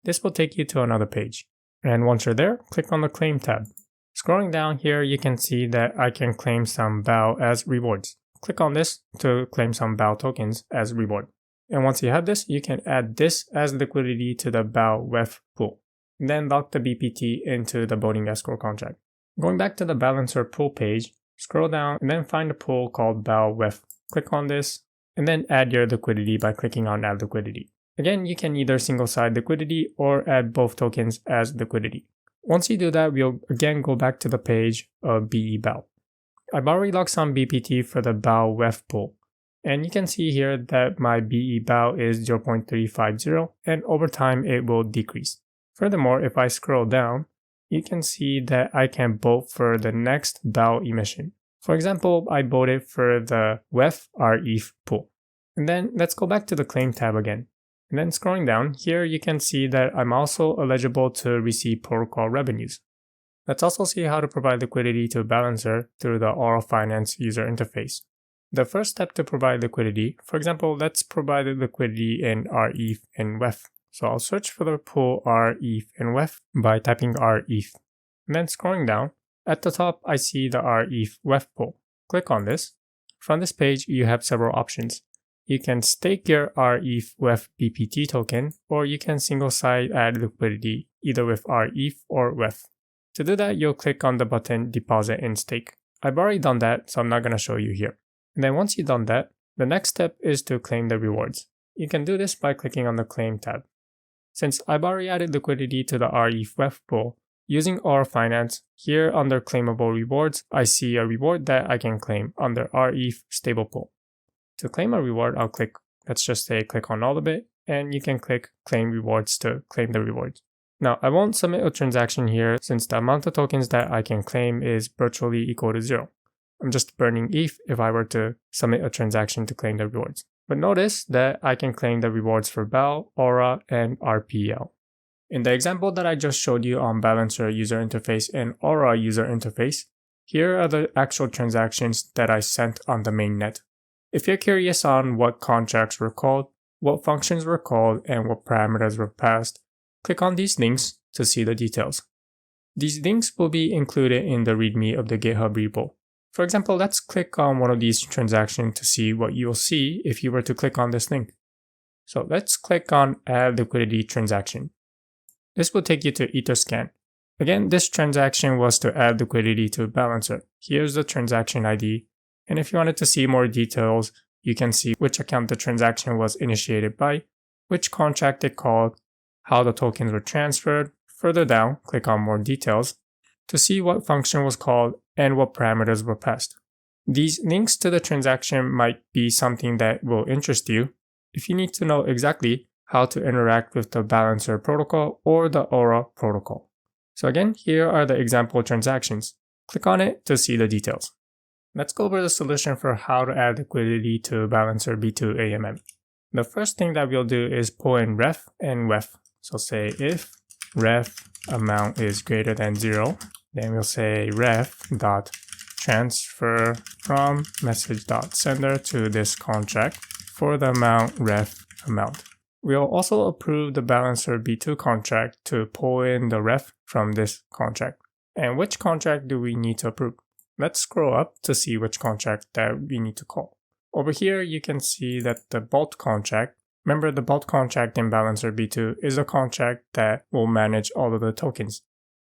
Speaker 1: This will take you to another page. And once you're there, click on the Claim tab. Scrolling down here, you can see that I can claim some BAL as rewards. Click on this to claim some BAL tokens as reward. And once you have this, you can add this as liquidity to the BAL WETH pool. And then lock the BPT into the voting escrow contract. Going back to the balancer pool page, scroll down and then find a pool called BAL WETH. Click on this and then add your liquidity by clicking on Add Liquidity. Again, you can either single-side liquidity or add both tokens as liquidity. Once you do that, we'll again go back to the page of BE BAL. I've already locked some BPT for the BAL WETH pool. And you can see here that my BE BAL is 0.350 and over time it will decrease. Furthermore, if I scroll down, you can see that I can vote for the next BAL emission. For example, I voted for the WETH rETH pool. And then let's go back to the Claim tab again. And then scrolling down, here you can see that I'm also eligible to receive protocol revenues. Let's also see how to provide liquidity to a balancer through the Aura Finance user interface. The first step to provide liquidity, for example, let's provide liquidity in rETH and WETH. So I'll search for the pool rETH and WETH by typing rETH. And then scrolling down, at the top I see the rETH WETH pool. Click on this. From this page, you have several options. You can stake your rETH WETH BPT token, or you can single-side add liquidity either with rETH or WETH. To do that, you'll click on the button Deposit and Stake. I've already done that, so I'm not going to show you here. And then once you've done that, the next step is to claim the rewards. You can do this by clicking on the Claim tab. Since I've already added liquidity to the rETH WETH pool, using Aura Finance, here under Claimable Rewards, I see a reward that I can claim under rETH Stable Pool. To claim a reward, I'll click, let's just say click on all of it, and you can click Claim Rewards to claim the rewards. Now, I won't submit a transaction here since the amount of tokens that I can claim is virtually equal to 0. I'm just burning ETH if I were to submit a transaction to claim the rewards. But notice that I can claim the rewards for BAL, Aura, and RPL. In the example that I just showed you on Balancer user interface and Aura user interface, here are the actual transactions that I sent on the mainnet. If you're curious on what contracts were called, what functions were called, and what parameters were passed, click on these links to see the details. These links will be included in the README of the GitHub repo. For example, let's click on one of these transactions to see what you will see if you were to click on this link. So let's click on Add Liquidity Transaction. This will take you to Etherscan. Again, this transaction was to add liquidity to a balancer. Here's the transaction ID. And if you wanted to see more details, you can see which account the transaction was initiated by, which contract it called, how the tokens were transferred. Further down, click on more details to see what function was called and what parameters were passed. These links to the transaction might be something that will interest you if you need to know exactly how to interact with the balancer protocol or the Aura protocol. So again, here are the example transactions. Click on it to see the details. Let's go over the solution for how to add liquidity to balancer B2 AMM. The first thing that we'll do is pull in rETH and WETH. So say if rETH amount is greater than 0, then we'll say rETH.transfer from message.sender to this contract for the amount rETH amount. We'll also approve the balancer B2 contract to pull in the rETH from this contract. And which contract do we need to approve? Let's scroll up to see which contract that we need to call. Over here, you can see that the Bolt contract, remember the Bolt contract in balancer B2 is a contract that will manage all of the tokens.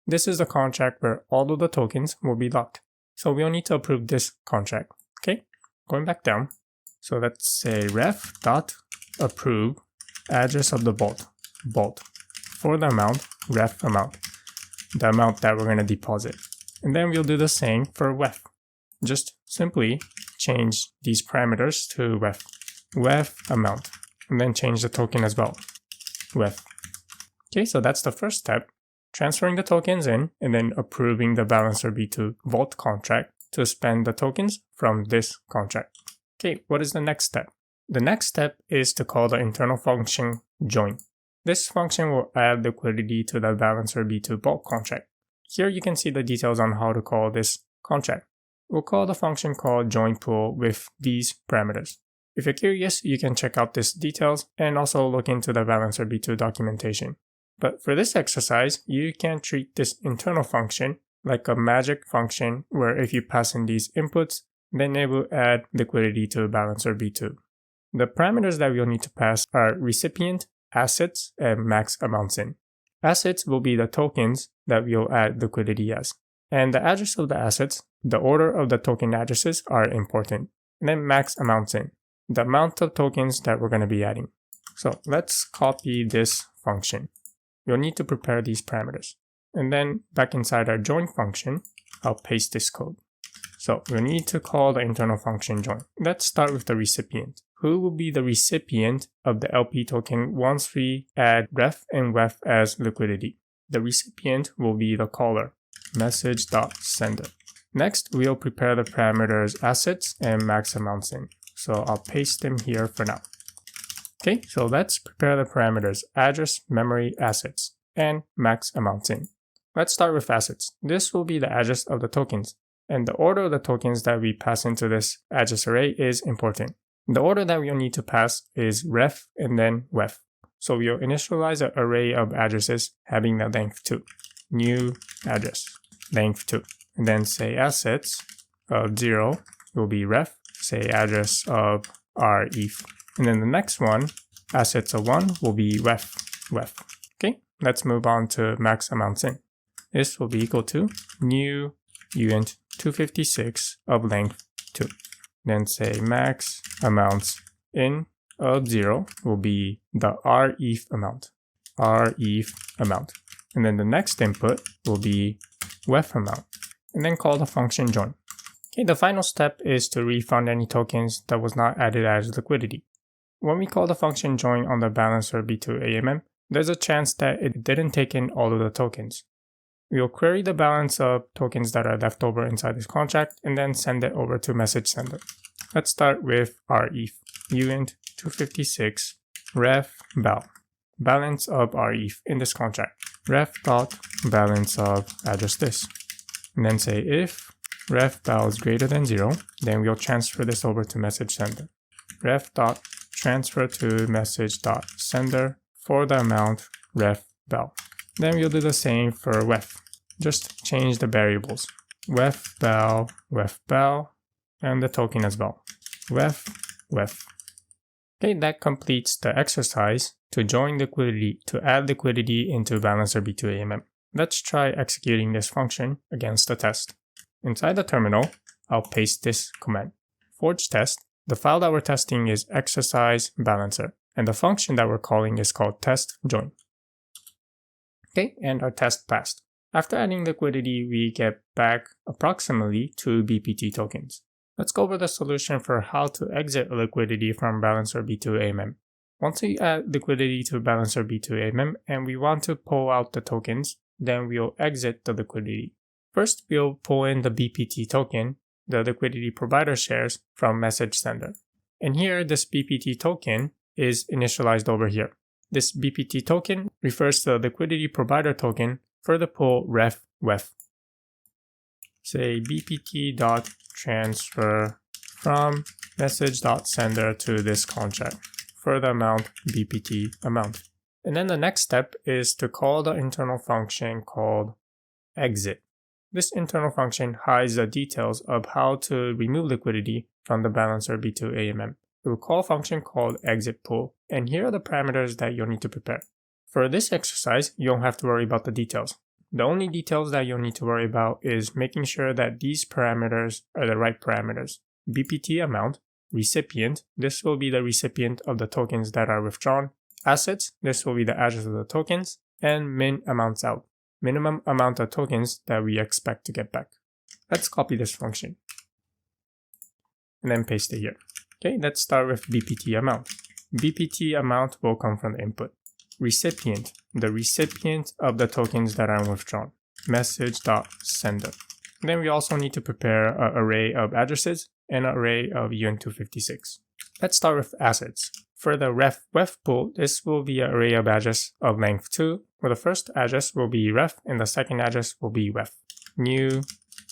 Speaker 1: This is the contract where all of the tokens will be locked. So we'll need to approve this contract. Okay, going back down. So let's say ref.approve address of the Bolt for the amount, ref amount, the amount that we're going to deposit. And then we'll do the same for WETH. Just simply change these parameters to WETH amount, and then change the token as well, WETH. Okay, so that's the first step, transferring the tokens in and then approving the balancer B2 Vault contract to spend the tokens from this contract. Okay, what is the next step? The next step is to call the internal function join. This function will add liquidity to the balancer B2 Vault contract. Here you can see the details on how to call this contract. We'll call the function called join pool with these parameters. If you're curious, you can check out these details and also look into the balancer B2 documentation. But for this exercise, you can treat this internal function like a magic function where if you pass in these inputs, then it will add liquidity to balancer B2. The parameters that we'll need to pass are recipient, assets, and max amounts in. Assets will be the tokens that we'll add liquidity as. And the address of the assets, the order of the token addresses are important. And then max amounts in, the amount of tokens that we're going to be adding. So let's copy this function. We'll need to prepare these parameters. And then back inside our join function, I'll paste this code. So we'll need to call the internal function join. Let's start with the recipient. Who will be the recipient of the LP token once we add rETH and WETH as liquidity? The recipient will be the caller, message.sender. Next, we'll prepare the parameters assets and max amounts in. So I'll paste them here for now. Okay, so let's prepare the parameters address, memory, assets, and max amounts in. Let's start with assets. This will be the address of the tokens, and the order of the tokens that we pass into this address array is important. The order that we'll need to pass is rETH and then WETH. So we'll initialize an array of addresses having the length 2. New address, length 2. And then say assets of 0 will be rETH, say address of rETH. And then the next one, assets of 1 will be WETH. Okay, let's move on to max amounts in. This will be equal to new uint 256 of length 2. Then say max amounts in of 0 will be the rETH amount. And then the next input will be WETH amount. And then call the function join. Okay, the final step is to refund any tokens that was not added as liquidity. When we call the function join on the balancer B2 AMM, there's a chance that it didn't take in all of the tokens. We'll query the balance of tokens that are left over inside this contract and then send it over to message sender. Let's start with rETH, uint 256 ref bal, balance of rETH in this contract. Ref.balance of address this. And then say if ref bal is greater than 0, then we'll transfer this over to message sender. Ref.transfer to message.sender for the amount ref bal. Then we'll do the same for WETH. Just change the variables. WETH bal, and the token as well. WETH. Okay, that completes the exercise to join liquidity to add liquidity into balancer B2 AMM. Let's try executing this function against the test. Inside the terminal, I'll paste this command. forge test, the file that we're testing is exercise balancer, and the function that we're calling is called test join. Okay, and our test passed. After adding liquidity, we get back approximately 2 BPT tokens. Let's go over the solution for how to exit liquidity from balancer B2 AMM. Once we add liquidity to balancer B2 AMM and we want to pull out the tokens, then we'll exit the liquidity. First, we'll pull in the BPT token, the liquidity provider shares, from message sender. And here, this BPT token is initialized over here. This BPT token refers to the liquidity provider token for the pool rETH WETH. Say bpt.transfer from message.sender to this contract for the amount BPT amount. And then the next step is to call the internal function called exit. This internal function hides the details of how to remove liquidity from the balancer B2 AMM. It will call a function called exit pool, and here are the parameters that you'll need to prepare. For this exercise, you don't have to worry about the details. The only details that you'll need to worry about is making sure that these parameters are the right parameters. BPT amount, recipient, this will be the recipient of the tokens that are withdrawn. Assets, this will be the address of the tokens. And min amounts out, minimum amount of tokens that we expect to get back. Let's copy this function and then paste it here. Okay, let's start with BPT amount. BPT amount will come from the input. Recipient, the recipient of the tokens that are withdrawn. Message.sender. Then we also need to prepare an array of addresses and an array of UN256. Let's start with assets. For the rETH WETH pool, this will be an array of address of length 2, where the first address will be rETH and the second address will be WETH. New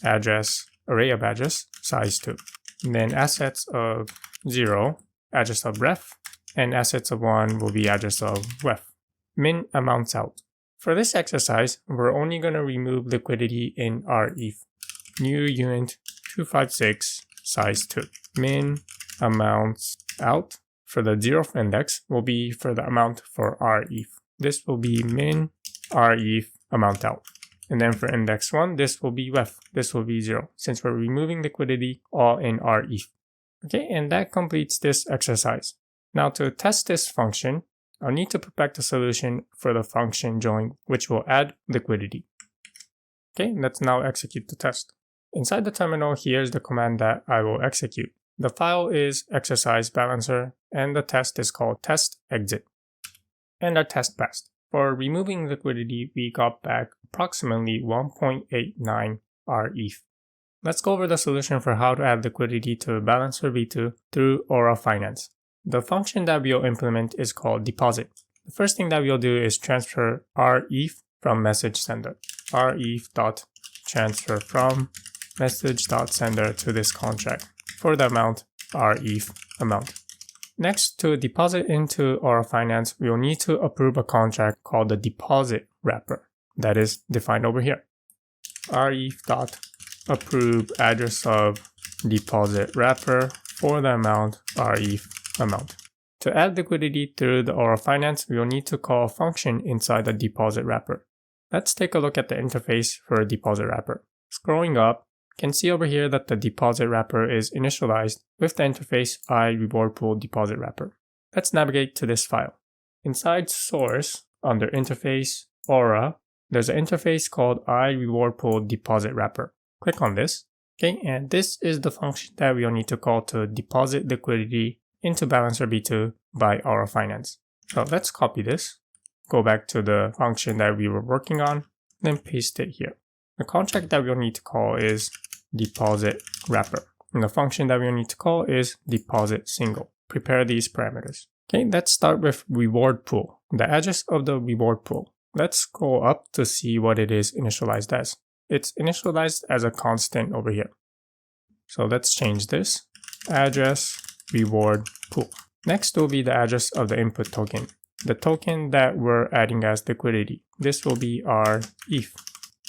Speaker 1: address, array of address, size 2. And then assets of 0, address of rETH, and assets of 1 will be address of WETH. Min amounts out. For this exercise, we're only going to remove liquidity in rETH. New unit 256, size 2. Min amounts out for the 0th index will be for the amount for rETH. This will be min rETH amount out. And then for index 1, this will be WETH. This will be 0, since we're removing liquidity all in rETH. Okay, and that completes this exercise. Now to test this function, I'll need to prepare the solution for the function join, which will add liquidity. Okay, let's now execute the test. Inside the terminal, here's the command that I will execute. The file is exercise balancer, and the test is called test exit. And our test passed. For removing liquidity, we got back approximately 1.89 rETH. Let's go over the solution for how to add liquidity to balancer V2 through Aura Finance. The function that we'll implement is called deposit. The first thing that we'll do is transfer rETH from message sender. rETH.transfer from message.sender to this contract for the amount rETH amount. Next, to deposit into Aura Finance, we'll need to approve a contract called the deposit wrapper that is defined over here. rETH.approve address of deposit wrapper for the amount rETH amount. To add liquidity through the Aura Finance, we will need to call a function inside the deposit wrapper. Let's take a look at the interface for a deposit wrapper. Scrolling up, you can see over here that the deposit wrapper is initialized with the interface iRewardPool deposit wrapper. Let's navigate to this file. Inside source, under interface, Aura, there's an interface called iRewardPool deposit wrapper. Click on this. Okay, and this is the function that we'll need to call to deposit liquidity into balancer B2 by Aura Finance. So let's copy this, go back to the function that we were working on, then paste it here. The contract that we'll need to call is deposit wrapper, and the function that we'll need to call is deposit single. Prepare these parameters. Okay, let's start with reward pool, the address of the reward pool. Let's scroll up to see what it is initialized as. It's initialized as a constant over here. So let's change this. Address reward pool. Next will be the address of the input token, the token that we're adding as liquidity. This will be our ETH.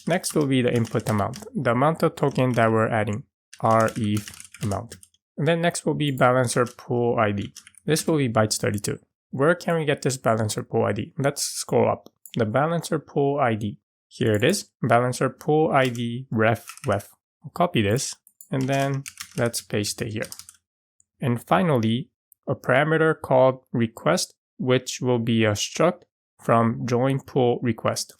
Speaker 1: Next will be the input amount, the amount of token that we're adding, our ETH amount. And then next will be balancer pool ID. This will be bytes 32. Where can we get this balancer pool ID? Let's scroll up. The balancer pool ID. Here it is, balancer pool ID rETH WETH. I'll copy this and then let's paste it here. And finally, a parameter called request, which will be a struct from join pool request.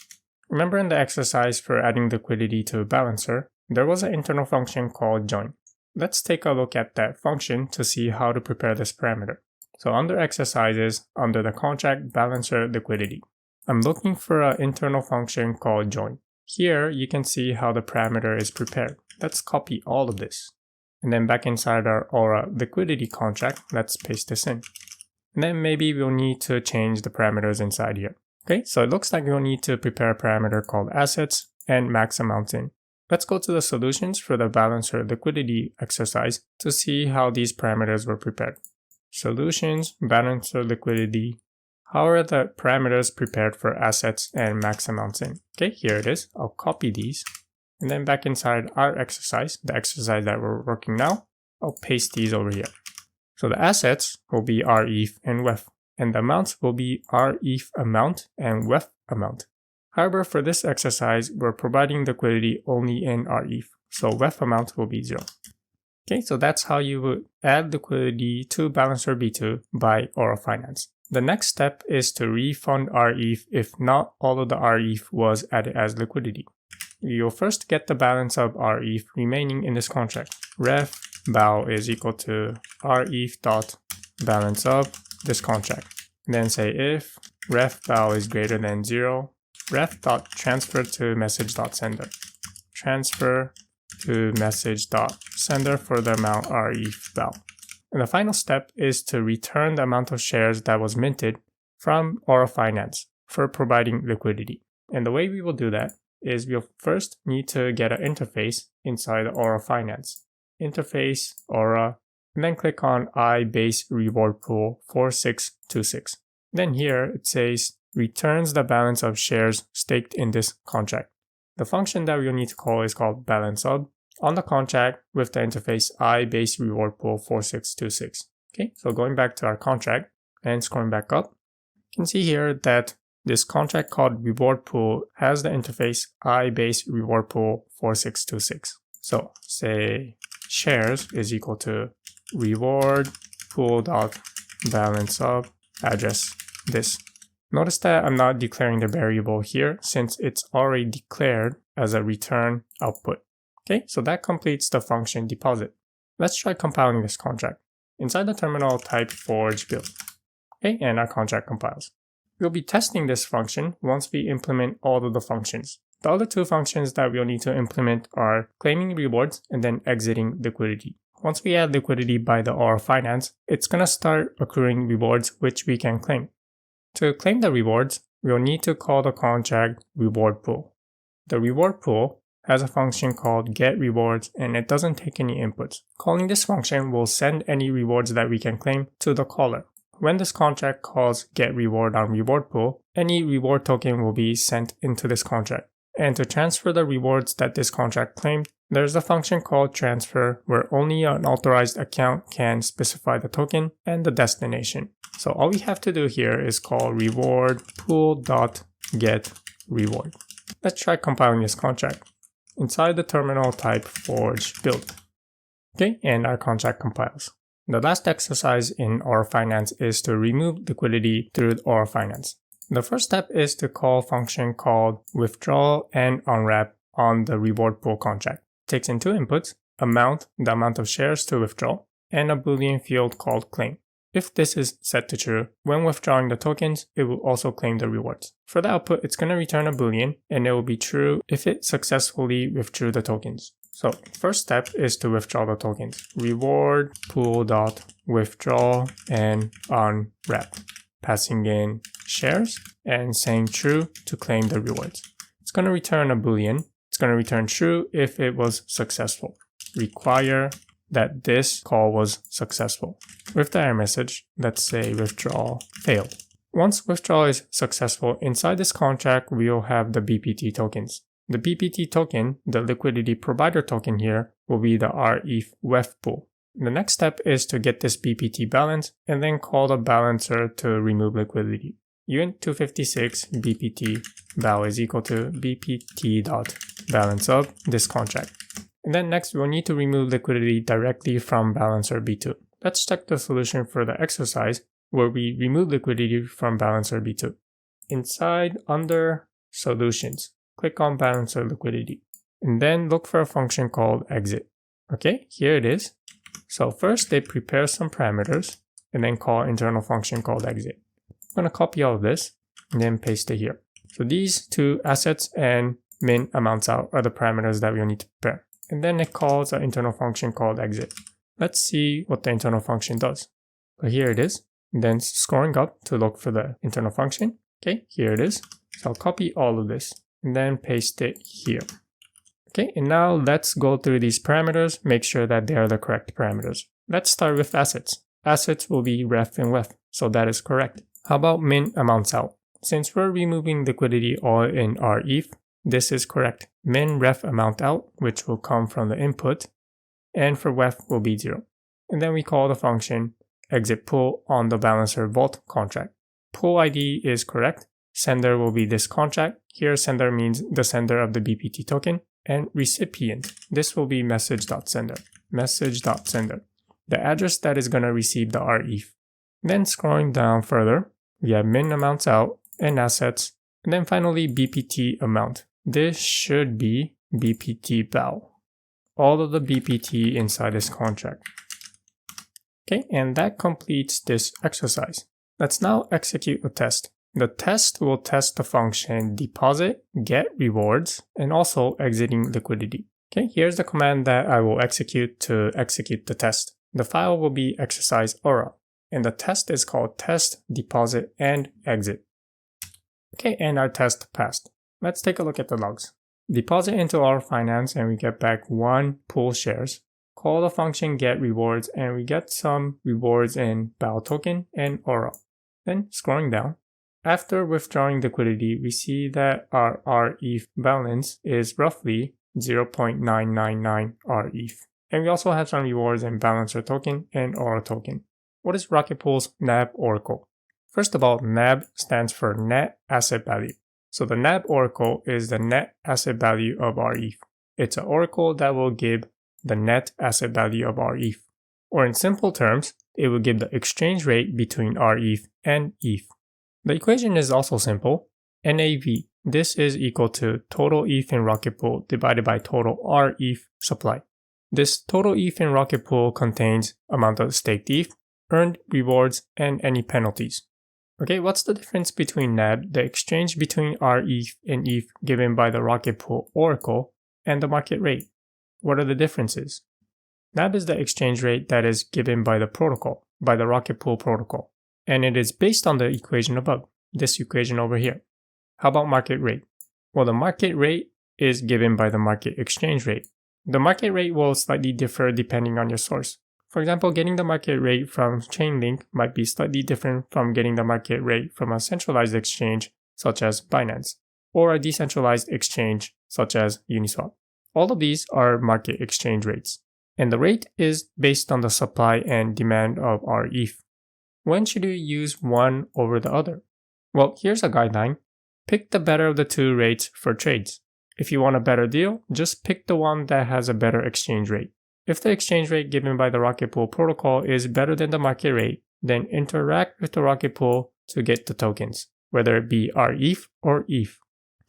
Speaker 1: Remember in the exercise for adding liquidity to a balancer, there was an internal function called join. Let's take a look at that function to see how to prepare this parameter. So under exercises, under the contract balancer liquidity, I'm looking for an internal function called join. Here you can see how the parameter is prepared. Let's copy all of this. And then back inside our Aura liquidity contract, let's paste this in. And then maybe we'll need to change the parameters inside here. Okay, so it looks like we'll need to prepare a parameter called assets and max amount in. Let's go to the solutions for the balancer liquidity exercise to see how these parameters were prepared. Solutions, balancer liquidity. How are the parameters prepared for assets and max amounts in? Okay, here it is. I'll copy these. And then back inside our exercise, the exercise that we're working now, I'll paste these over here. So the assets will be rETH and WETH. And the amounts will be rETH amount and WETH amount. However, for this exercise, we're providing liquidity only in rETH. So WETH amount will be 0. Okay, so that's how you would add liquidity to Balancer B2 by Aura Finance. The next step is to refund rETH if not all of the rETH was added as liquidity. You'll first get the balance of rETH remaining in this contract. Ref bow is equal to rETH dot balance of this contract. Then say if ref bow is greater than 0, ref dot transfer to message dot sender. Transfer to message dot sender for the amount rETH bow. And the final step is to return the amount of shares that was minted from Aura Finance for providing liquidity. And the way we will do that is we'll first need to get an interface inside Aura Finance. Interface, Aura, and then click on iBase reward pool 4626. Then here it says returns the balance of shares staked in this contract. The function that we'll need to call is called balanceUp on the contract with the interface iBase reward pool 4626. Okay, so going back to our contract and scrolling back up, you can see here that this contract called reward pool has the interface iBase reward pool 4626. So say shares is equal to reward pool dot balanceUp address this. Notice that I'm not declaring the variable here since it's already declared as a return output. Okay, so that completes the function deposit. Let's try compiling this contract. Inside the terminal, type forge build. Okay, and our contract compiles. We'll be testing this function once we implement all of the functions. The other two functions that we'll need to implement are claiming rewards and then exiting liquidity. Once we add liquidity by the Aura Finance, it's going to start accruing rewards which we can claim. To claim the rewards, we'll need to call the contract reward pool. The reward pool has a function called getRewards and it doesn't take any inputs. Calling this function will send any rewards that we can claim to the caller. When this contract calls getReward on reward pool, any reward token will be sent into this contract. And to transfer the rewards that this contract claimed, there's a function called transfer where only an authorized account can specify the token and the destination. So all we have to do here is call reward pool.getReward. Let's try compiling this contract. Inside the terminal, type forge build. Okay, and our contract compiles. The last exercise in Aura Finance is to remove liquidity through Aura Finance. The first step is to call a function called withdraw and unwrap on the reward pool contract. It takes in two inputs, amount, the amount of shares to withdraw, and a Boolean field called claim. If this is set to true, when withdrawing the tokens, it will also claim the rewards. For the output, it's going to return a Boolean, and it will be true if it successfully withdrew the tokens. So first step is to withdraw the tokens. Reward pool.withdraw and unwrap. Passing in shares and saying true to claim the rewards. It's going to return a Boolean. It's going to return true if it was successful. Require that this call was successful. With the error message, let's say withdraw failed. Once withdrawal is successful, inside this contract, we'll have the BPT tokens. The BPT token, the liquidity provider token here, will be the rETH WETH pool. The next step is to get this BPT balance and then call the balancer to remove liquidity. Uint 256 BPT bow is equal to bpt.balanceUp this contract. And then next we'll need to remove liquidity directly from balancer B2. Let's check the solution for the exercise where we remove liquidity from balancer B2. Inside, under solutions, click on balancer liquidity and then look for a function called exit. Okay, here it is. So first they prepare some parameters and then call an internal function called exit. I'm going to copy all of this and then paste it here. So these two assets and min amounts out are the parameters that we'll need to prepare. And then it calls an internal function called exit. Let's see what the internal function does. So here it is. And then scrolling up to look for the internal function. Okay, here it is. So I'll copy all of this and then paste it here. Okay, and now let's go through these parameters, make sure that they are the correct parameters. Let's start with assets. Assets will be rETH and WETH, so that is correct. How about min amounts out? Since we're removing liquidity all in rETH, this is correct. Min rETH amount out, which will come from the input, and for WETH will be 0. And then we call the function exit pool on the balancer vault contract. Pool ID is correct. Sender will be this contract. Here sender means the sender of the BPT token. And recipient, this will be message.sender. Message.sender. The address that is going to receive the rETH. Then scrolling down further, we have min amounts out and assets. And then finally BPT amount. This should be BPT val. All of the BPT inside this contract. Okay, and that completes this exercise. Let's now execute a test. The test will test the function deposit, get rewards, and also exiting liquidity. Okay, here's the command that I will execute to execute the test. The file will be exercise aura, and the test is called test, deposit, and exit. Okay, and our test passed. Let's take a look at the logs. Deposit into our finance and we get back 1 pool shares. Call the function get rewards and we get some rewards in BAL token and aura. Then scrolling down. After withdrawing liquidity, we see that our rETH balance is roughly 0.999 rETH. And we also have some rewards in balancer token and aura token. What is Rocket Pool's NAB oracle? First of all, NAB stands for net asset value. So the NAB oracle is the net asset value of rETH. It's an oracle that will give the net asset value of rETH. Or in simple terms, it will give the exchange rate between rETH and ETH. The equation is also simple. NAV, this is equal to total ETH in Rocket Pool divided by total rETH supply. This total ETH in Rocket Pool contains amount of staked ETH, earned rewards, and any penalties. Okay, what's the difference between NAB, the exchange between rETH and ETH given by the Rocket Pool oracle, and the market rate? What are the differences? NAB is the exchange rate that is given by the protocol, by the Rocket Pool protocol. And it is based on the equation above, this equation over here. How about market rate? Well, the market rate is given by the market exchange rate. The market rate will slightly differ depending on your source. For example, getting the market rate from Chainlink might be slightly different from getting the market rate from a centralized exchange such as Binance, or a decentralized exchange such as Uniswap. All of these are market exchange rates. And the rate is based on the supply and demand of rETH. When should you use one over the other? Well, here's a guideline. Pick the better of the two rates for trades. If you want a better deal, just pick the one that has a better exchange rate. If the exchange rate given by the Rocket Pool protocol is better than the market rate, then interact with the Rocket Pool to get the tokens, whether it be rETH or ETH.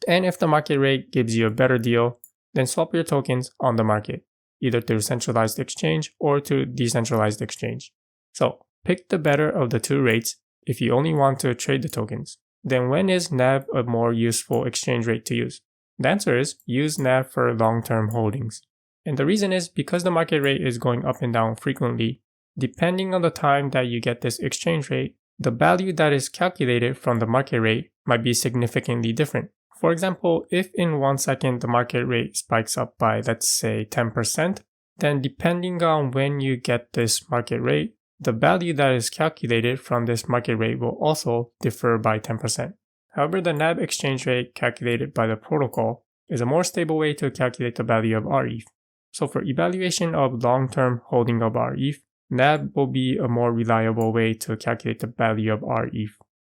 Speaker 1: And if the market rate gives you a better deal, then swap your tokens on the market, either through centralized exchange or through decentralized exchange. So, pick the better of the two rates if you only want to trade the tokens. Then when is NAB a more useful exchange rate to use? The answer is use NAB for long-term holdings. And the reason is because the market rate is going up and down frequently, depending on the time that you get this exchange rate, the value that is calculated from the market rate might be significantly different. For example, if in 1 second the market rate spikes up by, let's say, 10%, then depending on when you get this market rate, the value that is calculated from this market rate will also differ by 10%. However, the NAB exchange rate calculated by the protocol is a more stable way to calculate the value of rETH. So for evaluation of long-term holding of rETH, NAB will be a more reliable way to calculate the value of rETH.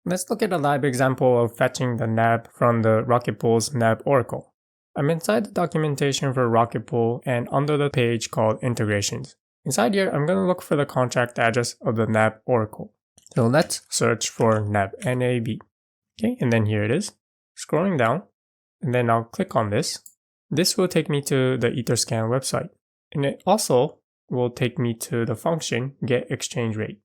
Speaker 1: Let's look at a live example of fetching the NAB from the Rocket Pool's NAB oracle. I'm inside the documentation for Rocket Pool and under the page called Integrations. Inside here, I'm going to look for the contract address of the NAB oracle. So let's search for NAB, N-A-B. Okay, and then here it is. Scrolling down, and then I'll click on this. This will take me to the Etherscan website. And it also will take me to the function getExchangeRate.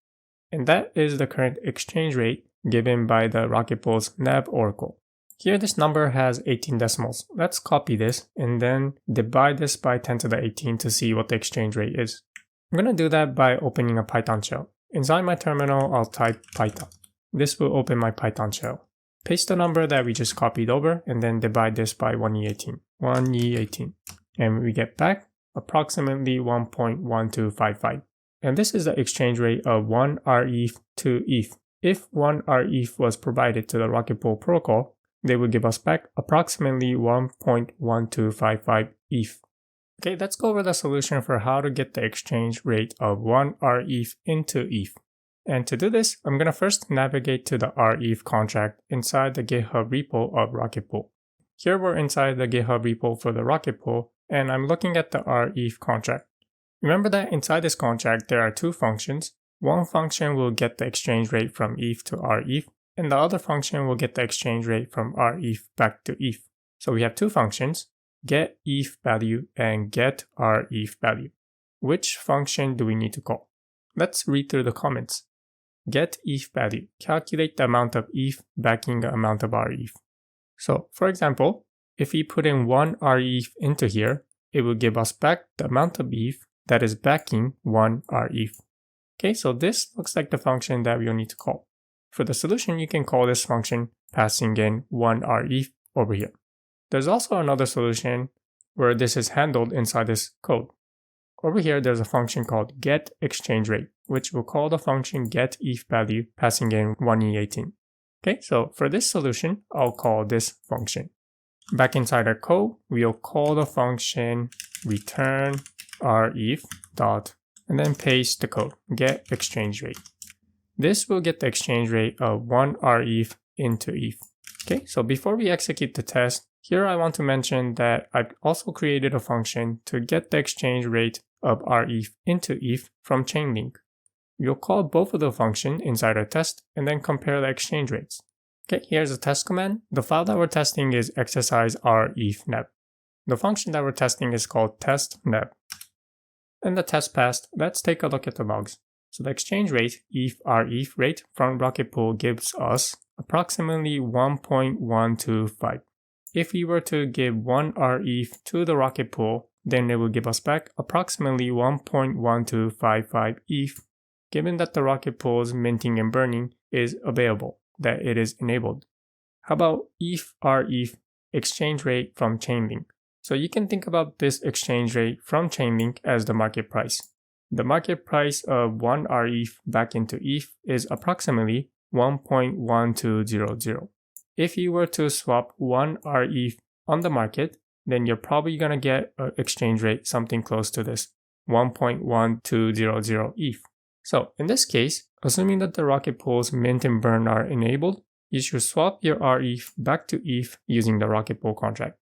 Speaker 1: And that is the current exchange rate given by the Rocket Pool's NAB oracle. Here this number has 18 decimals. Let's copy this and then divide this by 10 to the 18 to see what the exchange rate is. I'm going to do that by opening a Python shell. Inside my terminal, I'll type Python. This will open my Python shell. Paste the number that we just copied over and then divide this by 1e18. 1e18. And we get back approximately 1.1255. And this is the exchange rate of 1 rETH to ETH. If 1 rETH was provided to the Rocket Pool protocol, they would give us back approximately 1.1255 ETH. Okay, let's go over the solution for how to get the exchange rate of 1 rETH into ETH. And to do this, I'm going to first navigate to the rETH contract inside the GitHub repo of Rocket Pool. Here we're inside the GitHub repo for the Rocket Pool, and I'm looking at the rETH contract. Remember that inside this contract there are two functions. One function will get the exchange rate from ETH to rETH, and the other function will get the exchange rate from rETH back to ETH. So we have two functions, get ETH value and get rETH value. Which function do we need to call? Let's read through the comments. Get ETH value, calculate the amount of ETH backing the amount of rETH. So for example, if we put in 1 rETH into here, it will give us back the amount of ETH that is backing 1 rETH. Okay, so this looks like the function that we'll need to call. For the solution, you can call this function passing in 1 rETH over here. There's also another solution where this is handled inside this code. Over here, there's a function called getExchangeRate, which will call the function getETHValue passing in 1e18. Okay, so for this solution, I'll call this function. Back inside our code, we'll call the function return rETH dot and then paste the code getExchangeRate. This will get the exchange rate of 1 rETH into ETH. Okay, so before we execute the test, here I want to mention that I've also created a function to get the exchange rate of rETH into ETH from Chainlink. We'll call both of the functions inside our test and then compare the exchange rates. Okay, here's a test command. The file that we're testing is exercise rETHNAB. The function that we're testing is called testNAB. And the test passed. Let's take a look at the logs. So the exchange rate, rETH rate from Rocket Pool gives us approximately 1.125. If we were to give 1 rETH to the Rocket Pool, then it will give us back approximately 1.1255 ETH, given that the Rocket Pool's minting and burning is available, that it is enabled. How about rETH exchange rate from Chainlink? So you can think about this exchange rate from Chainlink as the market price. The market price of 1 rETH back into ETH is approximately 1.1200. If you were to swap 1 rETH on the market, then you're probably going to get an exchange rate something close to this, 1.1200 ETH. So in this case, assuming that the Rocket Pool's mint and burn are enabled, you should swap your rETH back to ETH using the Rocket Pool contract.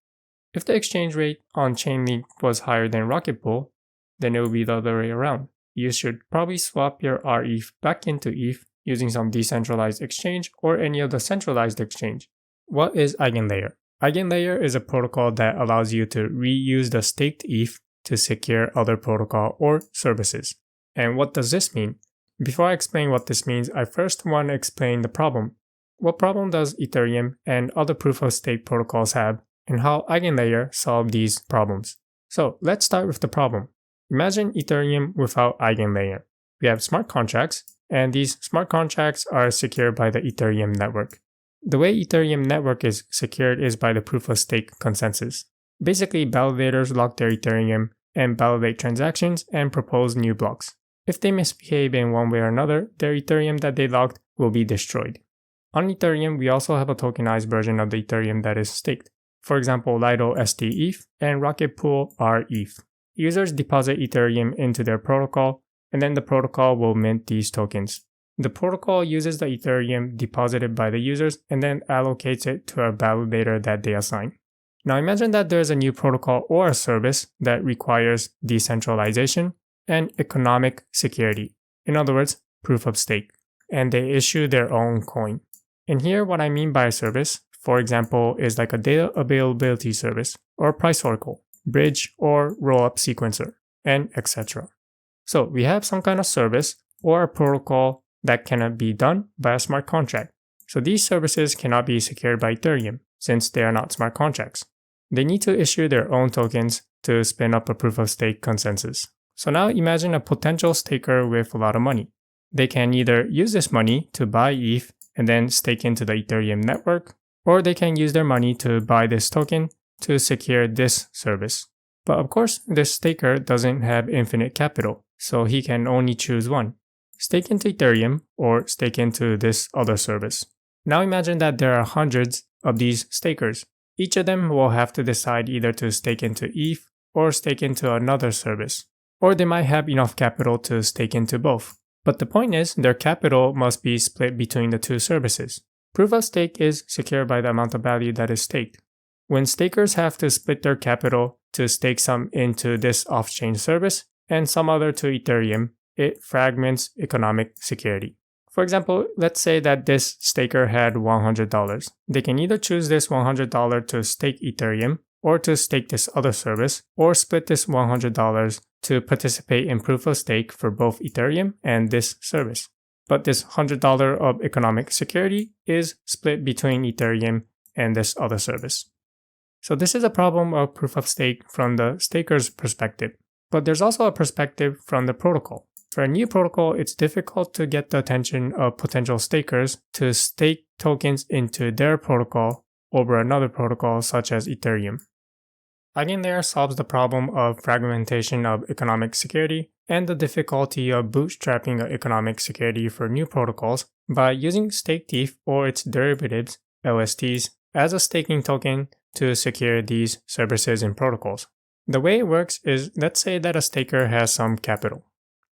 Speaker 1: If the exchange rate on Chainlink was higher than Rocket Pool, then it will be the other way around. You should probably swap your rETH back into ETH using some decentralized exchange or any other centralized exchange. What is EigenLayer? EigenLayer is a protocol that allows you to reuse the staked ETH to secure other protocol or services. And what does this mean? Before I explain what this means, I first want to explain the problem. What problem does Ethereum and other proof-of-stake protocols have, and how EigenLayer solve these problems? So let's start with the problem. Imagine Ethereum without EigenLayer. We have smart contracts, and these smart contracts are secured by the Ethereum network. The way Ethereum network is secured is by the proof-of-stake consensus. Basically, validators lock their Ethereum and validate transactions and propose new blocks. If they misbehave in one way or another, their Ethereum that they locked will be destroyed. On Ethereum, we also have a tokenized version of the Ethereum that is staked. For example, Lido STETH and Rocket Pool rETH. Users deposit Ethereum into their protocol, and then the protocol will mint these tokens. The protocol uses the Ethereum deposited by the users and then allocates it to a validator that they assign. Now imagine that there's a new protocol or a service that requires decentralization, and economic security. In other words, proof of stake. And they issue their own coin. And here what I mean by a service, for example, is like a data availability service or price oracle, bridge or rollup sequencer, and etc. So we have some kind of service or a protocol that cannot be done by a smart contract. So these services cannot be secured by Ethereum since they are not smart contracts. They need to issue their own tokens to spin up a proof of stake consensus. So now imagine a potential staker with a lot of money. They can either use this money to buy ETH and then stake into the Ethereum network, or they can use their money to buy this token to secure this service. But of course, this staker doesn't have infinite capital, so he can only choose one. Stake into Ethereum or stake into this other service. Now imagine that there are hundreds of these stakers. Each of them will have to decide either to stake into ETH or stake into another service. Or they might have enough capital to stake into both. But the point is, their capital must be split between the two services. Proof of stake is secured by the amount of value that is staked. When stakers have to split their capital to stake some into this off-chain service and some other to Ethereum, it fragments economic security. For example, let's say that this staker had $100. They can either choose this $100 to stake Ethereum or to stake this other service, or split this $100 to participate in proof of stake for both Ethereum and this service. But this $100 of economic security is split between Ethereum and this other service. So this is a problem of proof of stake from the staker's perspective. But there's also a perspective from the protocol. For a new protocol, it's difficult to get the attention of potential stakers to stake tokens into their protocol over another protocol such as Ethereum. EigenLayer solves the problem of fragmentation of economic security and the difficulty of bootstrapping economic security for new protocols by using staked ETH or its derivatives, LSTs, as a staking token to secure these services and protocols. The way it works is, let's say that a staker has some capital.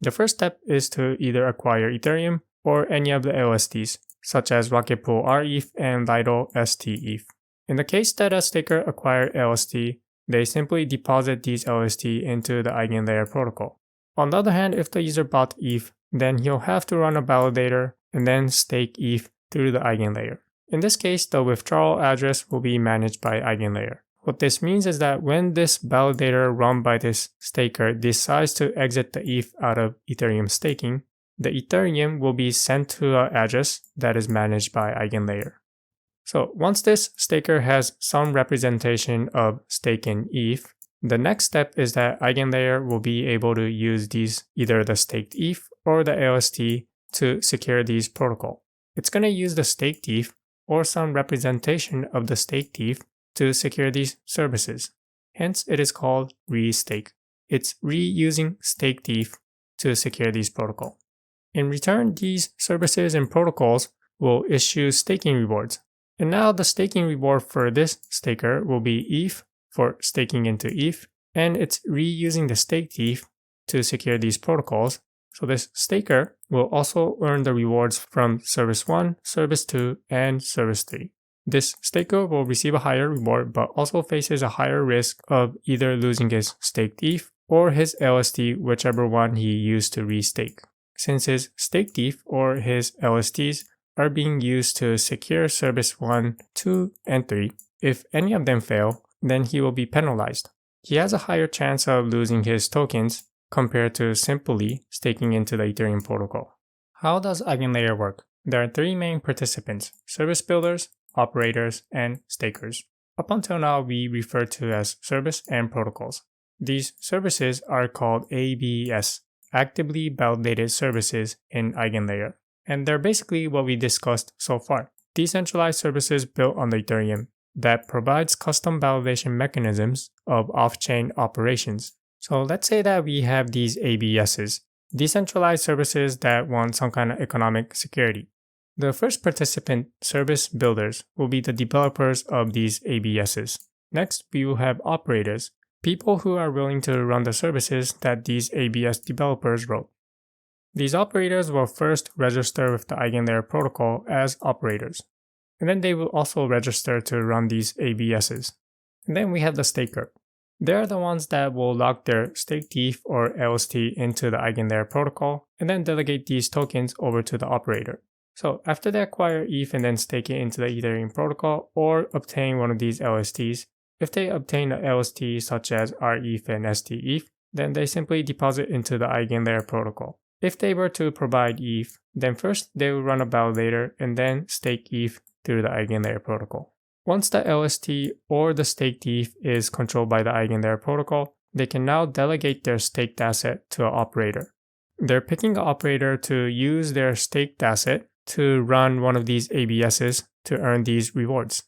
Speaker 1: The first step is to either acquire Ethereum or any of the LSTs, such as Rocket Pool rETH and Lido STETH. In the case that a staker acquired LST, they simply deposit these LST into the EigenLayer protocol. On the other hand, if the user bought ETH, then he'll have to run a validator and then stake ETH through the EigenLayer. In this case, the withdrawal address will be managed by EigenLayer. What this means is that when this validator run by this staker decides to exit the ETH out of Ethereum staking, the Ethereum will be sent to an address that is managed by EigenLayer. So once this staker has some representation of stake in ETH, the next step is that EigenLayer will be able to use these, either the staked ETH or the LST, to secure these protocol. It's going to use the staked ETH or some representation of the staked ETH to secure these services. Hence, it is called restake. It's reusing staked ETH to secure these protocol. In return, these services and protocols will issue staking rewards. And now the staking reward for this staker will be ETH for staking into ETH, and it's reusing the staked ETH to secure these protocols. So this staker will also earn the rewards from Service 1, Service 2, and Service 3. This staker will receive a higher reward but also faces a higher risk of either losing his staked ETH or his LST, whichever one he used to restake. Since his staked ETH or his LSTs are being used to secure Service 1, 2, and 3, if any of them fail, then he will be penalized. He has a higher chance of losing his tokens compared to simply staking into the Ethereum protocol. How does EigenLayer work? There are three main participants: service builders, operators, and stakers. Up until now, we refer to as service and protocols. These services are called ABS, actively validated services in EigenLayer. And they're basically what we discussed so far. Decentralized services built on the Ethereum that provides custom validation mechanisms of off-chain operations. So let's say that we have these ABSs, decentralized services that want some kind of economic security. The first participant, service builders, will be the developers of these ABSs. Next, we will have operators, people who are willing to run the services that these ABS developers wrote. These operators will first register with the EigenLayer protocol as operators, and then they will also register to run these ABSs. And then we have the staker. They're the ones that will lock their staked ETH or LST into the EigenLayer protocol and then delegate these tokens over to the operator. So after they acquire ETH and then stake it into the Ethereum protocol or obtain one of these LSTs, if they obtain an LST such as rETH and stETH, then they simply deposit into the EigenLayer protocol. If they were to provide ETH, then first they will run a validator and then stake ETH through the EigenLayer protocol. Once the LST or the staked ETH is controlled by the EigenLayer protocol, they can now delegate their staked asset to an operator. They're picking an operator to use their staked asset to run one of these ABSs to earn these rewards.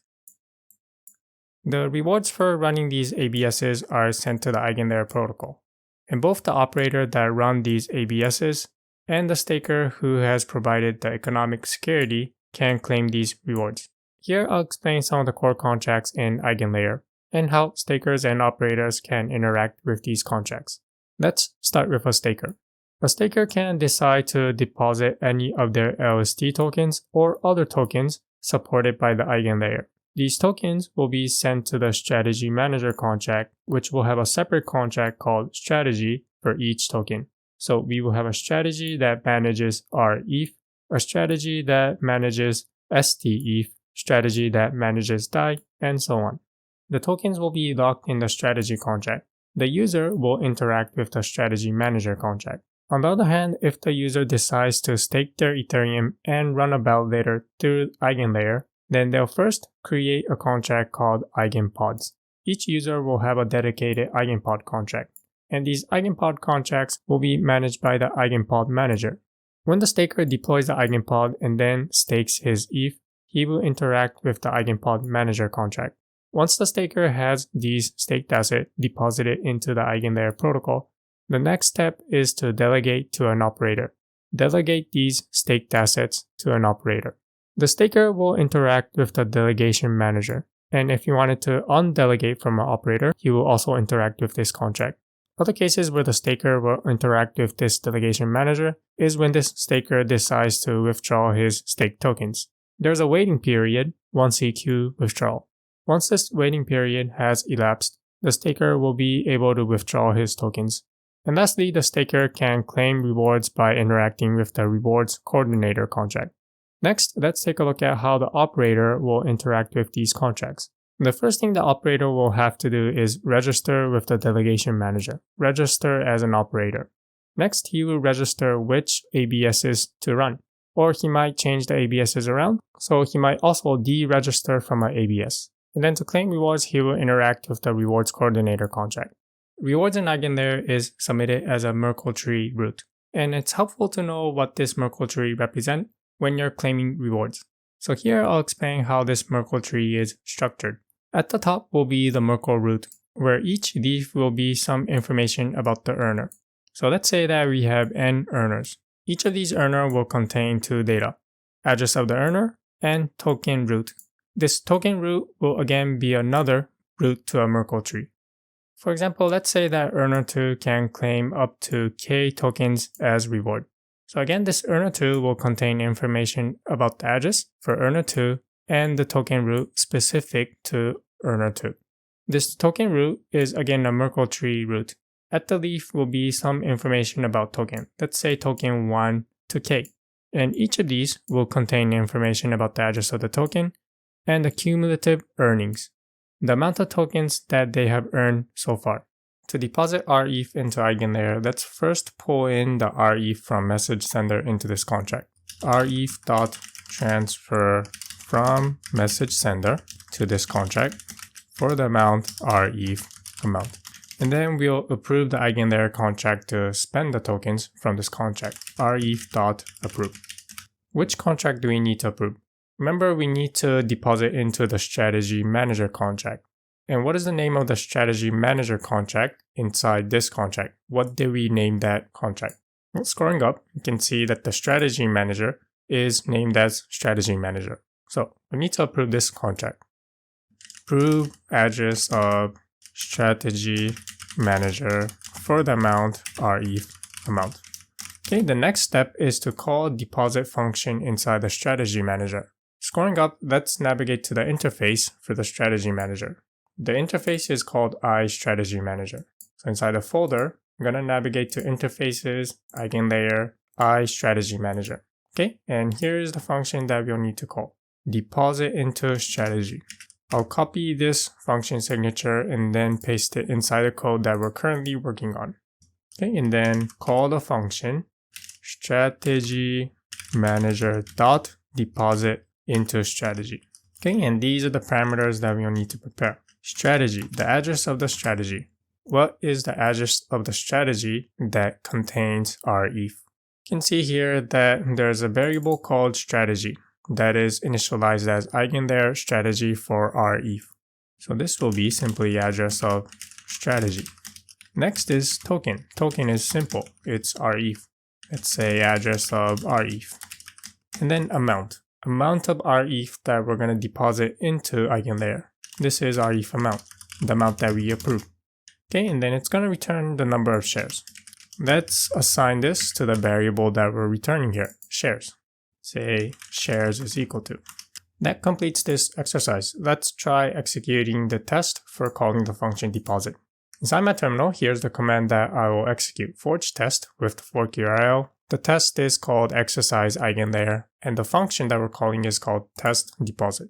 Speaker 1: The rewards for running these ABSs are sent to the EigenLayer protocol, and both the operator that run these ABSs and the staker who has provided the economic security can claim these rewards. Here I'll explain some of the core contracts in EigenLayer and how stakers and operators can interact with these contracts. Let's start with a staker. A staker can decide to deposit any of their LST tokens or other tokens supported by the EigenLayer. These tokens will be sent to the strategy manager contract, which will have a separate contract called strategy for each token. So we will have a strategy that manages rETH, a strategy that manages stETH, strategy that manages DAI, and so on. The tokens will be locked in the strategy contract. The user will interact with the strategy manager contract. On the other hand, if the user decides to stake their Ethereum and run a validator through EigenLayer, then they'll first create a contract called EigenPods. Each user will have a dedicated EigenPod contract, and these EigenPod contracts will be managed by the EigenPod manager. When the staker deploys the EigenPod and then stakes his ETH, he will interact with the EigenPod manager contract. Once the staker has these staked assets deposited into the EigenLayer protocol, the next step is to delegate to an operator. Delegate these staked assets to an operator. The staker will interact with the delegation manager, and if he wanted to undelegate from an operator, he will also interact with this contract. Other cases where the staker will interact with this delegation manager is when this staker decides to withdraw his staked tokens. There's a waiting period once he queue withdrawal. Once this waiting period has elapsed, the staker will be able to withdraw his tokens. And lastly, the staker can claim rewards by interacting with the rewards coordinator contract. Next, let's take a look at how the operator will interact with these contracts. The first thing the operator will have to do is register with the delegation manager. Register as an operator. Next, he will register which ABSs to run. Or he might change the ABSs around, so he might also deregister from an ABS. And then to claim rewards, he will interact with the rewards coordinator contract. Rewards in EigenLayer is submitted as a Merkle tree root, and it's helpful to know what this Merkle tree represents when you're claiming rewards. So here I'll explain how this Merkle tree is structured. At the top will be the Merkle root, where each leaf will be some information about the earner. So let's say that we have n earners. Each of these earners will contain two data, address of the earner and token root. This token root will again be another root to a Merkle tree. For example, let's say that earner 2 can claim up to k tokens as reward. So again, this earner 2 will contain information about the address for earner 2 and the token root specific to earner 2. This token root is again a Merkle tree root. At the leaf will be some information about token. Let's say token 1 to k. And each of these will contain information about the address of the token and the cumulative earnings, the amount of tokens that they have earned so far. To deposit rETH into EigenLayer, let's first pull in the rETH from message sender into this contract. rETH.transfer from message sender to this contract for the amount rETH amount. And then we'll approve the EigenLayer contract to spend the tokens from this contract, rETH.approve. Which contract do we need to approve? Remember, we need to deposit into the strategy manager contract. And what is the name of the strategy manager contract inside this contract? What did we name that contract? Well, scrolling up, you can see that the strategy manager is named as strategy manager. So we need to approve this contract. Approve address of strategy manager for the amount rETH amount. Okay, the next step is to call deposit function inside the strategy manager. Scrolling up, let's navigate to the interface for the strategy manager. The interface is called iStrategy Manager. So inside the folder, I'm going to navigate to Interfaces, EigenLayer, iStrategy Manager. Okay, and here's the function that we'll need to call. Deposit into strategy. I'll copy this function signature and then paste it inside the code that we're currently working on. Okay, and then call the function strategy manager dot deposit into strategy. Okay, and these are the parameters that we'll need to prepare. Strategy, the address of the strategy. What is the address of the strategy that contains rETH? You can see here that there's a variable called strategy that is initialized as EigenLayer strategy for rETH. So this will be simply address of strategy. Next is token. Token is simple. It's rETH. Let's say address of rETH. And then amount. Amount of rETH that we're going to deposit into EigenLayer. This is rETH amount, the amount that we approve. Okay, and then it's going to return the number of shares. Let's assign this to the variable that we're returning here, shares. Say shares is equal to. That completes this exercise. Let's try executing the test for calling the function deposit. Inside my terminal, here's the command that I will execute. Forge test with the fork URL. The test is called exercise EigenLayer, and the function that we're calling is called test deposit.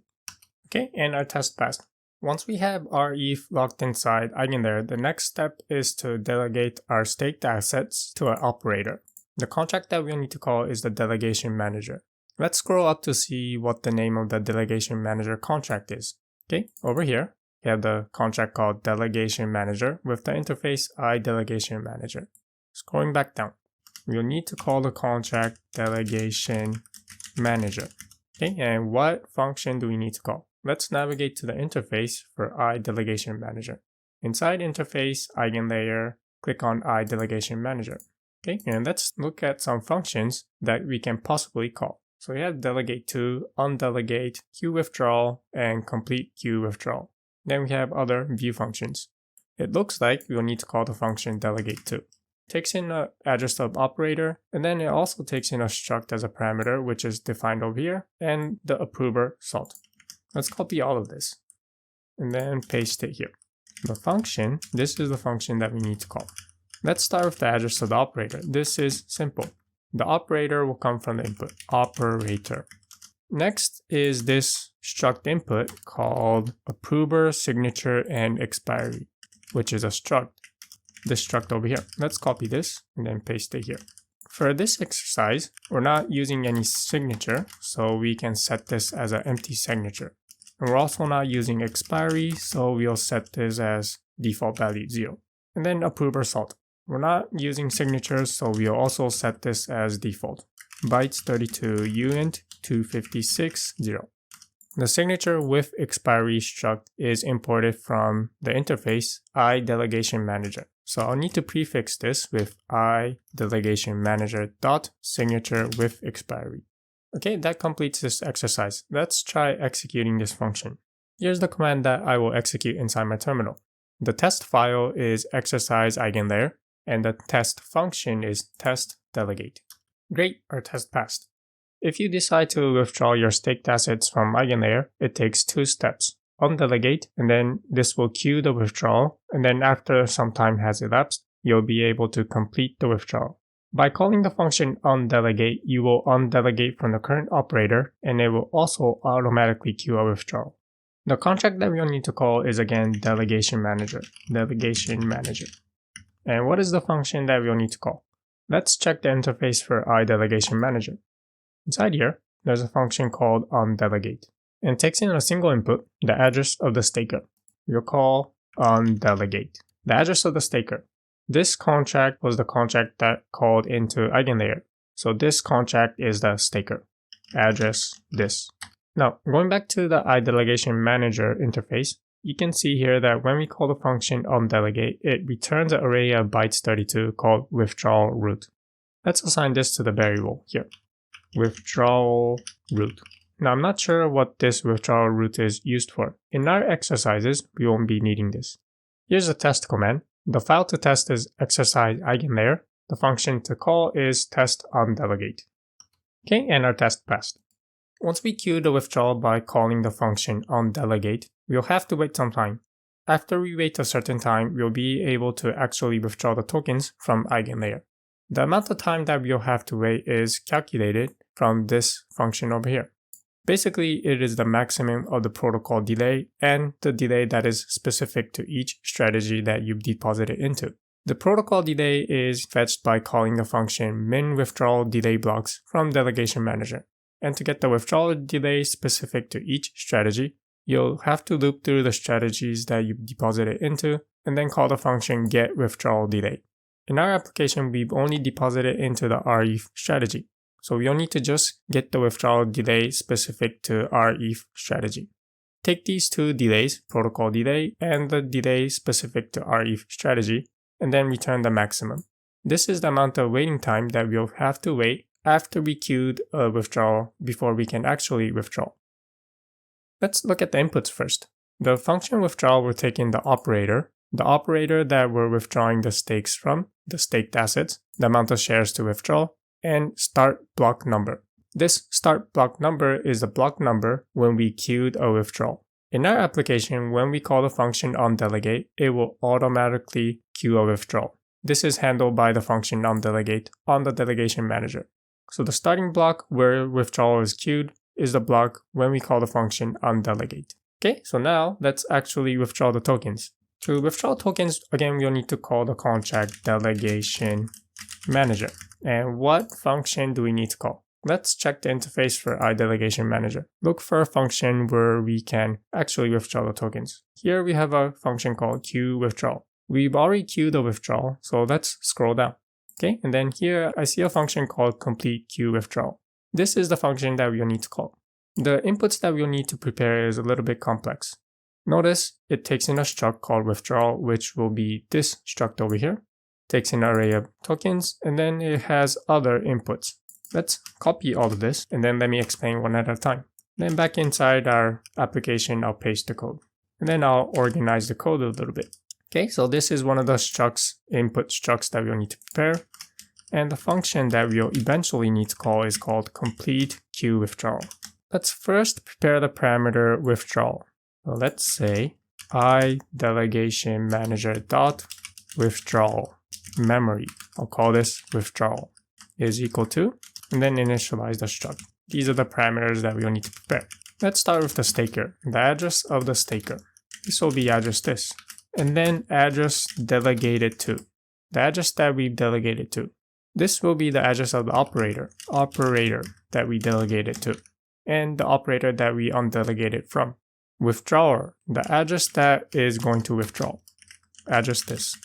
Speaker 1: Okay, and our test passed. Once we have rETH locked inside EigenLayer, the next step is to delegate our staked assets to an operator. The contract that we'll need to call is the delegation manager. Let's scroll up to see what the name of the delegation manager contract is. Okay, over here, we have the contract called delegation manager with the interface iDelegation manager. Scrolling back down, we'll need to call the contract delegation manager. Okay, and what function do we need to call? Let's navigate to the interface for iDelegation manager. Inside interface, EigenLayer, click on iDelegation manager. Okay, and let's look at some functions that we can possibly call. So we have delegate to, undelegate, queue withdrawal, and complete queue withdrawal. Then we have other view functions. It looks like we'll need to call the function delegate to. Takes in an address of operator, and then it also takes in a struct as a parameter, which is defined over here, and the approver salt. Let's copy all of this and then paste it here. The function, this is the function that we need to call. Let's start with the address of the operator. This is simple. The operator will come from the input, operator. Next is this struct input called approver, signature, and expiry, which is a struct. This struct over here. Let's copy this and then paste it here. For this exercise, we're not using any signature, so we can set this as an empty signature. And we're also not using expiry, so we'll set this as default value 0. And then approver salt. We're not using signatures, so we'll also set this as default. Bytes 32 uint 256 0. The signature with expiry struct is imported from the interface iDelegation manager. So I'll need to prefix this with iDelegation manager dot signature with expiry. Okay, that completes this exercise. Let's try executing this function. Here's the command that I will execute inside my terminal. The test file is exercise EigenLayer, and the test function is test delegate. Great, our test passed. If you decide to withdraw your staked assets from EigenLayer, it takes 2 steps. Undelegate, and then this will queue the withdrawal, and then after some time has elapsed, you'll be able to complete the withdrawal. By calling the function undelegate, you will undelegate from the current operator, and it will also automatically queue a withdrawal. The contract that we'll need to call is again delegation manager. And what is the function that we'll need to call? Let's check the interface for iDelegation manager. Inside here, there's a function called undelegate, and takes in a single input, the address of the staker. We'll call undelegate, the address of the staker. This contract was the contract that called into EigenLayer. So this contract is the staker. Address this. Now, going back to the iDelegation manager interface, you can see here that when we call the function undelegate, it returns an array of bytes 32 called withdrawal root. Let's assign this to the variable here. Withdrawal root. Now, I'm not sure what this withdrawal root is used for. In our exercises, we won't be needing this. Here's a test command. The file to test is exercise EigenLayer. The function to call is test undelegate. Okay, and our test passed. Once we queue the withdrawal by calling the function undelegate, we'll have to wait some time. After we wait a certain time, we'll be able to actually withdraw the tokens from EigenLayer. The amount of time that we'll have to wait is calculated from this function over here. Basically, it is the maximum of the protocol delay and the delay that is specific to each strategy that you've deposited into. The protocol delay is fetched by calling the function min withdrawal delay blocks from delegation manager. And to get the withdrawal delay specific to each strategy, you'll have to loop through the strategies that you've deposited into and then call the function get withdrawal delay. In our application, we've only deposited into the rETH strategy. So we'll need to just get the withdrawal delay specific to our ETH strategy. Take these two delays, protocol delay and the delay specific to our ETH strategy, and then return the maximum. This is the amount of waiting time that we'll have to wait after we queued a withdrawal before we can actually withdraw. Let's look at the inputs first. The function withdrawal will take in the operator that we're withdrawing the stakes from, the staked assets, the amount of shares to withdraw, and start block number. This start block number is the block number when we queued a withdrawal. In our application, when we call the function undelegate, it will automatically queue a withdrawal. This is handled by the function undelegate on the delegation manager. So the starting block where withdrawal is queued is the block when we call the function undelegate. Okay, so now let's actually withdraw the tokens. To withdraw tokens, again, we'll need to call the contract delegation manager. And what function do we need to call? Let's check the interface for our delegation manager. Look for a function where we can actually withdraw the tokens. Here we have a function called queue withdrawal. We've already queued the withdrawal, so let's scroll down. Okay, and then here I see a function called complete queue withdrawal. This is the function that we'll need to call. The inputs that we'll need to prepare is a little bit complex. Notice it takes in a struct called withdrawal, which will be this struct over here. Takes in an array of tokens, and then it has other inputs. Let's copy all of this, and then let me explain one at a time. Then back inside our application, I'll paste the code. And then I'll organize the code a little bit. Okay, so this is one of the structs, input structs that we'll need to prepare. And the function that we'll eventually need to call is called complete queue withdrawal. Let's first prepare the parameter withdrawal. So let's say iDelegationManager.withdrawal memory. I'll call this withdrawal is equal to, and then initialize the struct. These are the parameters that we'll need to prepare. Let's start with the staker, the address of the staker. This will be address this, and then address delegated to, the address that we've delegated to. This will be the address of the operator that we delegated to, and the operator that we undelegated from. Withdrawer, the address that is going to withdraw. Address this.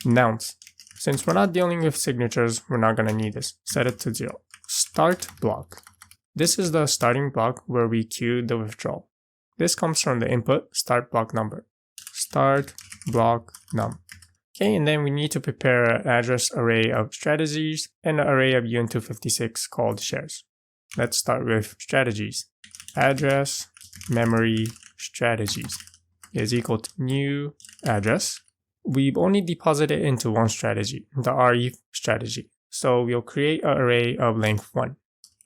Speaker 1: Nonce. Since we're not dealing with signatures, we're not going to need this. Set it to 0. Start block. This is the starting block where we queue the withdrawal. This comes from the input start block number. Start block num. Okay, and then we need to prepare an address array of strategies and an array of UN256 called shares. Let's start with strategies. Address memory strategies is equal to new address. We've only deposited into one strategy, the rETH strategy. So we'll create an array of length 1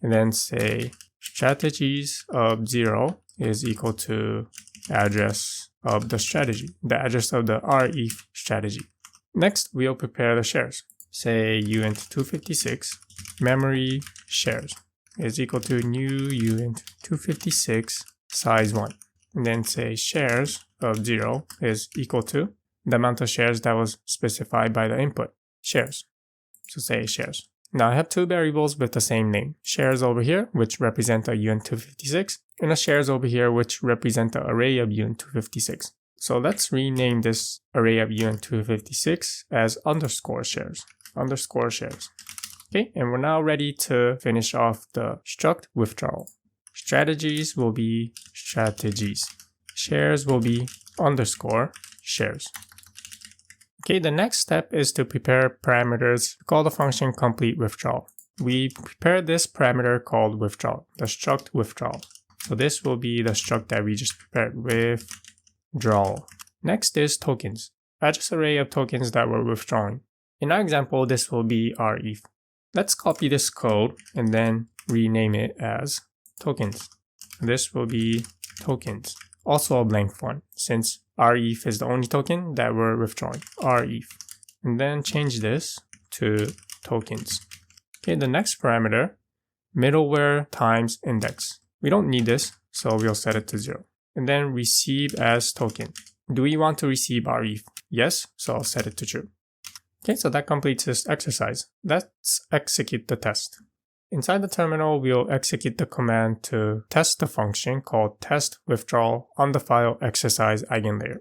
Speaker 1: and then say strategies of 0 is equal to address of the strategy, the address of the rETH strategy. Next, we'll prepare the shares. Say uint256 memory shares is equal to new uint256 size 1. And then say shares of 0 is equal to the amount of shares that was specified by the input, shares. So say shares. Now I have two variables with the same name. Shares over here, which represent a uint256, and a shares over here, which represent the array of uint256. So let's rename this array of uint256 as underscore shares. Underscore shares. Okay, and we're now ready to finish off the struct withdrawal. Strategies will be strategies. Shares will be underscore shares. Okay, the next step is to prepare parameters to call the function complete withdrawal. We prepared this parameter called withdrawal, the struct withdrawal. So this will be the struct that we just prepared, withdrawal. Next is tokens, address array of tokens that we're withdrawing. In our example, this will be our ETH. Let's copy this code and then rename it as tokens. This will be tokens, also a blank one, since rETH is the only token that we're withdrawing, rETH. And then change this to tokens. Okay, the next parameter, middleware times index. We don't need this, so we'll set it to 0. And then receive as token. Do we want to receive rETH? Yes, so I'll set it to true. Okay, so that completes this exercise. Let's execute the test. Inside the terminal, we'll execute the command to test the function called test withdrawal on the file exercise EigenLayer.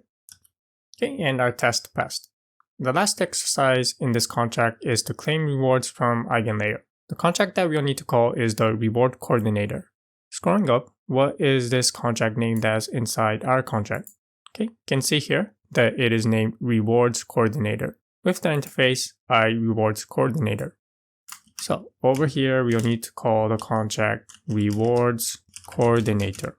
Speaker 1: Okay, and our test passed. The last exercise in this contract is to claim rewards from EigenLayer. The contract that we'll need to call is the reward coordinator. Scrolling up, what is this contract named as inside our contract? Okay, you can see here that it is named rewards coordinator with the interface rewards coordinator. So over here, we'll need to call the contract rewards coordinator.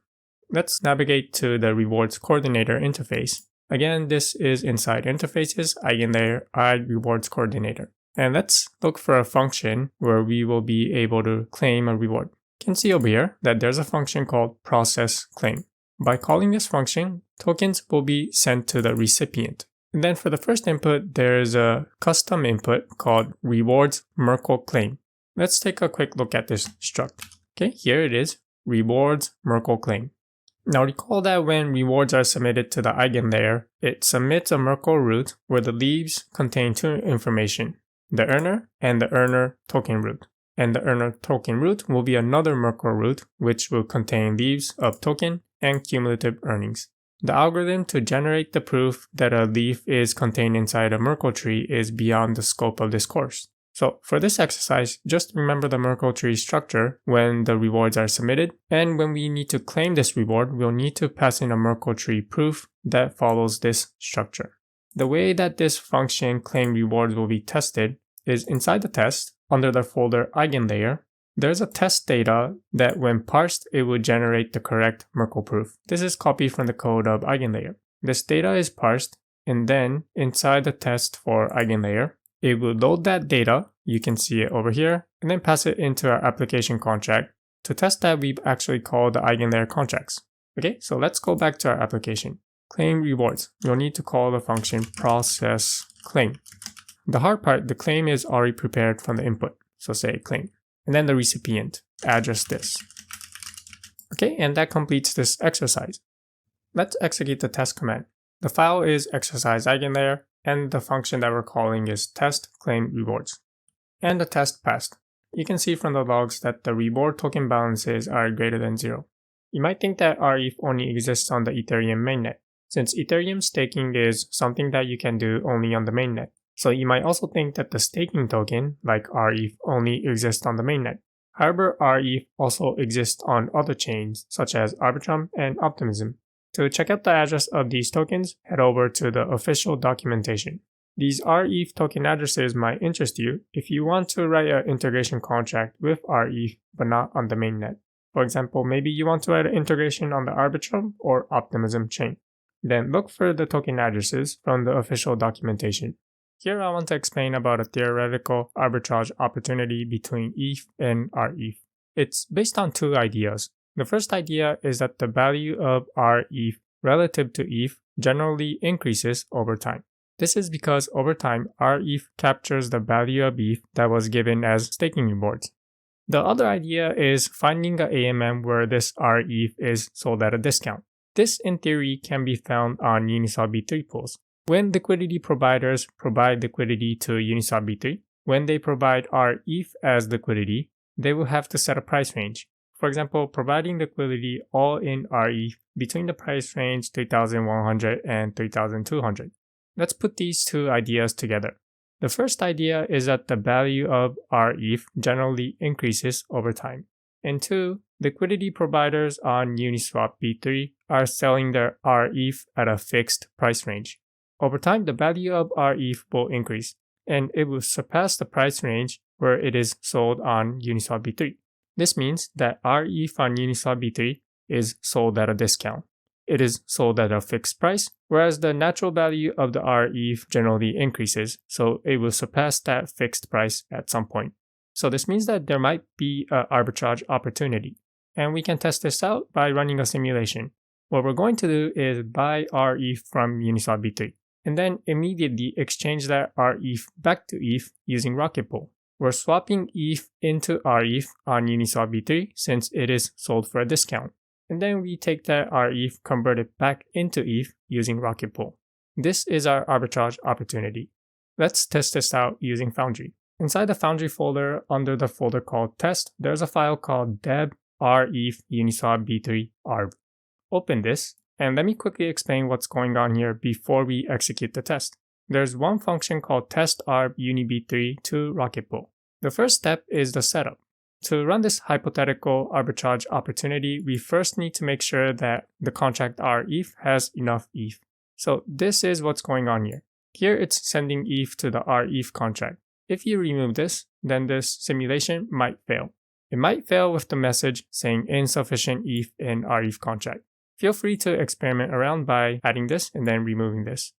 Speaker 1: Let's navigate to the rewards coordinator interface. Again, this is inside interfaces, EigenLayer rewards coordinator. And let's look for a function where we will be able to claim a reward. You can see over here that there's a function called process claim. By calling this function, tokens will be sent to the recipient. And then for the first input, there's a custom input called rewards merkle claim. Let's take a quick look at this struct. Okay, here it is, rewards merkle claim. Now recall that when rewards are submitted to the EigenLayer, it submits a merkle root where the leaves contain two information, the earner and the earner token root. And the earner token root will be another merkle root which will contain leaves of token and cumulative earnings. The algorithm to generate the proof that a leaf is contained inside a merkle tree is beyond the scope of this course. So for this exercise, just remember the merkle tree structure when the rewards are submitted, and when we need to claim this reward, we'll need to pass in a merkle tree proof that follows this structure. The way that this function claim rewards will be tested is inside the test, under the folder EigenLayer, there's a test data that when parsed, it will generate the correct merkle proof. This is copied from the code of EigenLayer. This data is parsed, and then inside the test for EigenLayer, it will load that data, you can see it over here, and then pass it into our application contract. To test that, we actually call the EigenLayer contracts. Okay, so let's go back to our application. Claim rewards. You'll need to call the function process claim. The hard part, the claim is already prepared from the input, so say claim. And then the recipient, address this. Okay, and that completes this exercise. Let's execute the test command. The file is exercise EigenLayer, and the function that we're calling is test claim rewards. And the test passed. You can see from the logs that the reward token balances are greater than 0. You might think that rETH only exists on the Ethereum mainnet, since Ethereum staking is something that you can do only on the mainnet. So you might also think that the staking token, like rETH, only exists on the mainnet. However, rETH also exists on other chains, such as Arbitrum and Optimism. To check out the address of these tokens, head over to the official documentation. These rETH token addresses might interest you if you want to write an integration contract with rETH, but not on the mainnet. For example, maybe you want to write an integration on the Arbitrum or Optimism chain. Then look for the token addresses from the official documentation. Here I want to explain about a theoretical arbitrage opportunity between ETH and rETH. It's based on two ideas. The first idea is that the value of rETH relative to ETH generally increases over time. This is because over time, rETH captures the value of ETH that was given as staking rewards. The other idea is finding an AMM where this rETH is sold at a discount. This in theory can be found on Uniswap V3 pools. When liquidity providers provide liquidity to Uniswap V3, when they provide rETH as liquidity, they will have to set a price range. For example, providing liquidity all in rETH between the price range 3,100 and 3,200. Let's put these two ideas together. The first idea is that the value of rETH generally increases over time. And two, liquidity providers on Uniswap V3 are selling their rETH at a fixed price range. Over time, the value of rETH will increase, and it will surpass the price range where it is sold on Uniswap V3. This means that rETH on Uniswap V3 is sold at a discount. It is sold at a fixed price, whereas the natural value of the rETH generally increases, so it will surpass that fixed price at some point. So this means that there might be an arbitrage opportunity, and we can test this out by running a simulation. What we're going to do is buy rETH from Uniswap V3, and then immediately exchange that rETH back to ETH using Rocket Pool. We're swapping ETH into rETH on Uniswap V3 since it is sold for a discount. And then we take that rETH, convert it back into ETH using Rocket Pool. This is our arbitrage opportunity. Let's test this out using Foundry. Inside the Foundry folder, under the folder called test, there's a file called deb rETH Uniswap V3 arb. Open this, and let me quickly explain what's going on here before we execute the test. There's one function called test arb uni v3 to Rocket Pool. The first step is the setup. To run this hypothetical arbitrage opportunity, we first need to make sure that the contract rETH has enough ETH. So this is what's going on here. Here it's sending ETH to the rETH contract. If you remove this, then this simulation might fail. It might fail with the message saying insufficient ETH in rETH contract. Feel free to experiment around by adding this and then removing this.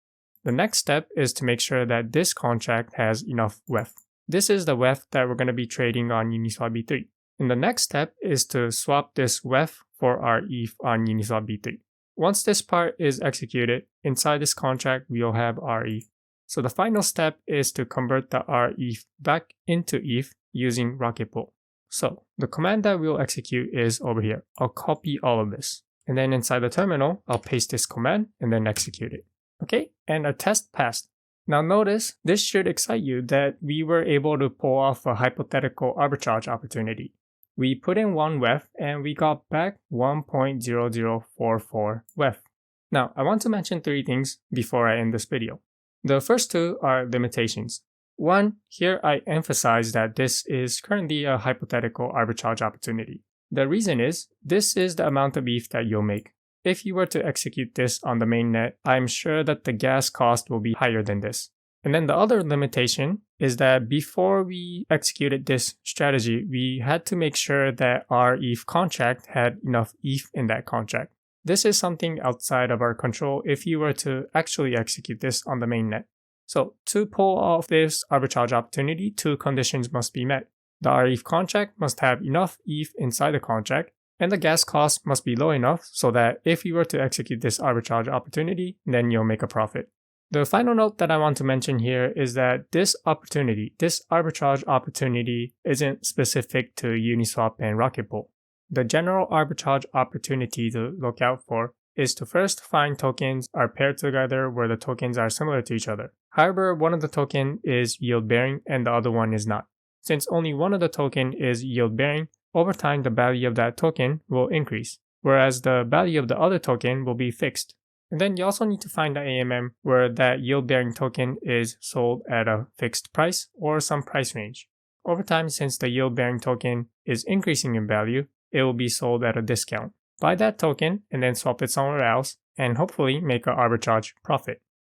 Speaker 1: The next step is to make sure that this contract has enough WETH. This is the WETH that we're going to be trading on Uniswap V3. And the next step is to swap this WETH for rETH on Uniswap V3. Once this part is executed, inside this contract we'll have rETH. So the final step is to convert the rETH back into ETH using Rocket Pool. So the command that we'll execute is over here. I'll copy all of this. And then inside the terminal, I'll paste this command and then execute it. Okay, and a test passed. Now notice, this should excite you that we were able to pull off a hypothetical arbitrage opportunity. We put in one WETH and we got back 1.0044 WETH. Now, I want to mention 3 things before I end this video. The first 2 are limitations. One, here I emphasize that this is currently a hypothetical arbitrage opportunity. The reason is, this is the amount of ETH that you'll make. If you were to execute this on the mainnet, I'm sure that the gas cost will be higher than this. And then the other limitation is that before we executed this strategy, we had to make sure that our ETH contract had enough ETH in that contract. This is something outside of our control if you were to actually execute this on the mainnet. So to pull off this arbitrage opportunity, 2 conditions must be met. The rETH contract must have enough ETH inside the contract, and the gas cost must be low enough so that if you were to execute this arbitrage opportunity, then you'll make a profit. The final note that I want to mention here is that this arbitrage opportunity isn't specific to Uniswap and Rocket Pool. The general arbitrage opportunity to look out for is to first find tokens are paired together where the tokens are similar to each other. However, one of the token is yield bearing and the other one is not. Since only one of the token is yield bearing, over time the value of that token will increase, whereas the value of the other token will be fixed. And then you also need to find the AMM where that yield bearing token is sold at a fixed price or some price range. Over time, since the yield bearing token is increasing in value, it will be sold at a discount. Buy that token and then swap it somewhere else and hopefully make an arbitrage profit.